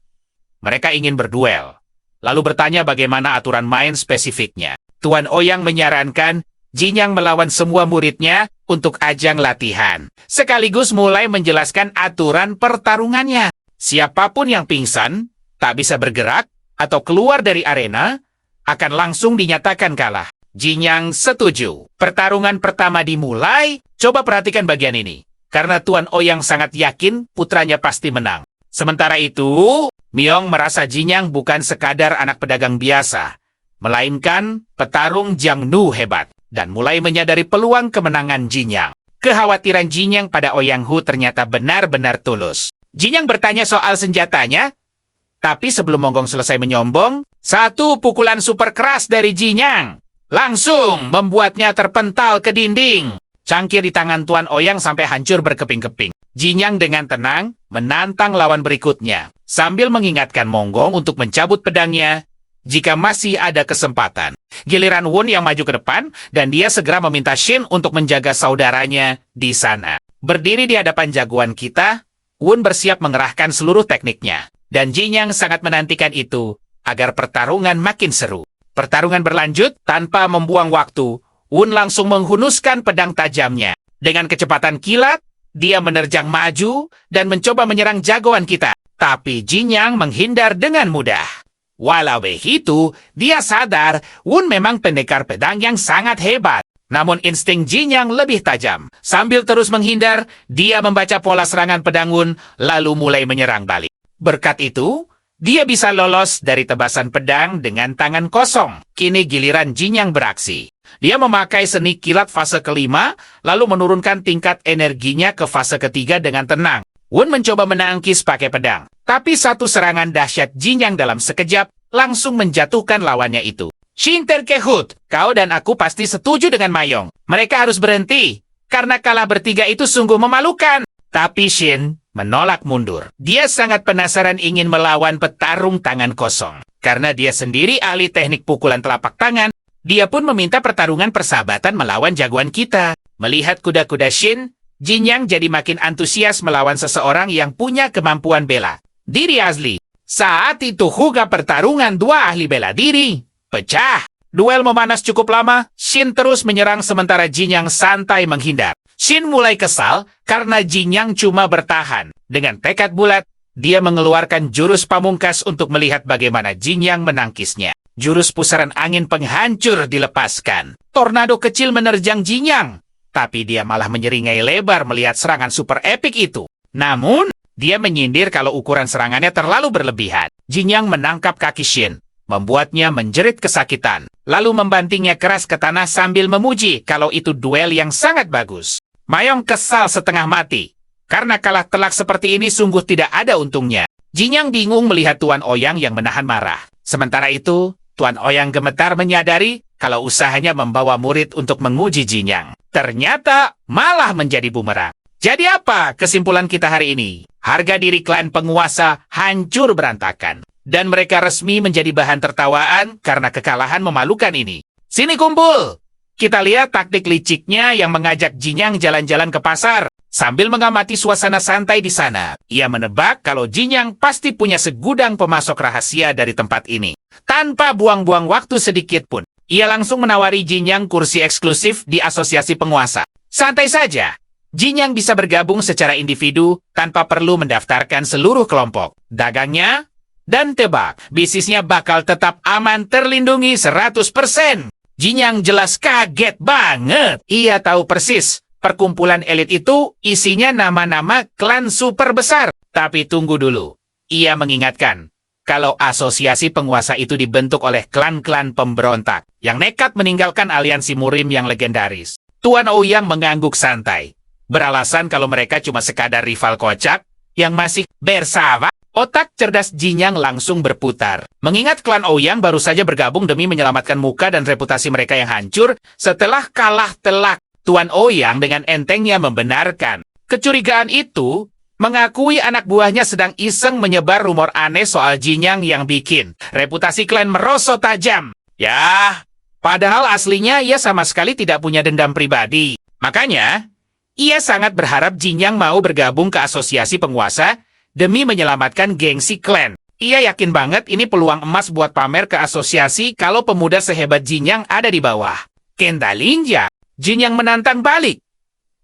Mereka ingin berduel. Lalu bertanya bagaimana aturan main spesifiknya. Tuan Ouyang menyarankan Jinyang melawan semua muridnya untuk ajang latihan. Sekaligus mulai menjelaskan aturan pertarungannya. Siapapun yang pingsan, tak bisa bergerak, atau keluar dari arena, akan langsung dinyatakan kalah. Jinyang setuju. Pertarungan pertama dimulai. Coba perhatikan bagian ini. Karena Tuan Ouyang sangat yakin putranya pasti menang. Sementara itu, Myong merasa Jinyang bukan sekadar anak pedagang biasa, melainkan petarung Jiang Nu hebat, dan mulai menyadari peluang kemenangan Jinyang. Kekhawatiran Jinyang pada Ouyang Hu ternyata benar-benar tulus. Jinyang bertanya soal senjatanya, tapi sebelum Monggong selesai menyombong, satu pukulan super keras dari Jinyang langsung membuatnya terpental ke dinding. Cangkir di tangan Tuan Ouyang sampai hancur berkeping-keping. Jinyang dengan tenang menantang lawan berikutnya, sambil mengingatkan Monggong untuk mencabut pedangnya jika masih ada kesempatan. Giliran Won yang maju ke depan, dan dia segera meminta Shin untuk menjaga saudaranya di sana. Berdiri di hadapan jagoan kita, Won bersiap mengerahkan seluruh tekniknya. Dan Jinyang sangat menantikan itu, agar pertarungan makin seru. Pertarungan berlanjut tanpa membuang waktu. Won langsung menghunuskan pedang tajamnya. Dengan kecepatan kilat, dia menerjang maju dan mencoba menyerang jagoan kita. Tapi Jinyang menghindar dengan mudah. Walau begitu, dia sadar Won memang pendekar pedang yang sangat hebat. Namun insting Jinyang lebih tajam. Sambil terus menghindar, dia membaca pola serangan pedang Won, lalu mulai menyerang balik. Berkat itu, Dia bisa lolos dari tebasan pedang dengan tangan kosong. Kini giliran Jinyang beraksi. Dia memakai seni kilat fase kelima, lalu menurunkan tingkat energinya ke fase ketiga dengan tenang. Wun mencoba menangkis pakai pedang. Tapi satu serangan dahsyat Jinyang dalam sekejap langsung menjatuhkan lawannya itu. Shin Terkehut, kau dan aku pasti setuju dengan Mayong. Mereka harus berhenti, karena kalah bertiga itu sungguh memalukan. Tapi Shin menolak mundur. Dia sangat penasaran ingin melawan petarung tangan kosong. Karena dia sendiri ahli teknik pukulan telapak tangan, dia pun meminta pertarungan persahabatan melawan jagoan kita. Melihat kuda-kuda Shin, Jinyang jadi makin antusias melawan seseorang yang punya kemampuan bela diri asli. Saat itu Huga pertarungan dua ahli bela diri pecah. Duel memanas cukup lama, Shin terus menyerang sementara Jinyang santai menghindar. Shin mulai kesal karena Jinyang cuma bertahan. Dengan tekad bulat, dia mengeluarkan jurus pamungkas untuk melihat bagaimana Jinyang menangkisnya. Jurus pusaran angin penghancur dilepaskan. Tornado kecil menerjang Jinyang. Tapi dia malah menyeringai lebar melihat serangan super epik itu. Namun, dia menyindir kalau ukuran serangannya terlalu berlebihan. Jinyang menangkap kaki Shin, membuatnya menjerit kesakitan. Lalu membantingnya keras ke tanah sambil memuji kalau itu duel yang sangat bagus. Mayong kesal setengah mati. Karena kalah telak seperti ini sungguh tidak ada untungnya. Jinyang bingung melihat Tuan Ouyang yang menahan marah. Sementara itu, Tuan Ouyang gemetar menyadari kalau usahanya membawa murid untuk menguji Jinyang. Ternyata malah menjadi bumerang. Jadi apa kesimpulan kita hari ini? Harga diri klan penguasa hancur berantakan. Dan mereka resmi menjadi bahan tertawaan karena kekalahan memalukan ini. Sini kumpul! Kita lihat taktik liciknya yang mengajak Jinyang jalan-jalan ke pasar. Sambil mengamati suasana santai di sana, ia menebak kalau Jinyang pasti punya segudang pemasok rahasia dari tempat ini. Tanpa buang-buang waktu sedikit pun, ia langsung menawari Jinyang kursi eksklusif di asosiasi penguasa. Santai saja, Jinyang bisa bergabung secara individu tanpa perlu mendaftarkan seluruh kelompok dagangnya. Dan tebak, bisnisnya bakal tetap aman terlindungi 100%. Jinyang jelas kaget banget. Ia tahu persis, perkumpulan elit itu isinya nama-nama klan super besar. Tapi tunggu dulu. Ia mengingatkan, kalau asosiasi penguasa itu dibentuk oleh klan-klan pemberontak yang nekat meninggalkan aliansi Murim yang legendaris. Tuan Ouyang mengangguk santai, beralasan kalau mereka cuma sekadar rival kocak yang masih bersama. Otak cerdas Jinyang langsung berputar. Mengingat klan Ouyang baru saja bergabung demi menyelamatkan muka dan reputasi mereka yang hancur setelah kalah telak. Tuan Ouyang dengan entengnya membenarkan. Kecurigaan itu mengakui anak buahnya sedang iseng menyebar rumor aneh soal Jinyang yang bikin reputasi klan merosot tajam. Ya, padahal aslinya ia sama sekali tidak punya dendam pribadi. Makanya, ia sangat berharap Jinyang mau bergabung ke asosiasi penguasa demi menyelamatkan gengsi klan. Ia yakin banget ini peluang emas buat pamer ke asosiasi kalau pemuda sehebat Jinyang ada di bawah. Kendalinja, Jinyang menantang balik.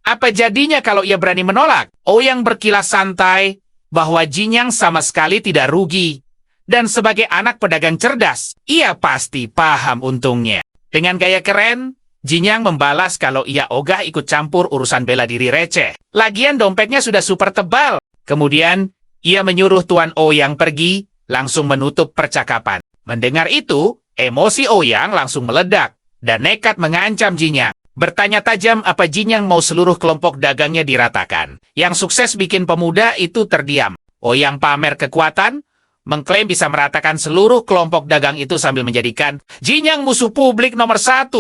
Apa jadinya kalau ia berani menolak? Ouyang berkilas santai bahwa Jinyang sama sekali tidak rugi. Dan sebagai anak pedagang cerdas, ia pasti paham untungnya. Dengan gaya keren, Jinyang membalas kalau ia ogah ikut campur urusan bela diri receh. Lagian dompetnya sudah super tebal. Kemudian, ia menyuruh Tuan Ouyang pergi, langsung menutup percakapan. Mendengar itu, emosi Ouyang langsung meledak, dan nekat mengancam Jinyang. Bertanya tajam apa Jinyang mau seluruh kelompok dagangnya diratakan. Yang sukses bikin pemuda itu terdiam. Ouyang pamer kekuatan, mengklaim bisa meratakan seluruh kelompok dagang itu sambil menjadikan Jinyang musuh publik nomor 1.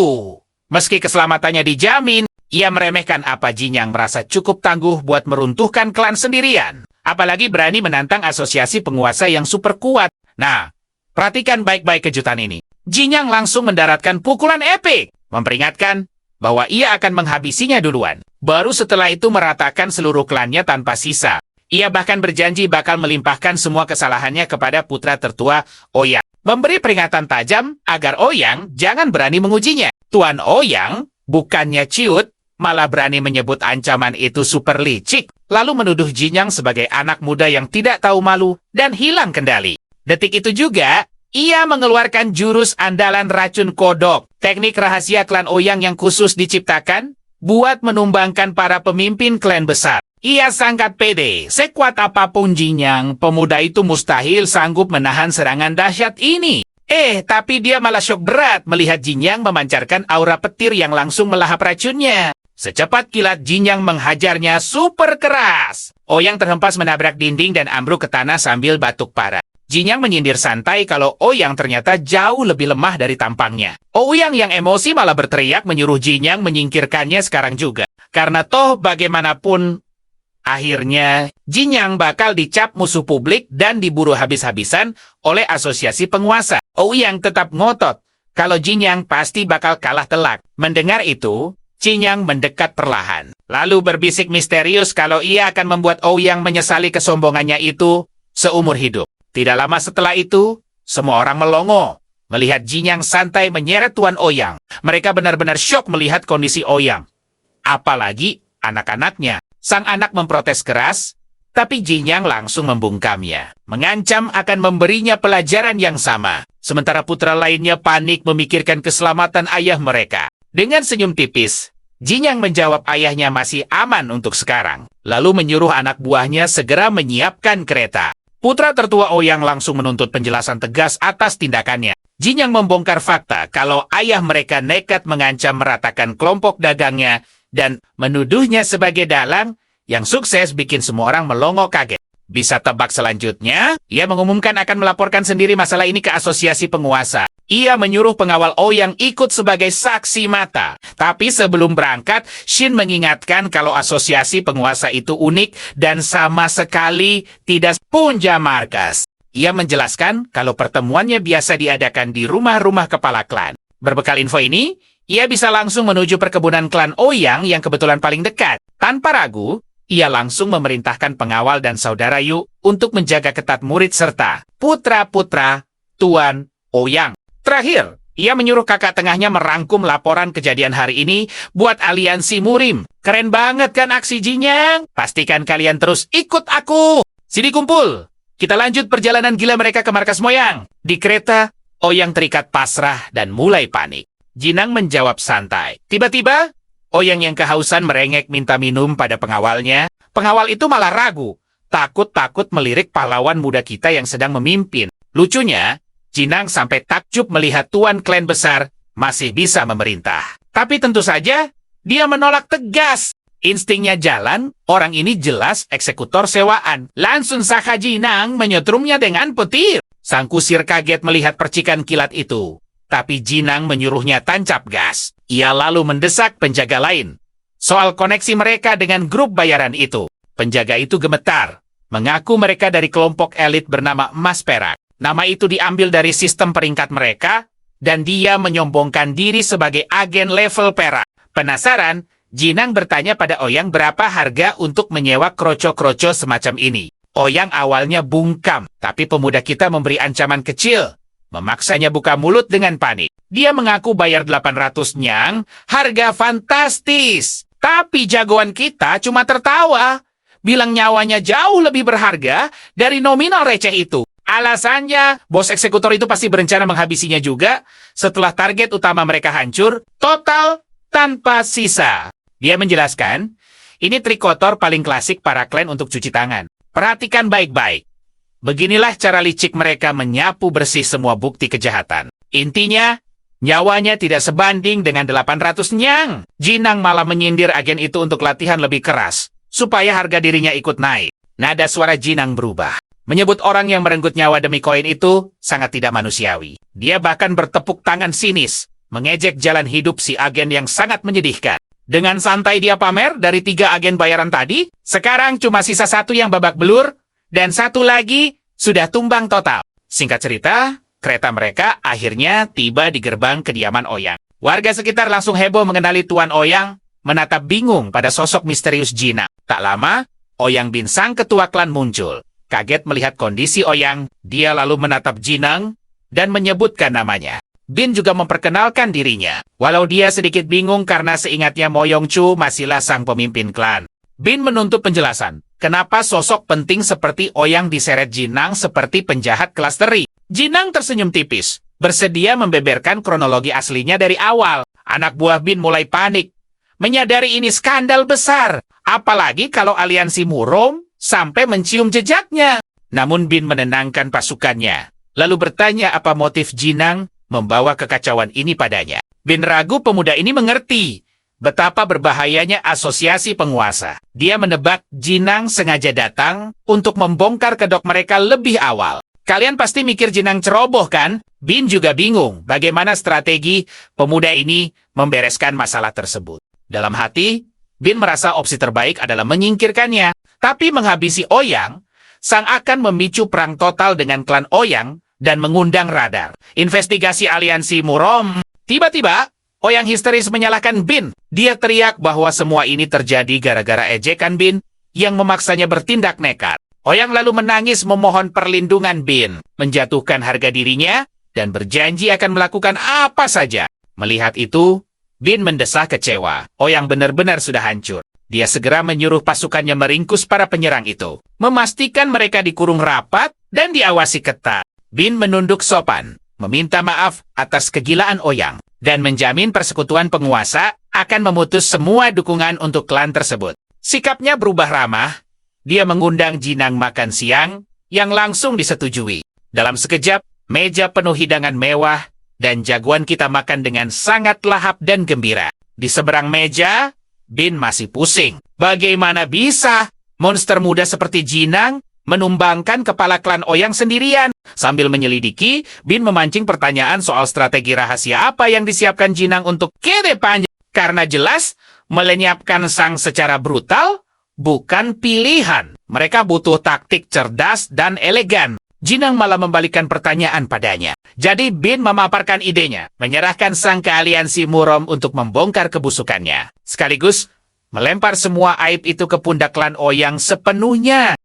Meski keselamatannya dijamin, ia meremehkan apa Jinyang merasa cukup tangguh buat meruntuhkan klan sendirian. Apalagi berani menantang asosiasi penguasa yang super kuat. Nah, perhatikan baik-baik kejutan ini. Jinyang langsung mendaratkan pukulan epik, memperingatkan bahwa ia akan menghabisinya duluan. Baru setelah itu meratakan seluruh klannya tanpa sisa. Ia bahkan berjanji bakal melimpahkan semua kesalahannya kepada putra tertua Ouyang. Memberi peringatan tajam agar Ouyang jangan berani mengujinya. Tuan Ouyang bukannya ciut, malah berani menyebut ancaman itu super licik, lalu menuduh Jinyang sebagai anak muda yang tidak tahu malu dan hilang kendali. Detik itu juga, ia mengeluarkan jurus andalan racun kodok, teknik rahasia klan Ouyang yang khusus diciptakan buat menumbangkan para pemimpin klan besar. Ia sangat pede. Sekuat apapun Jinyang, pemuda itu mustahil sanggup menahan serangan dahsyat ini. Tapi dia malah syok berat melihat Jinyang memancarkan aura petir yang langsung melahap racunnya. Secepat kilat Jinyang menghajarnya super keras. Ouyang terhempas menabrak dinding dan ambruk ke tanah sambil batuk parah. Jinyang menyindir santai kalau Ouyang ternyata jauh lebih lemah dari tampangnya. Ouyang yang emosi malah berteriak menyuruh Jinyang menyingkirkannya sekarang juga. Karena toh bagaimanapun, akhirnya Jinyang bakal dicap musuh publik dan diburu habis-habisan oleh asosiasi penguasa. Ouyang tetap ngotot kalau Jinyang pasti bakal kalah telak. Mendengar itu, Jinyang mendekat perlahan, lalu berbisik misterius kalau ia akan membuat Ouyang menyesali kesombongannya itu seumur hidup. Tidak lama setelah itu, semua orang melongo melihat Jinyang santai menyeret Tuan Ouyang. Mereka benar-benar syok melihat kondisi Ouyang. Apalagi anak-anaknya. Sang anak memprotes keras, tapi Jinyang langsung membungkamnya, mengancam akan memberinya pelajaran yang sama. Sementara putra lainnya panik memikirkan keselamatan ayah mereka. Dengan senyum tipis, Jinyang menjawab ayahnya masih aman untuk sekarang, lalu menyuruh anak buahnya segera menyiapkan kereta. Putra tertua Ouyang langsung menuntut penjelasan tegas atas tindakannya. Jinyang membongkar fakta kalau ayah mereka nekat mengancam meratakan kelompok dagangnya dan menuduhnya sebagai dalang yang sukses bikin semua orang melongo kaget. Bisa tebak selanjutnya, ia mengumumkan akan melaporkan sendiri masalah ini ke asosiasi penguasa. Ia menyuruh pengawal Ouyang ikut sebagai saksi mata. Tapi sebelum berangkat, Shin mengingatkan kalau asosiasi penguasa itu unik dan sama sekali tidak punja markas. Ia menjelaskan kalau pertemuannya biasa diadakan di rumah-rumah kepala klan. Berbekal info ini, ia bisa langsung menuju perkebunan klan Ouyang yang kebetulan paling dekat. Tanpa ragu, ia langsung memerintahkan pengawal dan saudara Yu untuk menjaga ketat murid serta putra-putra Tuan Ouyang. Terakhir, ia menyuruh kakak tengahnya merangkum laporan kejadian hari ini buat aliansi Murim. Keren banget kan aksi Jinyang? Pastikan kalian terus ikut aku. Sini kumpul. Kita lanjut perjalanan gila mereka ke markas Moyang. Di kereta, Ouyang terikat pasrah dan mulai panik. Jinang menjawab santai. Tiba-tiba, Ouyang yang kehausan merengek minta minum pada pengawalnya. Pengawal itu malah ragu. Takut-takut melirik pahlawan muda kita yang sedang memimpin. Lucunya, Jinang sampai takjub melihat tuan klan besar masih bisa memerintah. Tapi tentu saja, dia menolak tegas. Instingnya jalan, orang ini jelas eksekutor sewaan. Langsung Saka Jinang menyetrumnya dengan petir. Sang kusir kaget melihat percikan kilat itu. Tapi Jinang menyuruhnya tancap gas. Ia lalu mendesak penjaga lain. Soal koneksi mereka dengan grup bayaran itu. Penjaga itu gemetar. Mengaku mereka dari kelompok elit bernama Emas Perak. Nama itu diambil dari sistem peringkat mereka, dan dia menyombongkan diri sebagai agen level perak. Penasaran, Jinang bertanya pada Ouyang berapa harga untuk menyewa kroco-kroco semacam ini. Ouyang awalnya bungkam, tapi pemuda kita memberi ancaman kecil. Memaksanya buka mulut dengan panik. Dia mengaku bayar 800 nyang, harga fantastis. Tapi jagoan kita cuma tertawa. Bilang nyawanya jauh lebih berharga dari nominal receh itu. Alasannya, bos eksekutor itu pasti berencana menghabisinya juga setelah target utama mereka hancur, total tanpa sisa. Dia menjelaskan, ini trik kotor paling klasik para klan untuk cuci tangan. Perhatikan baik-baik. Beginilah cara licik mereka menyapu bersih semua bukti kejahatan. Intinya, nyawanya tidak sebanding dengan 800 nyang. Jinang malah menyindir agen itu untuk latihan lebih keras, supaya harga dirinya ikut naik. Nada suara Jinang berubah. Menyebut orang yang merenggut nyawa demi koin itu sangat tidak manusiawi. Dia bahkan bertepuk tangan sinis, mengejek jalan hidup si agen yang sangat menyedihkan. Dengan santai dia pamer dari 3 agen bayaran tadi, sekarang cuma sisa 1 yang babak belur, dan 1 lagi sudah tumbang total. Singkat cerita, kereta mereka akhirnya tiba di gerbang kediaman Ouyang. Warga sekitar langsung heboh mengenali Tuan Ouyang, menatap bingung pada sosok misterius Jinang. Tak lama, Ouyang bin sang ketua klan muncul. Kaget melihat kondisi Ouyang, dia lalu menatap Jinang dan menyebutkan namanya. Bin juga memperkenalkan dirinya, walau dia sedikit bingung karena seingatnya Mo Yongchu masihlah sang pemimpin klan. Bin menuntut penjelasan, kenapa sosok penting seperti Ouyang diseret Jinang seperti penjahat kelas teri. Jinang tersenyum tipis, bersedia membeberkan kronologi aslinya dari awal. Anak buah Bin mulai panik. Menyadari ini skandal besar. Apalagi kalau aliansi Murom sampai mencium jejaknya. Namun Bin menenangkan pasukannya, lalu bertanya apa motif Jinang membawa kekacauan ini padanya. Bin ragu pemuda ini mengerti betapa berbahayanya asosiasi penguasa. Dia menebak Jinang sengaja datang untuk membongkar kedok mereka lebih awal. Kalian pasti mikir Jinang ceroboh kan? Bin juga bingung bagaimana strategi pemuda ini membereskan masalah tersebut. Dalam hati, Bin merasa opsi terbaik adalah menyingkirkannya. Tapi menghabisi Ouyang, Sang akan memicu perang total dengan klan Ouyang dan mengundang radar. Investigasi aliansi Murom. Tiba-tiba, Ouyang histeris menyalahkan Bin. Dia teriak bahwa semua ini terjadi gara-gara ejekan Bin yang memaksanya bertindak nekat. Ouyang lalu menangis memohon perlindungan Bin, menjatuhkan harga dirinya, dan berjanji akan melakukan apa saja. Melihat itu, Bin mendesah kecewa. Ouyang benar-benar sudah hancur. Dia segera menyuruh pasukannya meringkus para penyerang itu, memastikan mereka dikurung rapat dan diawasi ketat. Bin menunduk sopan, meminta maaf atas kegilaan Ouyang, dan menjamin persekutuan penguasa akan memutus semua dukungan untuk klan tersebut. Sikapnya berubah ramah. Dia mengundang Jinang makan siang yang langsung disetujui. Dalam sekejap, meja penuh hidangan mewah dan jagoan kita makan dengan sangat lahap dan gembira. Di seberang meja, Bin masih pusing. Bagaimana bisa monster muda seperti Jinang menumbangkan kepala klan Ouyang sendirian? Sambil menyelidiki, Bin memancing pertanyaan soal strategi rahasia apa yang disiapkan Jinang untuk ke depannya. Karena jelas, melenyapkan Sang secara brutal bukan pilihan. Mereka butuh taktik cerdas dan elegan. Jinang malah membalikkan pertanyaan padanya. Jadi Bin memaparkan idenya, menyerahkan Sang ke aliansi Murom untuk membongkar kebusukannya. Sekaligus melempar semua aib itu ke pundak klan Ouyang sepenuhnya.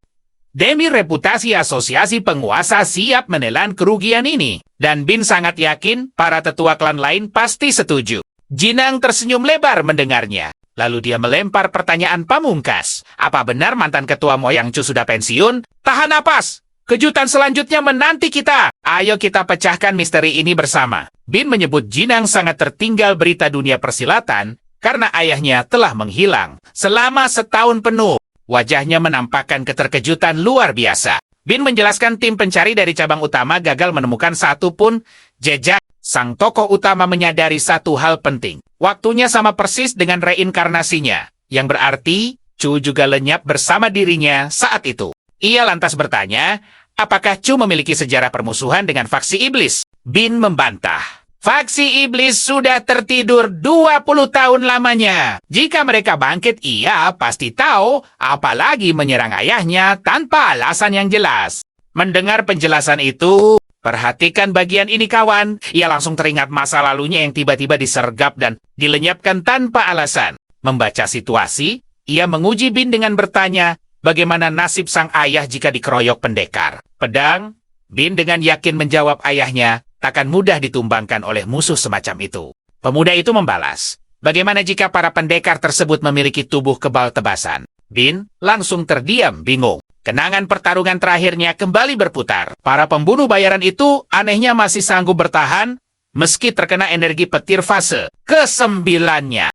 Demi reputasi asosiasi penguasa siap menelan kerugian ini. Dan Bin sangat yakin para tetua klan lain pasti setuju. Jinang tersenyum lebar mendengarnya. Lalu dia melempar pertanyaan pamungkas. Apa benar mantan ketua Moyang Chu sudah pensiun? Tahan napas! Kejutan selanjutnya menanti kita. Ayo kita pecahkan misteri ini bersama. Bin menyebut Jinang sangat tertinggal berita dunia persilatan karena ayahnya telah menghilang selama setahun penuh. Wajahnya menampakkan keterkejutan luar biasa. Bin menjelaskan tim pencari dari cabang utama gagal menemukan satu pun jejak. Sang tokoh utama menyadari satu hal penting. Waktunya sama persis dengan reinkarnasinya, yang berarti Chu juga lenyap bersama dirinya saat itu. Ia lantas bertanya, apakah Chu memiliki sejarah permusuhan dengan faksi iblis? Bin membantah. Faksi iblis sudah tertidur 20 tahun lamanya. Jika mereka bangkit, ia pasti tahu, apalagi menyerang ayahnya tanpa alasan yang jelas. Mendengar penjelasan itu, perhatikan bagian ini kawan. Ia langsung teringat masa lalunya yang tiba-tiba disergap dan dilenyapkan tanpa alasan. Membaca situasi, ia menguji Bin dengan bertanya, bagaimana nasib sang ayah jika dikeroyok pendekar? Pedang, Bin dengan yakin menjawab ayahnya, takkan mudah ditumbangkan oleh musuh semacam itu. Pemuda itu membalas, bagaimana jika para pendekar tersebut memiliki tubuh kebal tebasan? Bin langsung terdiam bingung. Kenangan pertarungan terakhirnya kembali berputar. Para pembunuh bayaran itu anehnya masih sanggup bertahan meski terkena energi petir fase ke-9-nya.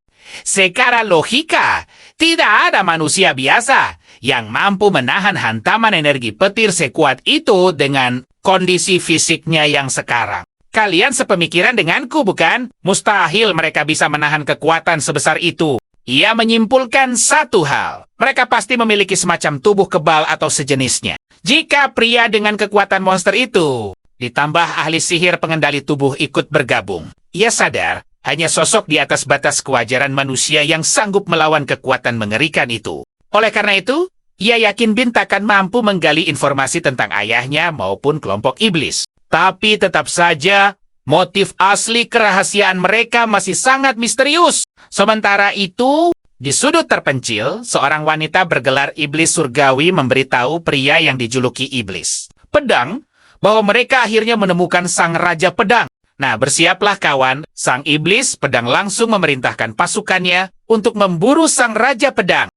Secara logika, tidak ada manusia biasa yang mampu menahan hantaman energi petir sekuat itu dengan kondisi fisiknya yang sekarang. Kalian sepemikiran denganku, bukan? Mustahil mereka bisa menahan kekuatan sebesar itu. Ia menyimpulkan satu hal. Mereka pasti memiliki semacam tubuh kebal atau sejenisnya. Jika pria dengan kekuatan monster itu ditambah ahli sihir pengendali tubuh ikut bergabung, ia sadar hanya sosok di atas batas kewajaran manusia yang sanggup melawan kekuatan mengerikan itu. Oleh karena itu, ia yakin Bin takkan mampu menggali informasi tentang ayahnya maupun kelompok iblis. Tapi tetap saja, motif asli kerahasiaan mereka masih sangat misterius. Sementara itu, di sudut terpencil, seorang wanita bergelar iblis surgawi memberitahu pria yang dijuluki iblis pedang bahwa mereka akhirnya menemukan sang raja pedang. Nah, bersiaplah kawan, sang iblis pedang langsung memerintahkan pasukannya untuk memburu sang raja pedang.